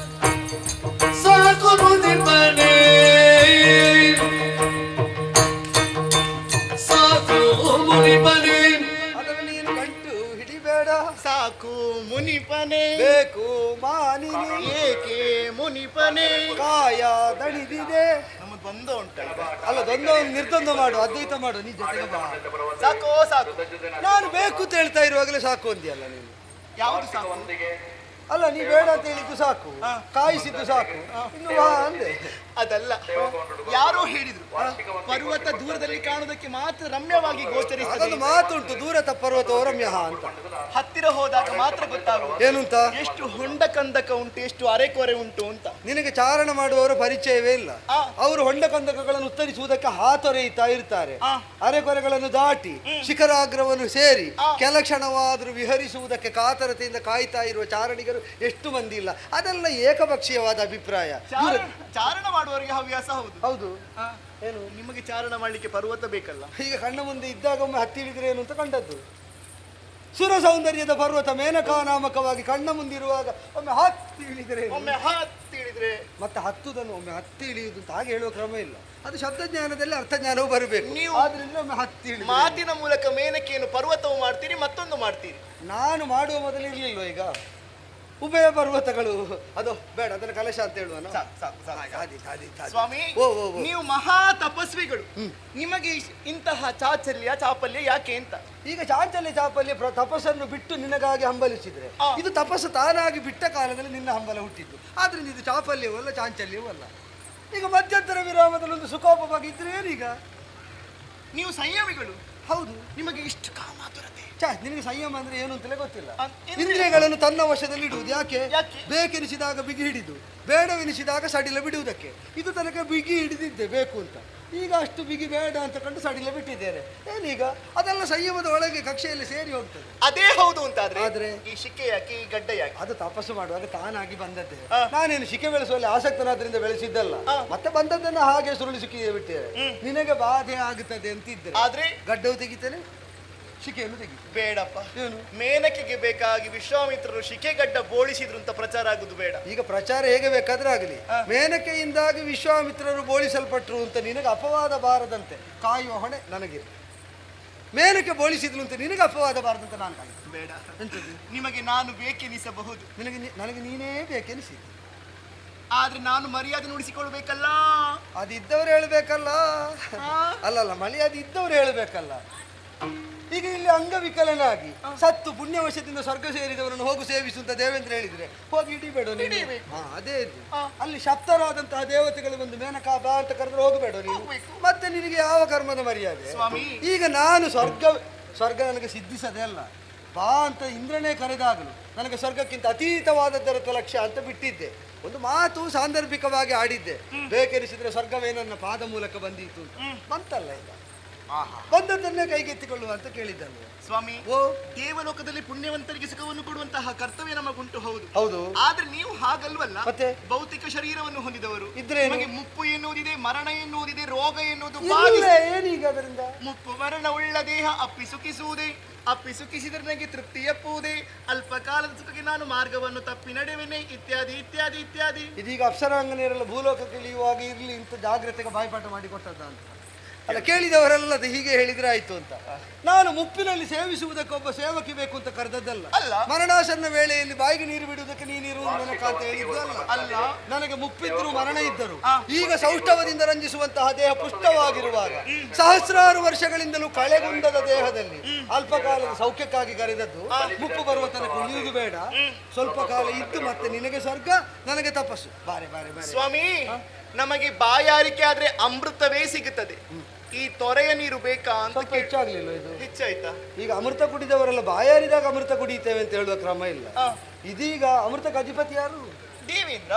ಸಾಕು ಮುನಿಪನೆ, ಸಾಕು ಮುನಿಪನೆ. ಅದನ್ನು ನೀನು ಗಂಟು ಹಿಡಿಬೇಡ. ಸಾಕು ಮುನಿಪನೆ, ಬೇಕು ಮಾನಿನಿ, ಏಕೆ ಮುನಿಪನೆ? ಕಾಯ ದಣಿದಿದೆ. ನಮ್ಮದು ಬಂದ ಉಂಟಲ್ಲ, ಅಲ್ಲ ದ್ವಂದ್ವ ನಿರ್ದ್ವಂದ್ವ ಮಾಡು, ಅದ್ವೈತ ಮಾಡು. ನೀ ಜೊತೆಗೆ ಬಾ. ಸಾಕು ಸಾಕು. ನಾನು ಬೇಕು ಅಂತ ಹೇಳ್ತಾ ಇರುವಾಗಲೇ ಸಾಕು ಅಂದಿಯಲ್ಲ ನೀನು. ಯಾವುದು ಸಾಕು? ಅಲ್ಲ, ನೀ ಬೇಡ ಅಂತ ಹೇಳಿದ್ದು ಸಾಕು, ಕಾಯಿಸಿದ್ದು ಸಾಕು, ಇನ್ನು ಬಾ ಅಂದೆ. ಅದಲ್ಲ, ಯಾರೋ ಹೇಳಿದ್ರು ಪರ್ವತ ದೂರದಲ್ಲಿ ಕಾಣುವುದಕ್ಕೆ ಮಾತ್ರ ರಮ್ಯವಾಗಿ ಗೋಚರಿಸುತ್ತದೆ. ಅದೊಂದು ಮಾತುಂಟು, ದೂರತ ಪರ್ವತ ರಮ್ಯ ಅಂತ. ಹತ್ತಿರ ಹೋದಾಗ ಮಾತ್ರ ಗೊತ್ತಾಗುವುದು ಏನು ಅಂತ, ಎಷ್ಟು ಹೊಂಡ ಕಂದಕ ಉಂಟು, ಎಷ್ಟು ಅರೆಕೊರೆ ಉಂಟು ಅಂತ. ನಿನಗೆ ಚಾರಣ ಮಾಡುವವರ ಪರಿಚಯವೇ ಇಲ್ಲ. ಅವರು ಹೊಂಡ ಕಂದಕಗಳನ್ನು ಉತ್ತರಿಸುವುದಕ್ಕೆ ಹಾತೊರೆಯುತ್ತಾ ಇರ್ತಾರೆ. ಅರೆಕೊರೆಗಳನ್ನು ದಾಟಿ ಶಿಖರಾಗ್ರವನ್ನು ಸೇರಿ ಕೆಲ ಕ್ಷಣವಾದರೂ ವಿಹರಿಸುವುದಕ್ಕೆ ಕಾತರತೆಯಿಂದ ಕಾಯ್ತಾ ಇರುವ ಚಾರಣಿಗರು ಎಷ್ಟು ಮಂದಿ ಇಲ್ಲ. ಅದೆಲ್ಲ ಏಕಪಕ್ಷೀಯವಾದ ಅಭಿಪ್ರಾಯ. ಚಾರಣ ಮಾಡುವವರಿಗೆ ಹವ್ಯಾಸ. ಹೌದು ಹೌದು. ಏನು ನಿಮಗೆ ಚಾರಣ ಮಾಡ್ಲಿಕ್ಕೆ ಪರ್ವತ ಬೇಕಲ್ಲ? ಈಗ ಕಣ್ಣ ಮುಂದೆ ಇದ್ದಾಗ ಒಮ್ಮೆ ಹತ್ತಿ ಇಳಿದ್ರೆ ಏನು ಅಂತ ಕಂಡದ್ದು. ಸುರ ಸೌಂದರ್ಯದ ಪರ್ವತ ಮೇನಕಾ ನಾಮಕವಾಗಿ ಕಣ್ಣ ಮುಂದಿರುವಾಗ ಒಮ್ಮೆ ಹತ್ತಿ ಇಳಿದ್ರೆ, ಒಮ್ಮೆ ಹತ್ತಿ ಇಳಿದ್ರೆ ಮತ್ತೆ ಹತ್ತುದನ್ನು ಒಮ್ಮೆ ಹತ್ತಿ ಇಳಿಯುವುದು ಅಂತ ಹಾಗೆ ಹೇಳುವ ಕ್ರಮ ಇಲ್ಲ. ಅದು ಶಬ್ದಜ್ಞಾನದಲ್ಲಿ ಅರ್ಥಜ್ಞಾನವೂ ಬರಬೇಕು. ನೀವು ಆದ್ರಿಂದ ಒಮ್ಮೆ ಹತ್ತಿ ಇಳಿದ್ರೆ ಮಾತಿನ ಮೂಲಕ ಮೇನಕೆಯನ್ನು ಪರ್ವತವು ಮಾಡ್ತೀರಿ, ಮತ್ತೊಂದು ಮಾಡ್ತೀರಿ. ನಾನು ಮಾಡುವ ಮೊದಲು ಇರಲಿಲ್ವ? ಈಗ ಉಭಯ ಪರ್ವತಗಳು ಅದು ಬೇಡ, ಅದನ್ನ ಕಲಶ ಅಂತ ಹೇಳುವ. ಸ್ವಾಮಿ, ನೀವು ಮಹಾ ತಪಸ್ವಿಗಳು, ನಿಮಗೆ ಇಂತಹ ಚಾಪಲ್ಯ ಯಾಕೆ ಅಂತ? ಈಗ ಚಾಂಚಲ್ಯ ಚಾಪಲ್ಯ ತಪಸ್ಸನ್ನು ಬಿಟ್ಟು ನಿನಗಾಗಿ ಹಂಬಲಿಸಿದ್ರೆ, ಇದು ತಪಸ್ಸು ತಾನಾಗಿ ಬಿಟ್ಟ ಕಾಲದಲ್ಲಿ ನಿನ್ನ ಹಂಬಲ ಹುಟ್ಟಿದ್ದು. ಆದ್ರಿಂದ ಇದು ಚಾಪಲ್ಯವೂ ಅಲ್ಲ, ಚಾಂಚಲ್ಯವೂ ಅಲ್ಲ. ಈಗ ಮಧ್ಯಂತರ ವಿರಾಮದಲ್ಲಿ ಒಂದು ಸುಖೋಪಭೋಗ ಇದ್ರೆ ಏನೀಗ? ನೀವು ಸಂಯಮಿಗಳು. ಹೌದು, ನಿಮಗೆ ಇಷ್ಟು ಕಾಮಾತುರತೆ. ನಿನಗೆ ಸಂಯಮ ಅಂದ್ರೆ ಏನು ಅಂತಲೇ ಗೊತ್ತಿಲ್ಲ. ಇಂದ್ರಿಯಗಳನ್ನು ತನ್ನ ವಶದಲ್ಲಿ ಇಡುವುದು ಯಾಕೆ? ಬೇಕೆನಿಸಿದಾಗ ಬಿಗಿ ಹಿಡಿದು, ಬೇಡವೆನಿಸಿದಾಗ ಸಡಿಲ ಬಿಡುವುದಕ್ಕೆ. ಇದು ತನಕ ಬಿಗಿ ಹಿಡಿದಿದ್ದೆ ಬೇಕು ಅಂತ, ಈಗ ಅಷ್ಟು ಬಿಗಿ ಬೇಡ ಅಂತ ಕಂಡು ಸಡಿಲ ಬಿಟ್ಟಿದ್ದೇನೆ. ಏನೀಗ ಅದೆಲ್ಲ ಸಂಯಮದ ಒಳಗೆ ಕಕ್ಷೆಯಲ್ಲಿ ಸೇರಿ ಹೋಗ್ತದೆ. ಅದೇ ಹೌದು ಆದ್ರೆ ಈ ಶಿಕೆ ಯಾಕೆ, ಈ ಗಡ್ಡ ಯಾಕೆ? ಅದು ತಪಸ್ಸು ಮಾಡುವಾಗ ತಾನಾಗಿ ಬಂದದ್ದೇ. ನಾನೇನು ಶಿಕೆ ಬೆಳೆಸುವಲ್ಲಿ ಆಸಕ್ತನಾದ್ರಿಂದ ಬೆಳೆಸಿದ್ದಲ್ಲ, ಮತ್ತೆ ಬಂದದ್ದನ್ನ ಹಾಗೆ ಸುರುಳಿ ಸಿಕ್ಕಿ ಬಿಟ್ಟಿದೆ. ನಿನಗೆ ಬಾಧೆ ಆಗುತ್ತದೆ ಅಂತಿದ್ದೆ, ಆದ್ರೆ ಗಡ್ಡವು ತೆಗಿತೇನೆ, ಶಿಕೆಯನ್ನು ತೆಗಿತೇನೆ. ಬೇಡಪ್ಪ, ಮೇನಕೆಗೆ ಬೇಕಾಗಿ ವಿಶ್ವಾಮಿತ್ರರು ಶಿಕೆಗಡ್ಡ ಬೋಳಿಸಿದ್ರು ಅಂತ ಪ್ರಚಾರ ಆಗುದು ಬೇಡ. ಈಗ ಪ್ರಚಾರ ಹೇಗೆ ಬೇಕಾದ್ರೆ ಆಗಲಿ, ಮೇನಕೆಯಿಂದಾಗಿ ವಿಶ್ವಾಮಿತ್ರರು ಬೋಳಿಸಲ್ಪಟ್ರು ಅಂತ ನಿನಗೆ ಅಪವಾದ ಬಾರದಂತೆ ಕಾಯುವ ಹೊಣೆ ನನಗಿರು. ಮೇನಕೆ ಬೋಳಿಸಿದ್ಲು ಅಂತ ನಿನಗೆ ಅಪವಾದ ಬಾರದಂತೆ ನಾನು ಕಾಯ್ತು. ಬೇಡ, ನಿಮಗೆ ನಾನು ಬೇಕೆನಿಸಬಹುದು, ನನಗೆ ನೀನೇ ಬೇಕೆನಿಸಿದ್ದು. ಆದ್ರೆ ನಾನು ಮರ್ಯಾದೆ ನುಡಿಸಿಕೊಳ್ಬೇಕಲ್ಲ. ಅದಿದ್ದವ್ರು ಹೇಳ್ಬೇಕಲ್ಲ. ಅಲ್ಲಲ್ಲ, ಮರ್ಯಾದೆ ಇದ್ದವ್ರು ಹೇಳ್ಬೇಕಲ್ಲ. ಈಗ ಇಲ್ಲಿ ಅಂಗವಿಕಲನಾಗಿ ಸತ್ತು ಪುಣ್ಯವಶದಿಂದ ಸ್ವರ್ಗ ಸೇರಿದವರನ್ನು ಹೋಗು ಸೇವಿಸು ಅಂತ ದೇವೇಂದ್ರ ಹೇಳಿದ್ರೆ ಹೋಗಿ ಹಿಡಿಬೇಡ ನೀನು. ಅದೇ ಅಲ್ಲಿ ಶಬ್ದರಾದಂತಹ ದೇವತೆಗಳು ಬಂದು ಮೇನಕಾ ಬಾ ಅಂತ ಕರೆದ್ರೆ ಹೋಗಬೇಡ ನೀನು. ಮತ್ತೆ ನಿನಗೆ ಯಾವ ಕರ್ಮದ ಮರ್ಯಾದೆ? ಈಗ ನಾನು ಸ್ವರ್ಗ ನನಗೆ ಸಿದ್ಧಿಸದೆ ಅಲ್ಲ, ಬಾ ಅಂತ ಇಂದ್ರನೇ ಕರೆದಾಗಲು ನನಗೆ ಸ್ವರ್ಗಕ್ಕಿಂತ ಅತೀತವಾದದ್ದರ ಲಕ್ಷ್ಯ ಅಂತ ಬಿಟ್ಟಿದ್ದೆ. ಒಂದು ಮಾತು ಸಾಂದರ್ಭಿಕವಾಗಿ ಆಡಿದ್ದೆ, ಬೇಕೆನಿಸಿದ್ರೆ ಸ್ವರ್ಗವೇ ನನ್ನ ಪಾದ ಮೂಲಕ ಬಂದಿತ್ತು ಬಂತಲ್ಲ. ಈಗ ಬಂದದ್ದನ್ನೇ ಕೈಗೆತ್ತಿಕೊಳ್ಳುವ ಅಂತ ಕೇಳಿದ್ದಲ್ಲ ಸ್ವಾಮಿ. ದೇವಲೋಕದಲ್ಲಿ ಪುಣ್ಯವಂತರಿಗೆ ಸುಖವನ್ನು ಕೊಡುವಂತಹ ಕರ್ತವ್ಯ ನಮಗುಂಟು, ಹೌದು ಹೌದು. ಆದ್ರೆ ನೀವು ಹಾಗಲ್ವಲ್ಲ. ಮತ್ತೆ ಭೌತಿಕ ಶರೀರವನ್ನು ಹೊಂದಿದವರು ಇದ್ರೆ ನಿಮಗೆ ಮುಪ್ಪು ಎನ್ನುವುದಿದೆ, ಮರಣ ಎನ್ನುವುದಿದೆ, ರೋಗ ಎನ್ನುವುದು ಏನೀಗ ಅದರಿಂದ? ಮುಪ್ಪು ಮರಣ ಉಳ್ಳ ದೇಹ ಅಪ್ಪಿ ಸುಖಿಸುವುದೇ, ಅಪ್ಪಿ ಸುಖಿಸಿದರೆ ನನಗೆ ತೃಪ್ತಿಯಪ್ಪುವುದೇ, ಅಲ್ಪಕಾಲದ ಸುಖಕ್ಕೆ ನಾನು ಮಾರ್ಗವನ್ನು ತಪ್ಪಿ ನಡೆವೆನೆ, ಇತ್ಯಾದಿ ಇತ್ಯಾದಿ ಇತ್ಯಾದಿ. ಇದೀಗ ಅಪ್ಸರಾಂಗನೆಯರೆಲ್ಲ ಭೂಲೋಕಕ್ಕೆ ಇಳಿಯುವಾಗ ಇರ್ಲಿ ಇಂಥ ಜಾಗ್ರತೆಗೆ ಬಾಯ್ಪಾಠ ಮಾಡಿಕೊಟ್ಟದ್ದ ಅಂತ ಅಲ್ಲ, ಕೇಳಿದವರೆಲ್ಲ ಹೀಗೆ ಹೇಳಿದ್ರೆ ಆಯ್ತು ಅಂತ. ನಾನು ಮುಪ್ಪಿನಲ್ಲಿ ಸೇವಿಸುವುದಕ್ಕೊಬ್ಬ ಸೇವಕಿ ಬೇಕು ಅಂತ ಕರೆದದ್ದಲ್ಲ. ಮರಣಾಸನ್ನ ವೇಳೆಯಲ್ಲಿ ಬಾಯಿಗೆ ನೀರು ಬಿಡುವುದಕ್ಕೆ ನೀನಿರು ನನಕ ಅಂತ ಹೇಳಿದ್ದು ಅಲ್ಲ. ನನಗೆ ಮುಪ್ಪಿದ್ರು ಮರಣ ಇದ್ದರು, ಈಗ ಸೌಷ್ಠವದಿಂದ ರಂಜಿಸುವಂತಹ ದೇಹ ಪುಷ್ಟವಾಗಿರುವಾಗ ಸಹಸ್ರಾರು ವರ್ಷಗಳಿಂದಲೂ ಕಳೆಗುಂದದ ದೇಹದಲ್ಲಿ ಅಲ್ಪಕಾಲದ ಸೌಖ್ಯಕ್ಕಾಗಿ ಕರೆದದ್ದು. ಮುಪ್ಪು ಬರುವ ತನಕ ಉಳಿಯುವುದು ಬೇಡ, ಸ್ವಲ್ಪ ಕಾಲ ಇದ್ದು ಮತ್ತೆ ನಿನಗೆ ಸ್ವರ್ಗ, ನನಗೆ ತಪಸ್ಸು. ಬಾರೆ ಬಾರೆ ಬಾರೆ ಸ್ವಾಮಿ, ನಮಗೆ ಬಾಯಾರಿಕೆ ಆದ್ರೆ ಅಮೃತವೇ ಸಿಗುತ್ತದೆ, ಈ ತೊರೆಯ ನೀರು ಬೇಕಾ ಅಂತ. ಸ್ವಲ್ಪ ಹೆಚ್ಚಾಗ್ಲಿಲ್ಲ ಇದು? ಹೆಚ್ಚಾಯ್ತಾ? ಈಗ ಅಮೃತ ಕುಡಿದವರೆಲ್ಲ ಬಾಯಾರಿದಾಗ ಅಮೃತ ಕುಡಿತೇವೆ ಅಂತ ಹೇಳುವ ಕ್ರಮ ಇಲ್ಲ. ಇದೀಗ ಅಮೃತಕ್ಕೆ ಅಧಿಪತಿ ಯಾರು? ದೇವೇಂದ್ರ.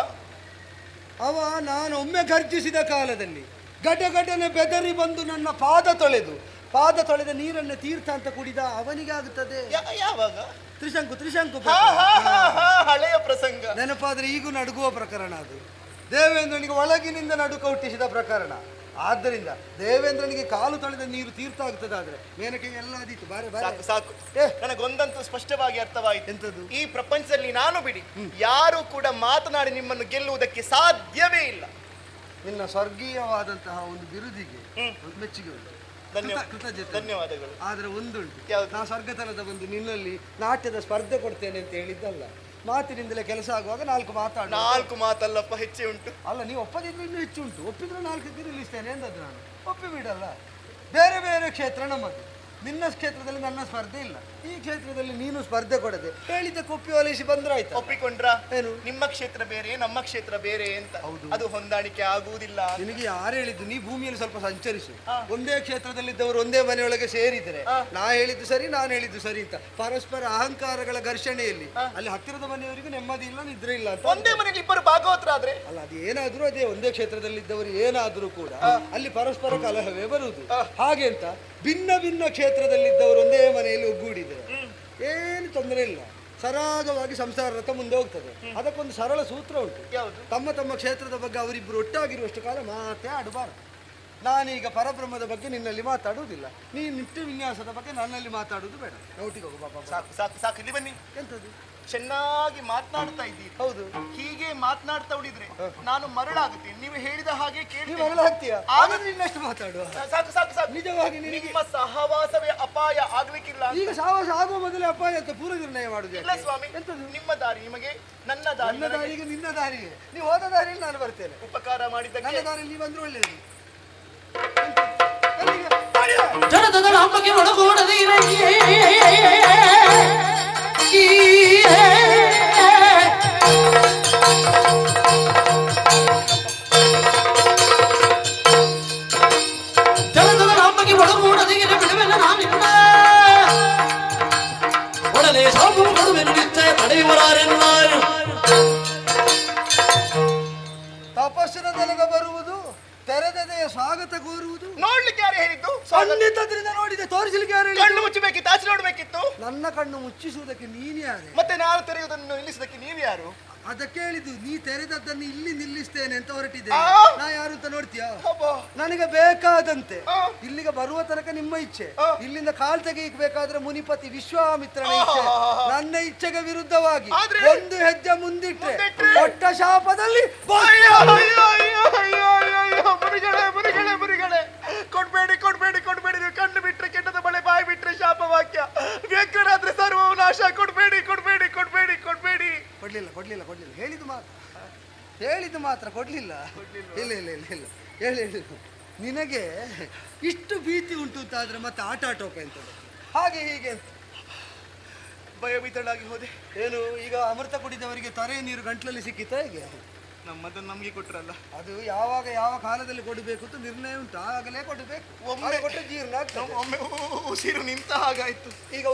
ಅವ ನಾನು ಒಮ್ಮೆ ಗರ್ಜಿಸಿದ ಕಾಲದಲ್ಲಿ ಗಡಗಡನೆ ಬೆದರಿ ಬಂದು ನನ್ನ ಪಾದ ತೊಳೆದ ನೀರನ್ನು ತೀರ್ಥ ಅಂತ ಕುಡಿದ ಅವನಿಗೆ ಆಗುತ್ತದೆ. ಯಾವಾಗ? ತ್ರಿಶಂಕು ಹಳೆಯ ಪ್ರಸಂಗ ನೆನಪಾದ್ರೆ ಈಗೂ ನಡುಗುವ ಪ್ರಕರಣ ಅದು. ದೇವೇಂದ್ರನಿಗೆ ಒಳಗಿನಿಂದ ನಡುಕ ಹುಟ್ಟಿಸಿದ ಪ್ರಕರಣ. ಆದ್ದರಿಂದ ದೇವೇಂದ್ರನಿಗೆ ಕಾಲು ತೊಳೆದ ನೀರು ತೀರ್ಥ ಆಗ್ತದಾದ್ರೆ ಮೇನಕೆಗೆ ಎಲ್ಲ ಆದೀತು. ಬಾರೆ ಬಾರೆ ಸಾಕು. ನನಗೊಂದಂತೂ ಸ್ಪಷ್ಟವಾಗಿ ಅರ್ಥವಾಯಿತು. ಎಂತದ್ದು? ಈ ಪ್ರಪಂಚದಲ್ಲಿ ನಾನು ಬಿಡಿ ಯಾರು ಕೂಡ ಮಾತನಾಡಿ ನಿಮ್ಮನ್ನು ಗೆಲ್ಲುವುದಕ್ಕೆ ಸಾಧ್ಯವೇ ಇಲ್ಲ. ನಿನ್ನ ಸ್ವರ್ಗೀಯವಾದಂತಹ ಒಂದು ಬಿರುದಿಗೆ ಮೆಚ್ಚುಗೆ ಉಂಟು, ಧನ್ಯವಾದಗಳು. ಆದ್ರೆ ಒಂದುಂಟು, ನಾ ಸ್ವರ್ಗತನದ ಬಂದು ನಿನ್ನಲ್ಲಿ ನಾಟ್ಯದ ಸ್ಪರ್ಧೆ ಕೊಡ್ತೇನೆ ಅಂತ ಹೇಳಿದ್ದಲ್ಲ. ಮಾತಿನಿಂದಲೇ ಕೆಲಸ ಆಗುವಾಗ ನಾಲ್ಕು ಮಾತಲ್ಲಪ್ಪ, ಹೆಚ್ಚೇ ಉಂಟು. ಅಲ್ಲ, ನೀವು ಒಪ್ಪದಿದ್ರೆ ಇನ್ನೂ ಹೆಚ್ಚು ಉಂಟು. ಒಪ್ಪಿದ್ರೆ 4 ನಿಲ್ಲಿಸ್ತೇನೆ ಎಂದದ್ದು ನಾನು. ಒಪ್ಪಿ ಬಿಡಲ್ಲ. ಬೇರೆ ಬೇರೆ ಕ್ಷೇತ್ರ ನಮ್ಮದು. ನಿನ್ನ ಕ್ಷೇತ್ರದಲ್ಲಿ ನನ್ನ ಸ್ಪರ್ಧೆ ಇಲ್ಲ, ಈ ಕ್ಷೇತ್ರದಲ್ಲಿ ನೀನು ಸ್ಪರ್ಧೆ ಕೊಡದೆ ಹೇಳಿದ್ದಕ್ಕೆ ಒಪ್ಪಿ ಒಲಿಸಿ ಬಂದ್ರಾಯ್ತು. ಒಪ್ಪಿಕೊಂಡ್ರ ಏನು? ನಿಮ್ಮ ಕ್ಷೇತ್ರ ಬೇರೆ, ನಮ್ಮ ಕ್ಷೇತ್ರ ಬೇರೆ ಅಂತ. ಅದು ಹೊಂದಾಣಿಕೆ ಆಗುವುದಿಲ್ಲ. ನಿನಗೆ ಯಾರು ಹೇಳಿದ್ದು? ನೀ ಭೂಮಿಯಲ್ಲಿ ಸ್ವಲ್ಪ ಸಂಚರಿಸು. ಒಂದೇ ಕ್ಷೇತ್ರದಲ್ಲಿದ್ದವರು ಒಂದೇ ಮನೆಯೊಳಗೆ ಸೇರಿದರೆ ನಾ ಹೇಳಿದ್ದು ಸರಿ, ನಾನು ಹೇಳಿದ್ದು ಸರಿ ಅಂತ ಪರಸ್ಪರ ಅಹಂಕಾರಗಳ ಘರ್ಷಣೆಯಲ್ಲಿ ಅಲ್ಲಿ ಹತ್ತಿರದ ಮನೆಯವರಿಗೂ ನೆಮ್ಮದಿ ಇಲ್ಲ, ನಿದ್ರೆ ಇಲ್ಲ ಅಂತ. ಒಂದೇ ಮನೆಯಲ್ಲಿ ಇಬ್ಬರು ಭಾಗವತರಾದ್ರೆ ಅಲ್ಲ, ಅದು ಏನಾದ್ರೂ ಅದೇ ಒಂದೇ ಕ್ಷೇತ್ರದಲ್ಲಿದ್ದವರು ಏನಾದ್ರೂ ಕೂಡ ಅಲ್ಲಿ ಪರಸ್ಪರ ಕಲಹವೇ ಬರುವುದು. ಹಾಗೆ ಅಂತ ಭಿನ್ನ ಭಿನ್ನ ಕ್ಷೇತ್ರದಲ್ಲಿದ್ದವರು ಒಂದೇ ಮನೆಯಲ್ಲಿ ಒಗ್ಗೂಡಿದರೆ ಏನು ತೊಂದರೆ ಇಲ್ಲ, ಸರಾಗವಾಗಿ ಸಂಸಾರ ರಥ ಮುಂದೆ ಹೋಗ್ತದೆ. ಅದಕ್ಕೊಂದು ಸರಳ ಸೂತ್ರ ಉಂಟು. ತಮ್ಮ ತಮ್ಮ ಕ್ಷೇತ್ರದ ಬಗ್ಗೆ ಅವರಿಬ್ಬರು ಒಟ್ಟಾಗಿರುವಷ್ಟು ಕಾಲ ಮಾತೇ ಆಡಬಾರದು. ನಾನೀಗ ಪರಬ್ರಹ್ಮದ ಬಗ್ಗೆ ನಿನ್ನಲ್ಲಿ ಮಾತಾಡುವುದಿಲ್ಲ, ನೀನು ನಿತ್ಯ ವಿನ್ಯಾಸದ ಬಗ್ಗೆ ನನ್ನಲ್ಲಿ ಮಾತಾಡುವುದು ಬೇಡ. ನೋಟಿಗೆ ಹೋಗು ಬಾಬಾ. ಸಾಕು ಸಾಕು ಸಾಕು, ಇಲ್ಲಿ ಬನ್ನಿ. ಎಂಥದ್ದು? ಚೆನ್ನಾಗಿ ಮಾತನಾಡ್ತಾ ಇದ್ದೀರಿ. ಹೌದು. ಹೀಗೆ ಮಾತನಾಡ್ತಾ ಉಳಿದ್ರೆ ನಾನು ಮರಳಾಗುತ್ತೇನೆ. ನೀವು ಹೇಳಿದ ಹಾಗೆ ನೀವು ಮರಳಾಗ್ತೀಯಾ? ಆದ್ರೆ ಇನ್ನಷ್ಟು ಮಾತಾಡುವ. ಸಾಕು ಸಾಕು ಸಾಕು. ನಿಜವಾಗಿ ನಿಮ್ಮ ಸಹವಾಸವೇ ಅಪಾಯ ಆಗ್ಲಿಕ್ಕಿಲ್ಲ. ಈಗ ಸಹವಾಸ ಆಗುವ ಮೊದಲೇ ಅಪಾಯ ಅಂತ ಪೂರ್ವ ನಿರ್ಣಯ ಮಾಡುದು. ಇಲ್ಲ ಸ್ವಾಮಿ, ನಿಮ್ಮ ದಾರಿ ನಿಮಗೆ, ನನ್ನ ದಾರಿಗೆ ನಿನ್ನ ದಾರಿಗೆ. ನೀವು ಹೋದ ದಾರಿಯಲ್ಲಿ ನಾನು ಬರ್ತೇನೆ. ಉಪಕಾರ ಮಾಡಿದ್ದಕ್ಕೆ ನನ್ನ ದಾರಿಯಲ್ಲಿ ನೀವು ಬಂದ್ರೆ ಒಳ್ಳೆಯದು. ಜನತದ ನಾಮಕ್ಕೆ ಒಳಗೂಡದೆ ಜನತದ ನಾಮಕ್ಕೆ ಒಳಗೂಡದೆ ಬಿಡುವೆಲ್ಲ ನಾನಿಂದ ಒಡನೆ ಸಾಬು ಕೊಡುವೆನು ನಿಶ್ಚಯ ತಡೆಯುವರಾರೆನ್ನಾರು. ತಪಸ್ಸಿನ ತನಕ ಬರುವುದು, ತೆರೆದದೆಯ ಸ್ವಾಗತ ಕೋರುವುದು. ನೋಡ್ಲಿಕ್ಕೆ ಯಾರು ಹೇಳಿದ್ದು? ಖಂಡಿತದ್ರಿಂದ ನೋಡಿದೆ, ತೋರಿಸಲಿಕ್ಕೆ ಯಾರು ಹೇಳಿದ್ದು? ಕಣ್ಣು ಮುಚ್ಚಬೇಕಿತ್ತು, ಆಚೆ ನೋಡ್ಬೇಕಿತ್ತು. ನನ್ನ ಕಣ್ಣು ಮುಚ್ಚಿಸುವುದಕ್ಕೆ ನೀನು ಯಾರು? ಮತ್ತೆ ನಾನು ತೆರೆಯುವುದನ್ನು ನಿಲ್ಲಿಸುವುದಕ್ಕೆ ನೀವು ಯಾರು? ಅದಕ್ಕೆ ಹೇಳಿದ್ದು, ನೀ ತೆರೆದದ್ದನ್ನು ಇಲ್ಲಿ ನಿಲ್ಲಿಸ್ತೇನೆ ಅಂತ ಹೊರಟಿದ್ದೆ. ನಾ ಯಾರು ಅಂತ ನೋಡ್ತೀಯಾ? ನನಗೆ ಬೇಕಾದಂತೆ ಇಲ್ಲಿಗೆ ಬರುವ ತನಕ ನಿಮ್ಮ ಇಚ್ಛೆ, ಇಲ್ಲಿಂದ ಕಾಲ್ ತೆಗೆಯಬೇಕಾದ್ರೆ ಮುನಿಪತಿ ವಿಶ್ವಾಮಿತ್ರನ ಇಚ್ಛೆ. ನನ್ನ ಇಚ್ಛೆಗೆ ವಿರುದ್ಧವಾಗಿ ಒಂದು ಹೆಜ್ಜೆ ಮುಂದಿಟ್ಟೆ ಕೊಟ್ಟ ಶಾಪದಲ್ಲಿ ಮುರಿಗಳೇ ಕೊಡ್ಬೇಡಿ ಕೊಡ್ಬೇಡಿ ಕೊಡ್ಬೇಡಿ. ನೀವು ಕಣ್ಣು ಬಿಟ್ರೆ ಕೆಟ್ಟದ ಬಳೆ, ಬಾಯಿ ಬಿಟ್ರೆ ಶಾಪ ವಾಕ್ಯ. ವ್ಯಕ್ತರಾದ್ರೆ ಸರ್ವವು ನಾಶ. ಕೊಡ್ಬೇಡಿ ಕೊಡ್ಬೇಡಿ ಕೊಡ್ಬೇಡಿ ಕೊಡ್ಬೇಡಿ. ಕೊಡ್ಲಿಲ್ಲ ಕೊಡ್ಲಿಲ್ಲ ಕೊಡ್ಲಿಲ್ಲ. ಹೇಳಿದ್ದು ಮಾತ್ರ ಕೊಡ್ಲಿಲ್ಲ. ಇಲ್ಲ ಇಲ್ಲ ಇಲ್ಲ ಇಲ್ಲ ಹೇಳಿ. ನಿನಗೆ ಇಷ್ಟು ಭೀತಿ ಉಂಟು ಅಂತಾದ್ರೆ ಮತ್ತೆ ಆಟ ಆಟೋಕ ಅಂತ ಹಾಗೆ ಹೀಗೆ ಅಂತ ಭಯಭೀತಳಾಗಿ ಹೋದೆ. ಏನು ಈಗ ಅಮೃತ ಕುಡಿದವರಿಗೆ ತೊರೆಯ ನೀರು ಗಂಟ್ಲಲ್ಲಿ ಸಿಕ್ಕಿತಾ ಹೇಗೆ? ನಮ್ಮದನ್ನು ನಮ್ಗೆ ಕೊಟ್ರಲ್ಲ. ಅದು ಯಾವಾಗ ಯಾವ ಕಾಲದಲ್ಲಿ ಕೊಡಬೇಕು ಅಂತ ನಿರ್ಣಯ ಉಂಟು, ಆಗಲೇ ಕೊಡಬೇಕು. ಒಮ್ಮೆ ಕೊಟ್ಟರೆ ಜೀರ್ಣ ಆಗ್ತದೆ. ಒಮ್ಮೆ ಉಸಿರು ನಿಂತ ಹಾಗಾಯ್ತು. ಈಗ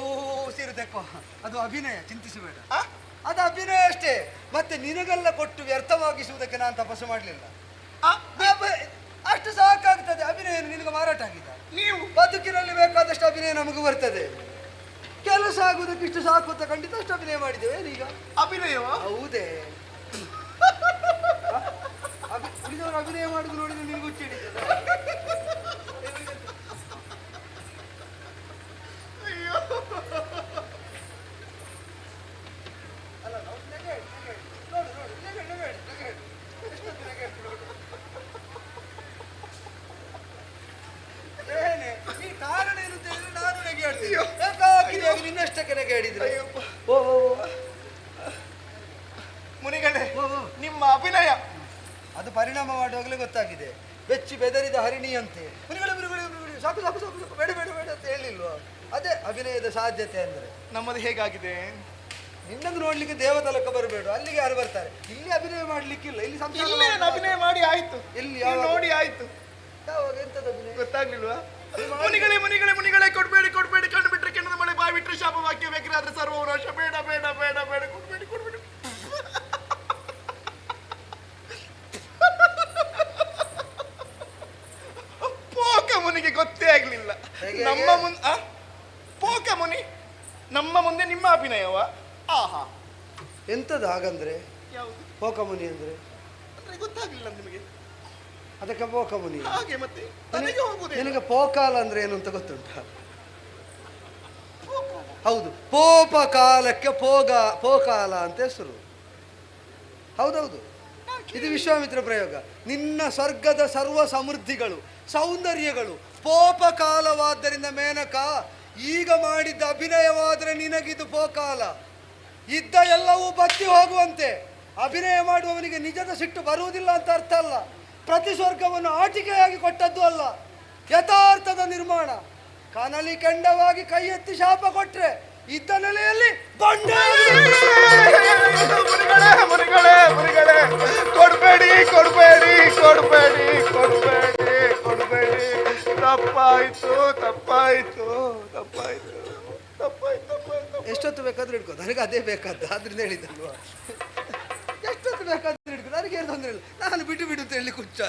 ಉಸಿರು ತೆಕ್ಕೋ, ಅದು ಅಭಿನಯ, ಚಿಂತಿಸಬೇಡ. ಅದು ಅಭಿನಯ ಅಷ್ಟೇ. ಮತ್ತೆ ನಿನಗೆಲ್ಲ ಕೊಟ್ಟು ವ್ಯರ್ಥವಾಗಿಸುವುದಕ್ಕೆ ನಾನು ತಪಸ್ಸು ಮಾಡಲಿಲ್ಲ. ಅಷ್ಟು ಸಾಕಾಗ್ತದೆ. ಅಭಿನಯ ನಿನಗೆ ಮಾರಾಟ ಆಗಿದ್ದ. ನೀವು ಬದುಕಿನಲ್ಲಿ ಬೇಕಾದಷ್ಟು ಅಭಿನಯ ನಮಗೂ ಬರ್ತದೆ. ಕೆಲಸ ಆಗುವುದಕ್ಕೆ ಇಷ್ಟು ಸಾಕು ಅಂತ ಖಂಡಿತ ಅಷ್ಟು ಅಭಿನಯ ಮಾಡಿದ್ದೇವೆ. ಈಗ ಅಭಿನಯವ? ಹೌದೇ? ಉಳಿದವರು ಅಭಿನಯ ಮಾಡುದು ನೋಡಿದ್ರೆ ನಿನ್ಗೆ ಹುಚ್ಚಿ ಹಿಡಿತದೆ. ಕಾರಣ ಏನು ಅಂತ ಹೇಳಿದ್ರೆ ನಾನು ನೆಗೆ ಹೇಳ್ತೀನಿ. ನಿನ್ನಷ್ಟಕ್ಕೆ ನೆಗೆ ಹೇಳಿದ್ರೆ ಮುನಿಗಳೇ, ನಿಮ್ಮ ಅಭಿನಯ ಅದು ಪರಿಣಾಮ ಮಾಡುವಾಗಲೇ ಗೊತ್ತಾಗಿದೆ. ಬೆಚ್ಚಿ ಬೆದರಿದ ಹರಿಣಿಯಂತೆ ಸಾಕು ಸಾಕು ಸಾಕು ಬೇಡ ಬೇಡ ಬೇಡ ಅಂತ ಹೇಳಿಲ್ವಾ? ಅದೇ ಅಭಿನಯದ ಸಾಧ್ಯತೆ ಅಂದ್ರೆ. ನಮ್ಮದು ಹೇಗಾಗಿದೆ? ನಿನ್ನದು ನೋಡ್ಲಿಕ್ಕೆ ದೇವತಲಕ್ಕ ಬರಬೇಡ, ಅಲ್ಲಿಗೆ ಯಾರು ಬರ್ತಾರೆ? ಇಲ್ಲಿ ಅಭಿನಯ ಮಾಡ್ಲಿಕ್ಕಿಲ್ಲ. ಇಲ್ಲಿ ಅಭಿನಯ ಮಾಡಿ ಆಯ್ತು. ಇಲ್ಲಿ ನೋಡಿ ಆಯ್ತು. ಯಾವಾಗ ಎಂತದ ಅಭಿನಯ ಗೊತ್ತಾಗ್ಲಿಲ್ವಾ? ಮುನಿಗಳೇ ಮುನಿಗಳೇ ಮುನಿಗಳೇ ಕೊಡ್ಬೇಡಿ ಕೊಡ್ಬೇಡಿ. ಕಣ್ಣು ಬಿಟ್ರೆ ಕೆಣ್ಣದ ಮಳೆ, ಬಾಯಿ ಬಿಟ್ರೆ ಶಾಪ ವಾಕ್ಯ. ಬೇಕಿರಾದ್ರೆ ಸರ್ವ ನಾಶ. ಬೇಡ ಬೇಡ ಬೇಡ ಬೇಡ ಕೊಡ್ಬೇಡಿ ಕೊಡ್ಬೇಡಿ. ಪೋಕ ಮುನಿಗೆ ಗೊತ್ತೇ ಆಗ್ಲಿಲ್ಲ. ಪೋಕ ಮುನಿ ನಮ್ಮ ಮುಂದೆ ನಿಮ್ಮ ಅಭಿನಯವ? ಆಹಾ, ಎಂತದ ಹಾಗಂದ್ರೆ? ಯಾವುದು ಪೋಕಮುನಿ ಅಂದ್ರೆ? ಗೊತ್ತಾಗ್ಲಿಲ್ಲ ನಿಮಗೆ? ಅದಕ್ಕೆ ಪೋಕಮುನಿ ಹಾಗೆ. ಮತ್ತೆ ನಿನಗೆ ಪೋಕಾಲ ಅಂದ್ರೆ ಏನು ಅಂತ ಗೊತ್ತುಂಟ? ಹೌದು, ಪೋಪಕಾಲಕ್ಕೆ ಪೋಕಾಲ ಅಂತ ಹೆಸರು. ಹೌದೌದು, ಇದು ವಿಶ್ವಾಮಿತ್ರ ಪ್ರಯೋಗ. ನಿನ್ನ ಸ್ವರ್ಗದ ಸರ್ವ ಸಮೃದ್ಧಿಗಳು, ಸೌಂದರ್ಯಗಳು ಪೋಪಕಾಲವಾದ್ದರಿಂದ ಮೇನಕ ಈಗ ಮಾಡಿದ್ದ ಅಭಿನಯವಾದರೆ ನಿನಗಿದು ಪೋಕಾಲ. ಇದ್ದ ಎಲ್ಲವೂ ಬತ್ತಿ ಹೋಗುವಂತೆ. ಅಭಿನಯ ಮಾಡುವವನಿಗೆ ನಿಜದ ಸಿಟ್ಟು ಬರುವುದಿಲ್ಲ ಅಂತ ಅರ್ಥ ಅಲ್ಲ. ಪ್ರತಿ ಸ್ವರ್ಗವನ್ನು ಆಟಿಕೆಯಾಗಿ ಕೊಟ್ಟದ್ದು ಅಲ್ಲ, ಯಥಾರ್ಥದ ನಿರ್ಮಾಣ. ಕನಲಿ ಕೆಂಡವಾಗಿ ಕೈ ಎತ್ತಿ ಶಾಪ ಕೊಟ್ರೆ ಇದ್ದ ನೆಲೆಯಲ್ಲಿ ಕೊಡ್ಬೇಡಿ ಕೊಡ್ಬೇಡಿ ಕೊಡ್ಬೇಡಿ ಕೊಡ್ಬೇಡಿ ಕೊಡ್ಬೇಡಿ. ತಪ್ಪಾಯ್ತು ತಪ್ಪಾಯ್ತು ತಪ್ಪಾಯ್ತು ತಪ್ಪಾಯ್ತು ತಪ್ಪಾಯ್ತು. ಎಷ್ಟೊತ್ತು ಬೇಕಾದ್ರೂ ಹಿಡ್ಕೋ, ನನಗೆ ಅದೇ ಬೇಕಾದ, ಆದ್ರಿಂದ ಹೇಳಿದ್ದಲ್ವಾ. ಎಷ್ಟೊತ್ತು ಬೇಕಾದ್ರೂ ಹಿಡ್ಕೋ, ನನಗೆ ಏನು ತೊಂದರೆ ಇಲ್ಲ. ನಾನು ಬಿಡು ಬಿಡು ಅಂತ ಹೇಳಿ ಕುಚ್ಚ.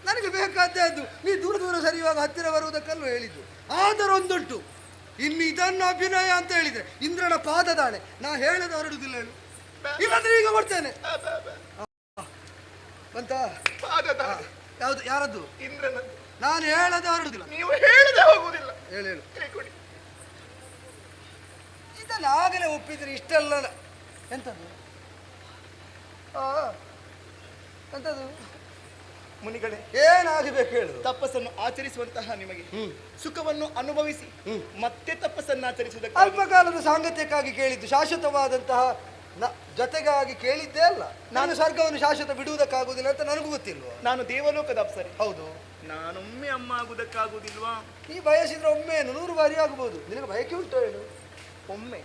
ನನಗೆ ಬೇಕಾದ್ದೇ ಅದು. ನೀ ದೂರ ದೂರ ಸರಿಯುವಾಗ ಹತ್ತಿರ ಬರುವುದಕ್ಕಲ್ಲೂ ಹೇಳಿದ್ದು. ಆದರೂ ಒಂದುಂಟು, ಇನ್ನು ಇದನ್ನು ಅಭಿನಯ ಅಂತ ಹೇಳಿದ್ರೆ ಇಂದ್ರನ ಪಾದದಾಣೆ, ನಾ ಹೇಳದ ಹೊರಡುದಿಲ್ಲ. ಹೇಳು, ಇಲ್ಲಾಂದ್ರೆ ಈಗ ಬರ್ತೇನೆ ಅಂತ. ಯಾವುದು? ಯಾರದ್ದು? ಇಂದ್ರನದ್ದು. ನಾನು ಹೇಳದೆ ಹೊರಡುದಿಲ್ಲ. ನೀವು ಹೇಳದೆ ಹೋಗುದಿಲ್ಲ. ಹೇಳು ಹೇಳು. ಇದನ್ನು ಆಗಲೇ ಒಪ್ಪಿದ್ರೆ ಇಷ್ಟೆಲ್ಲ ಎಂಥದ್ದು ಎಂಥದ್ದು ಮುನಿಗಳೇ, ಏನಾಗಬೇಕು ಹೇಳು? ತಪಸ್ಸನ್ನು ಆಚರಿಸುವಂತಹ ನಿಮಗೆ ಸುಖವನ್ನು ಅನುಭವಿಸಿ ಮತ್ತೆ ತಪಸ್ಸನ್ನು ಆಚರಿಸುವುದಕ್ಕೆ ಅಲ್ಪಕಾಲದ ಸಾಂಗತ್ಯಕ್ಕಾಗಿ ಕೇಳಿದ್ದು, ಶಾಶ್ವತವಾದಂತಹ ಜೊತೆಗಾಗಿ ಕೇಳಿದ್ದೇ ಅಲ್ಲ. ನಾನು ಸ್ವರ್ಗವನ್ನು ಶಾಶ್ವತ ಬಿಡುವುದಕ್ಕಾಗುವುದಿಲ್ಲ ಅಂತ ನನಗೂ ಗೊತ್ತಿಲ್ವಾ? ನಾನು ದೇವಲೋಕದ ಅಪ್ಸರೆ. ಹೌದು. ನಾನೊಮ್ಮೆ ಅಮ್ಮ ಆಗುವುದಕ್ಕಾಗುವುದಿಲ್ವಾ? ನೀ ಬಯಸಿದ್ರೆ ಒಮ್ಮೆ 100 ಬಾರಿ ಆಗಬಹುದು. ನಿನಗೆ ಬಯಕೆ ಉಂಟು ಹೇಳು? ಒಮ್ಮೆ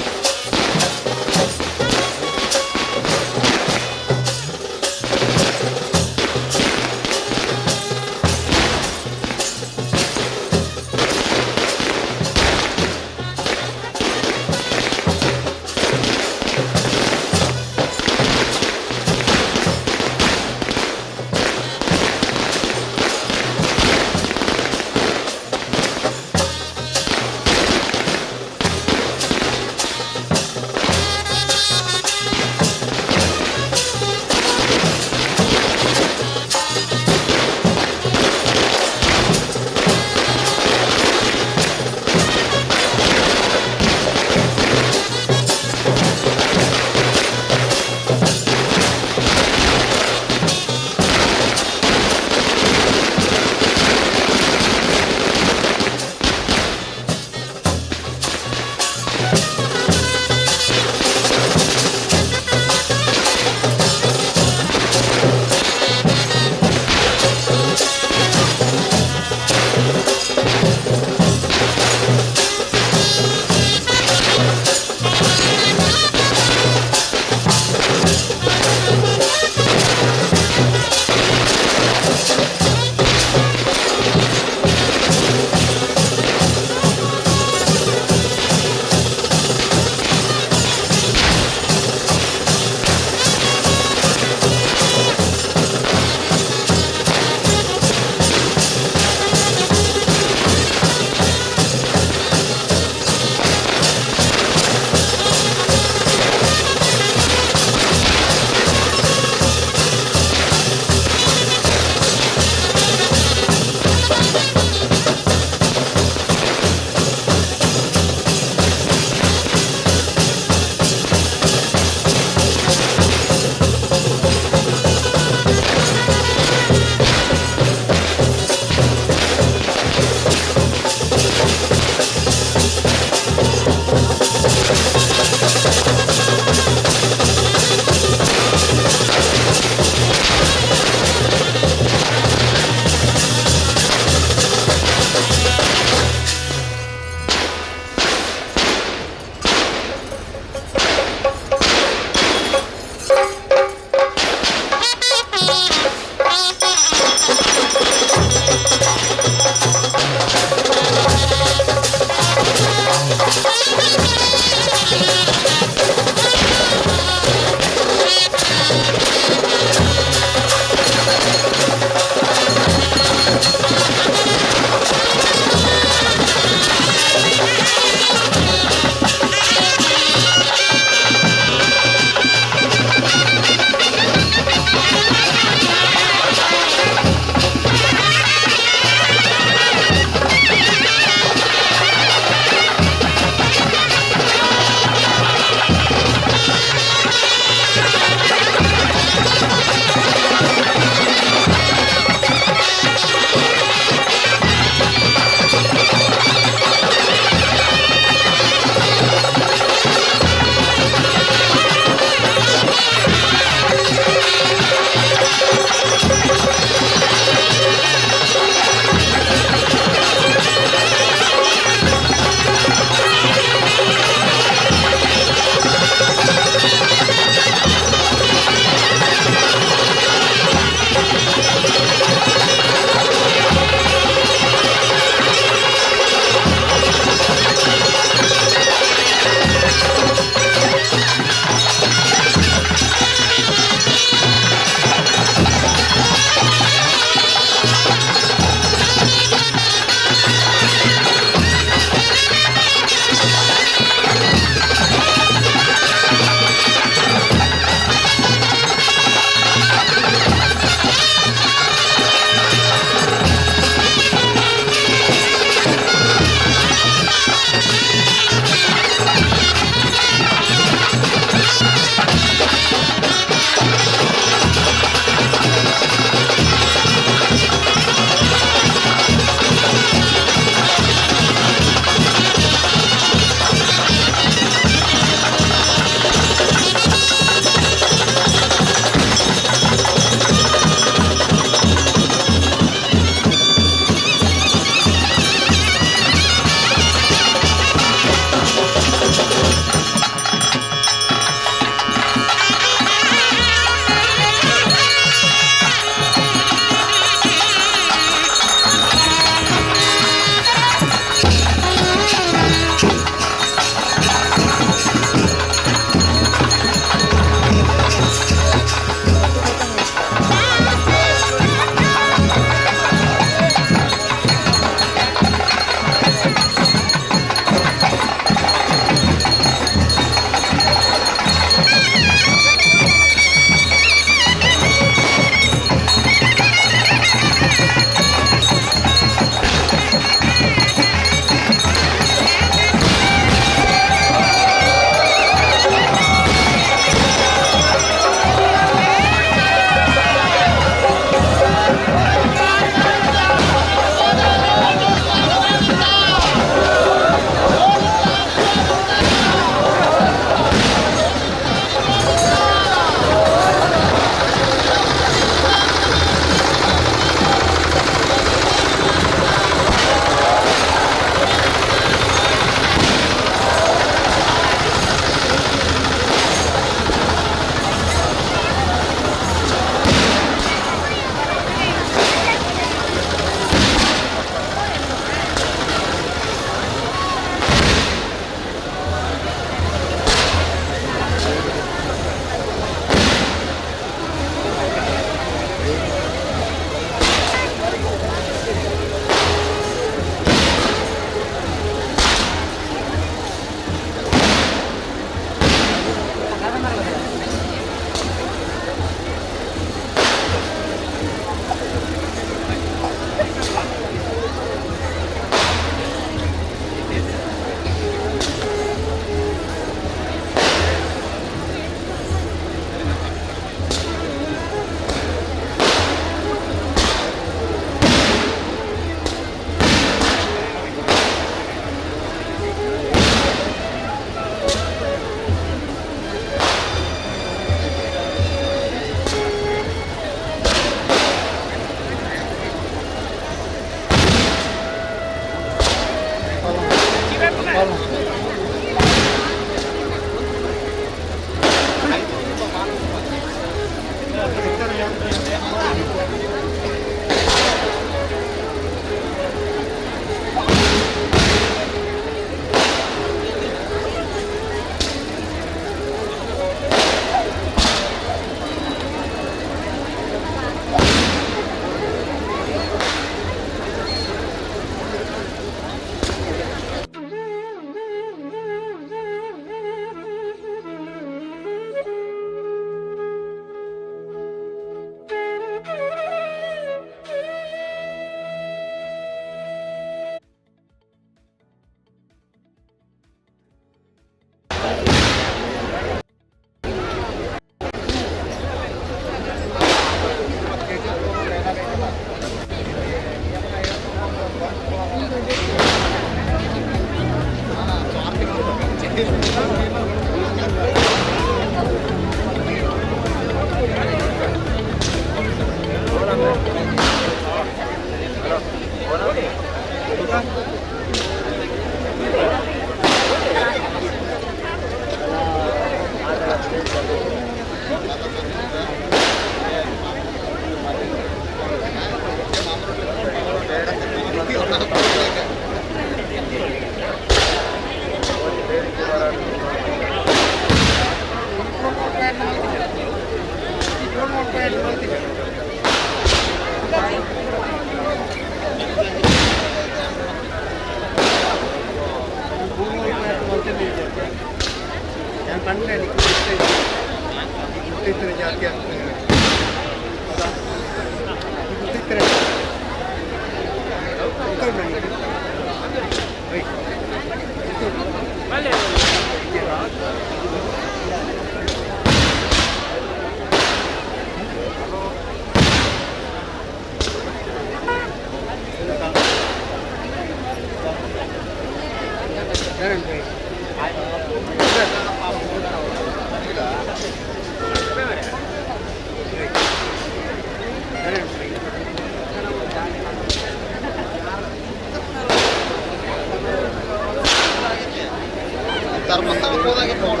ಧರ್ಮಸ್ಥಳಕ್ಕೆ ಹೋದಾಗೆ ನೋಡ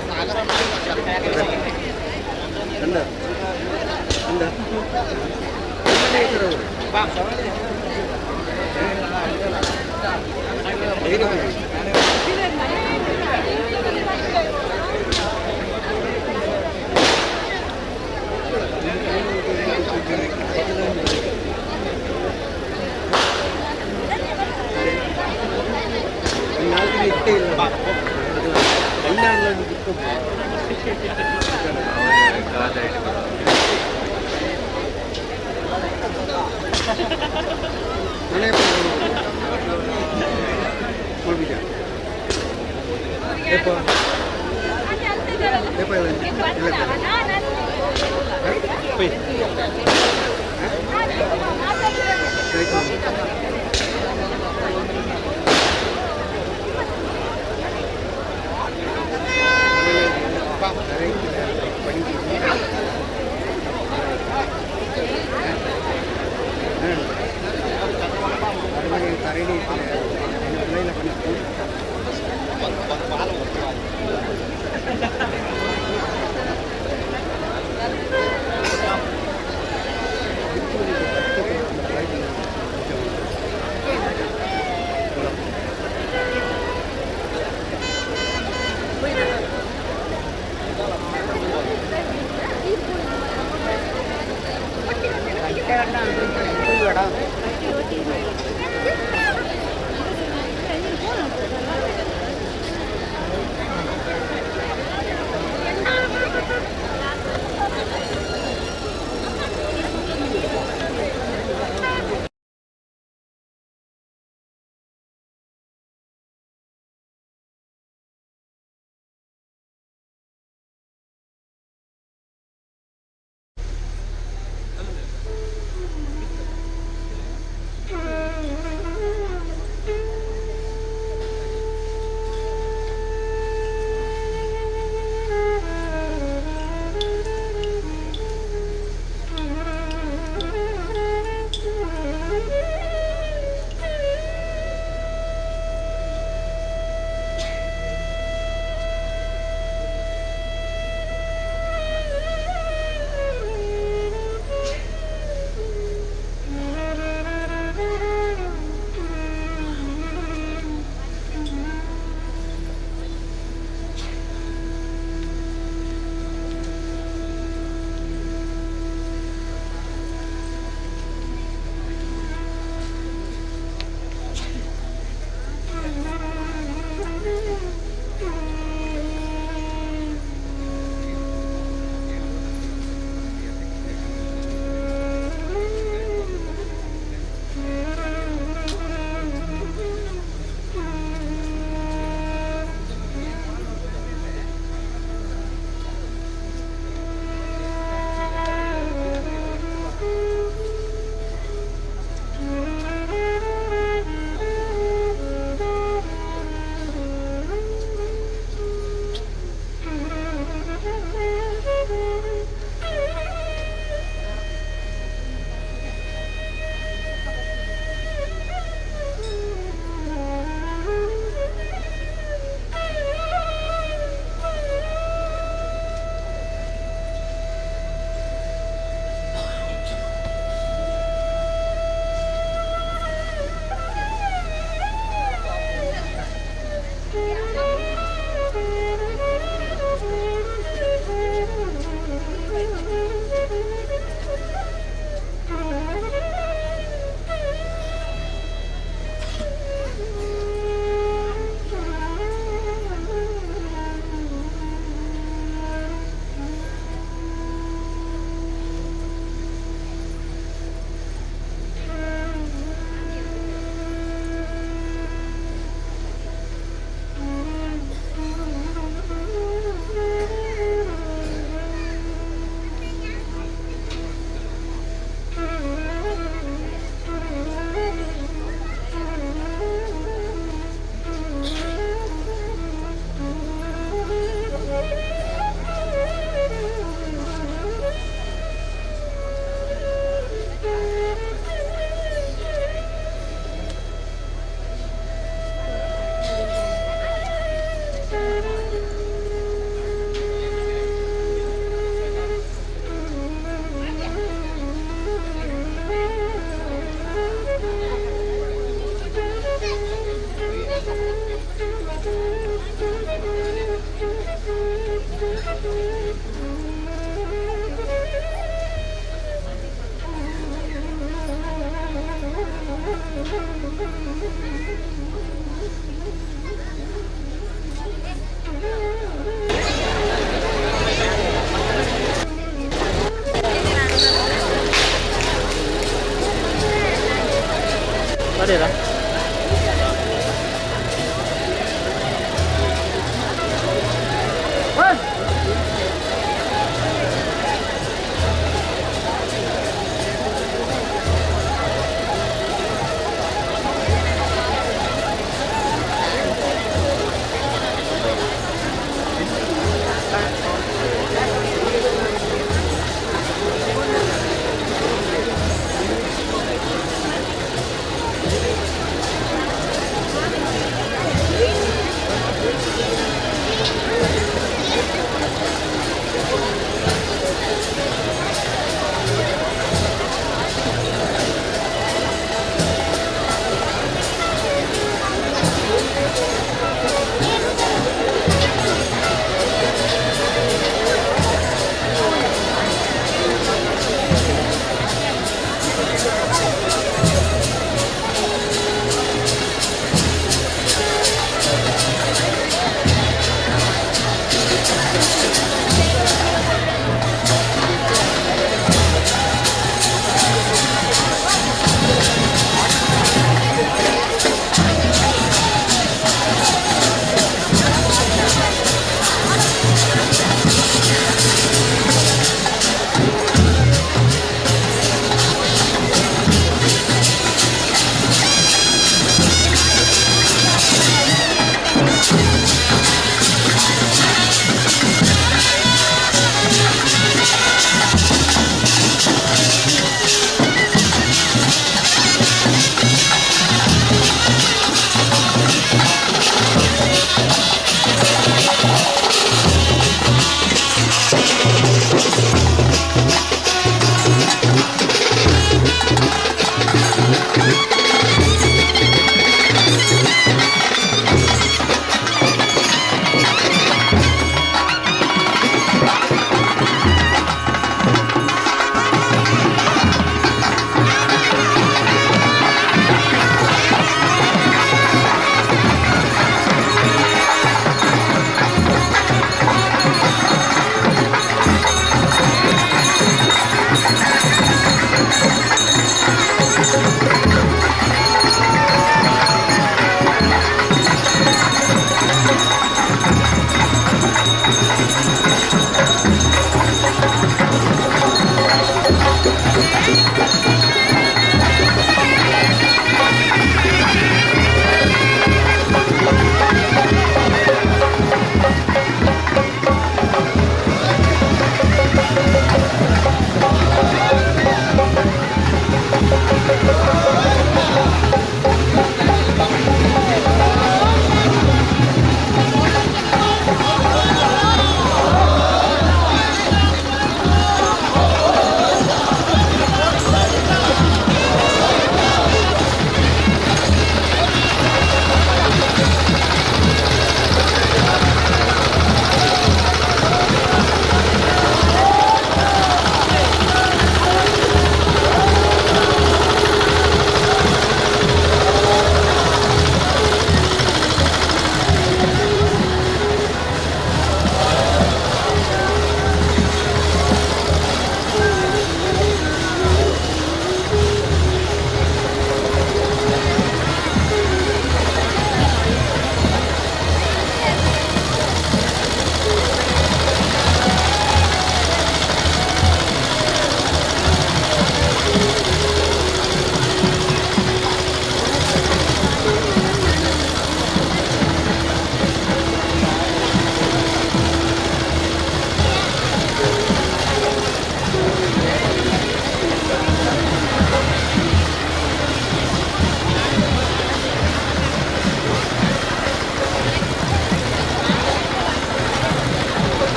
ಸಾಗರ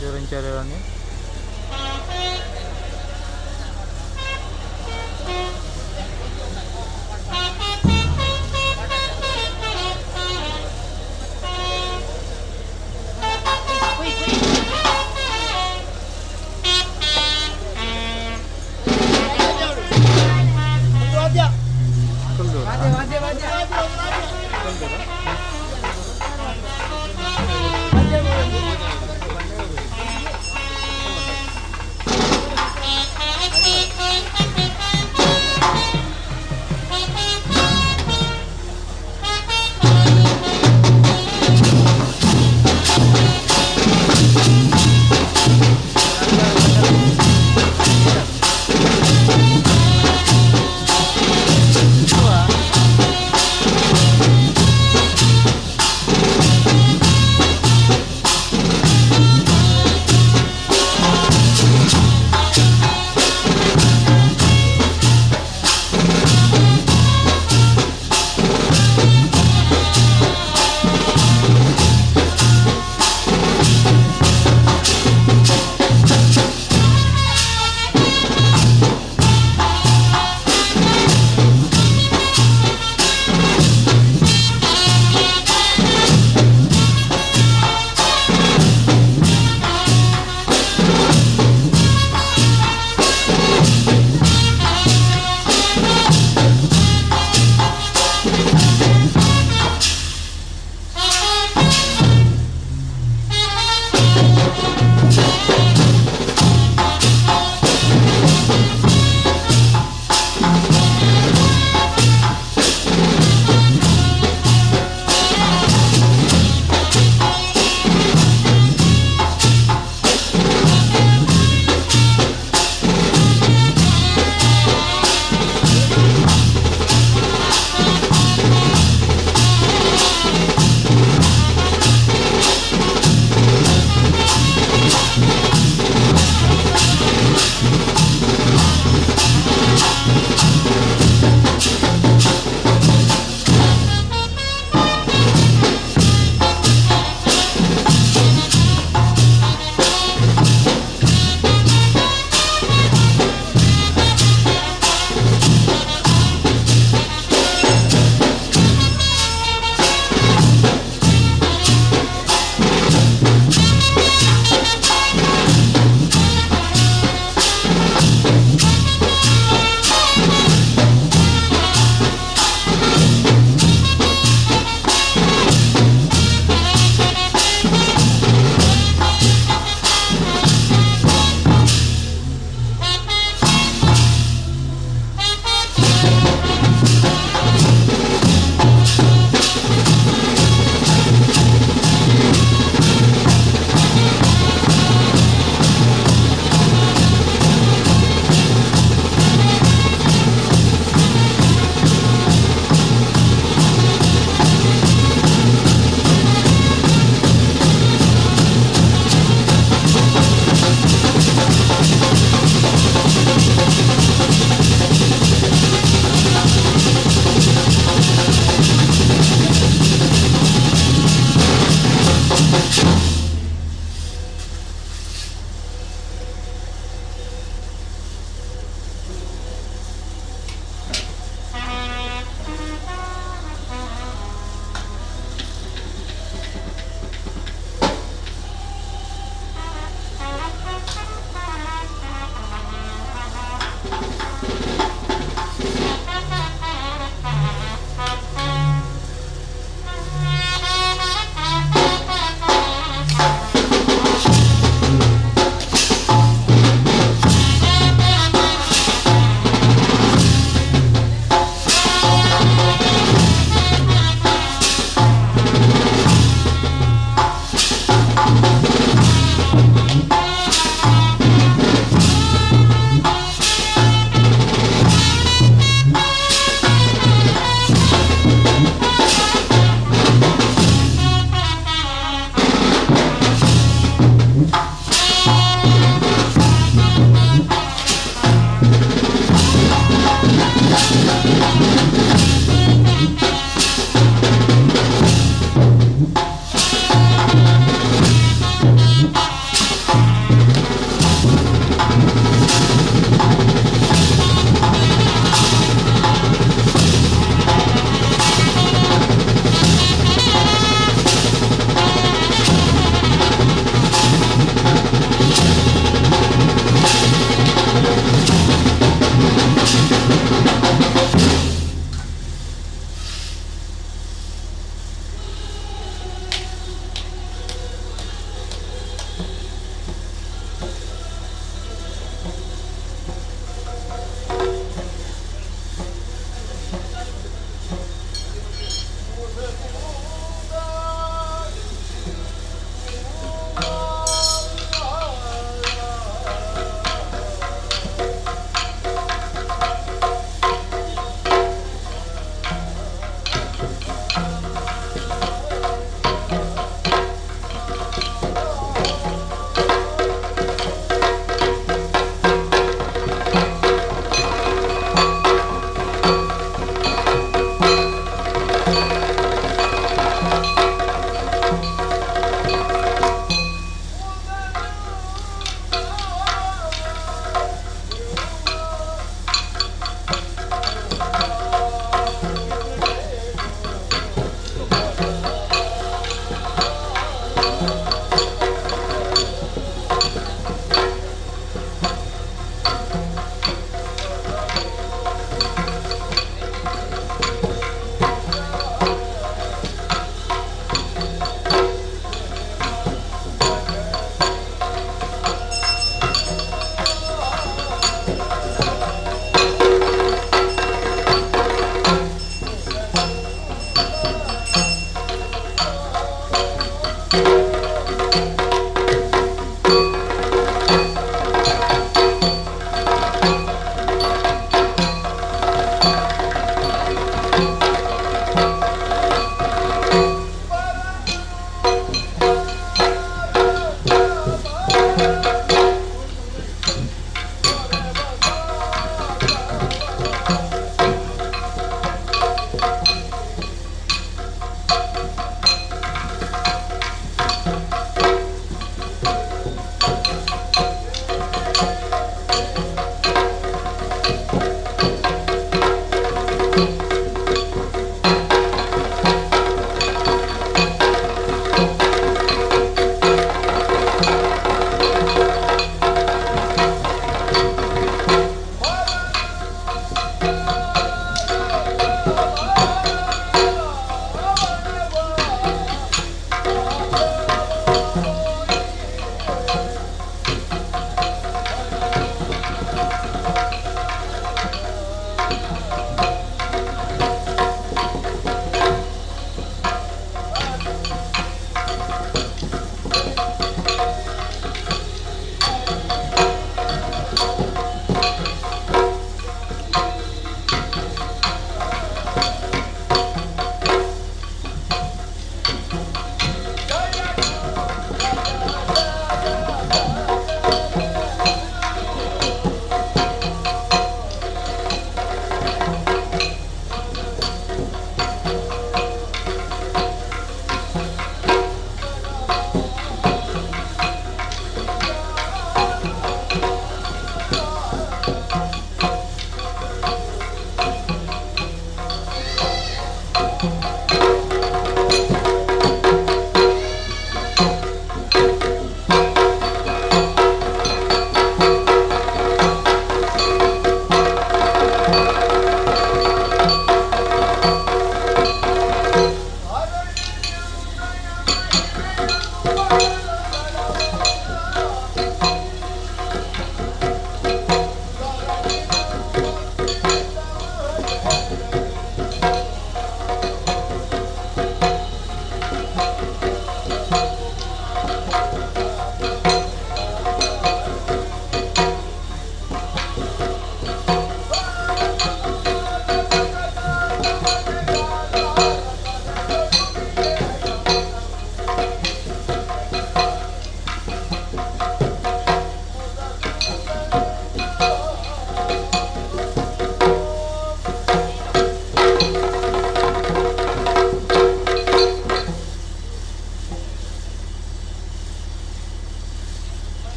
వివరించారు అని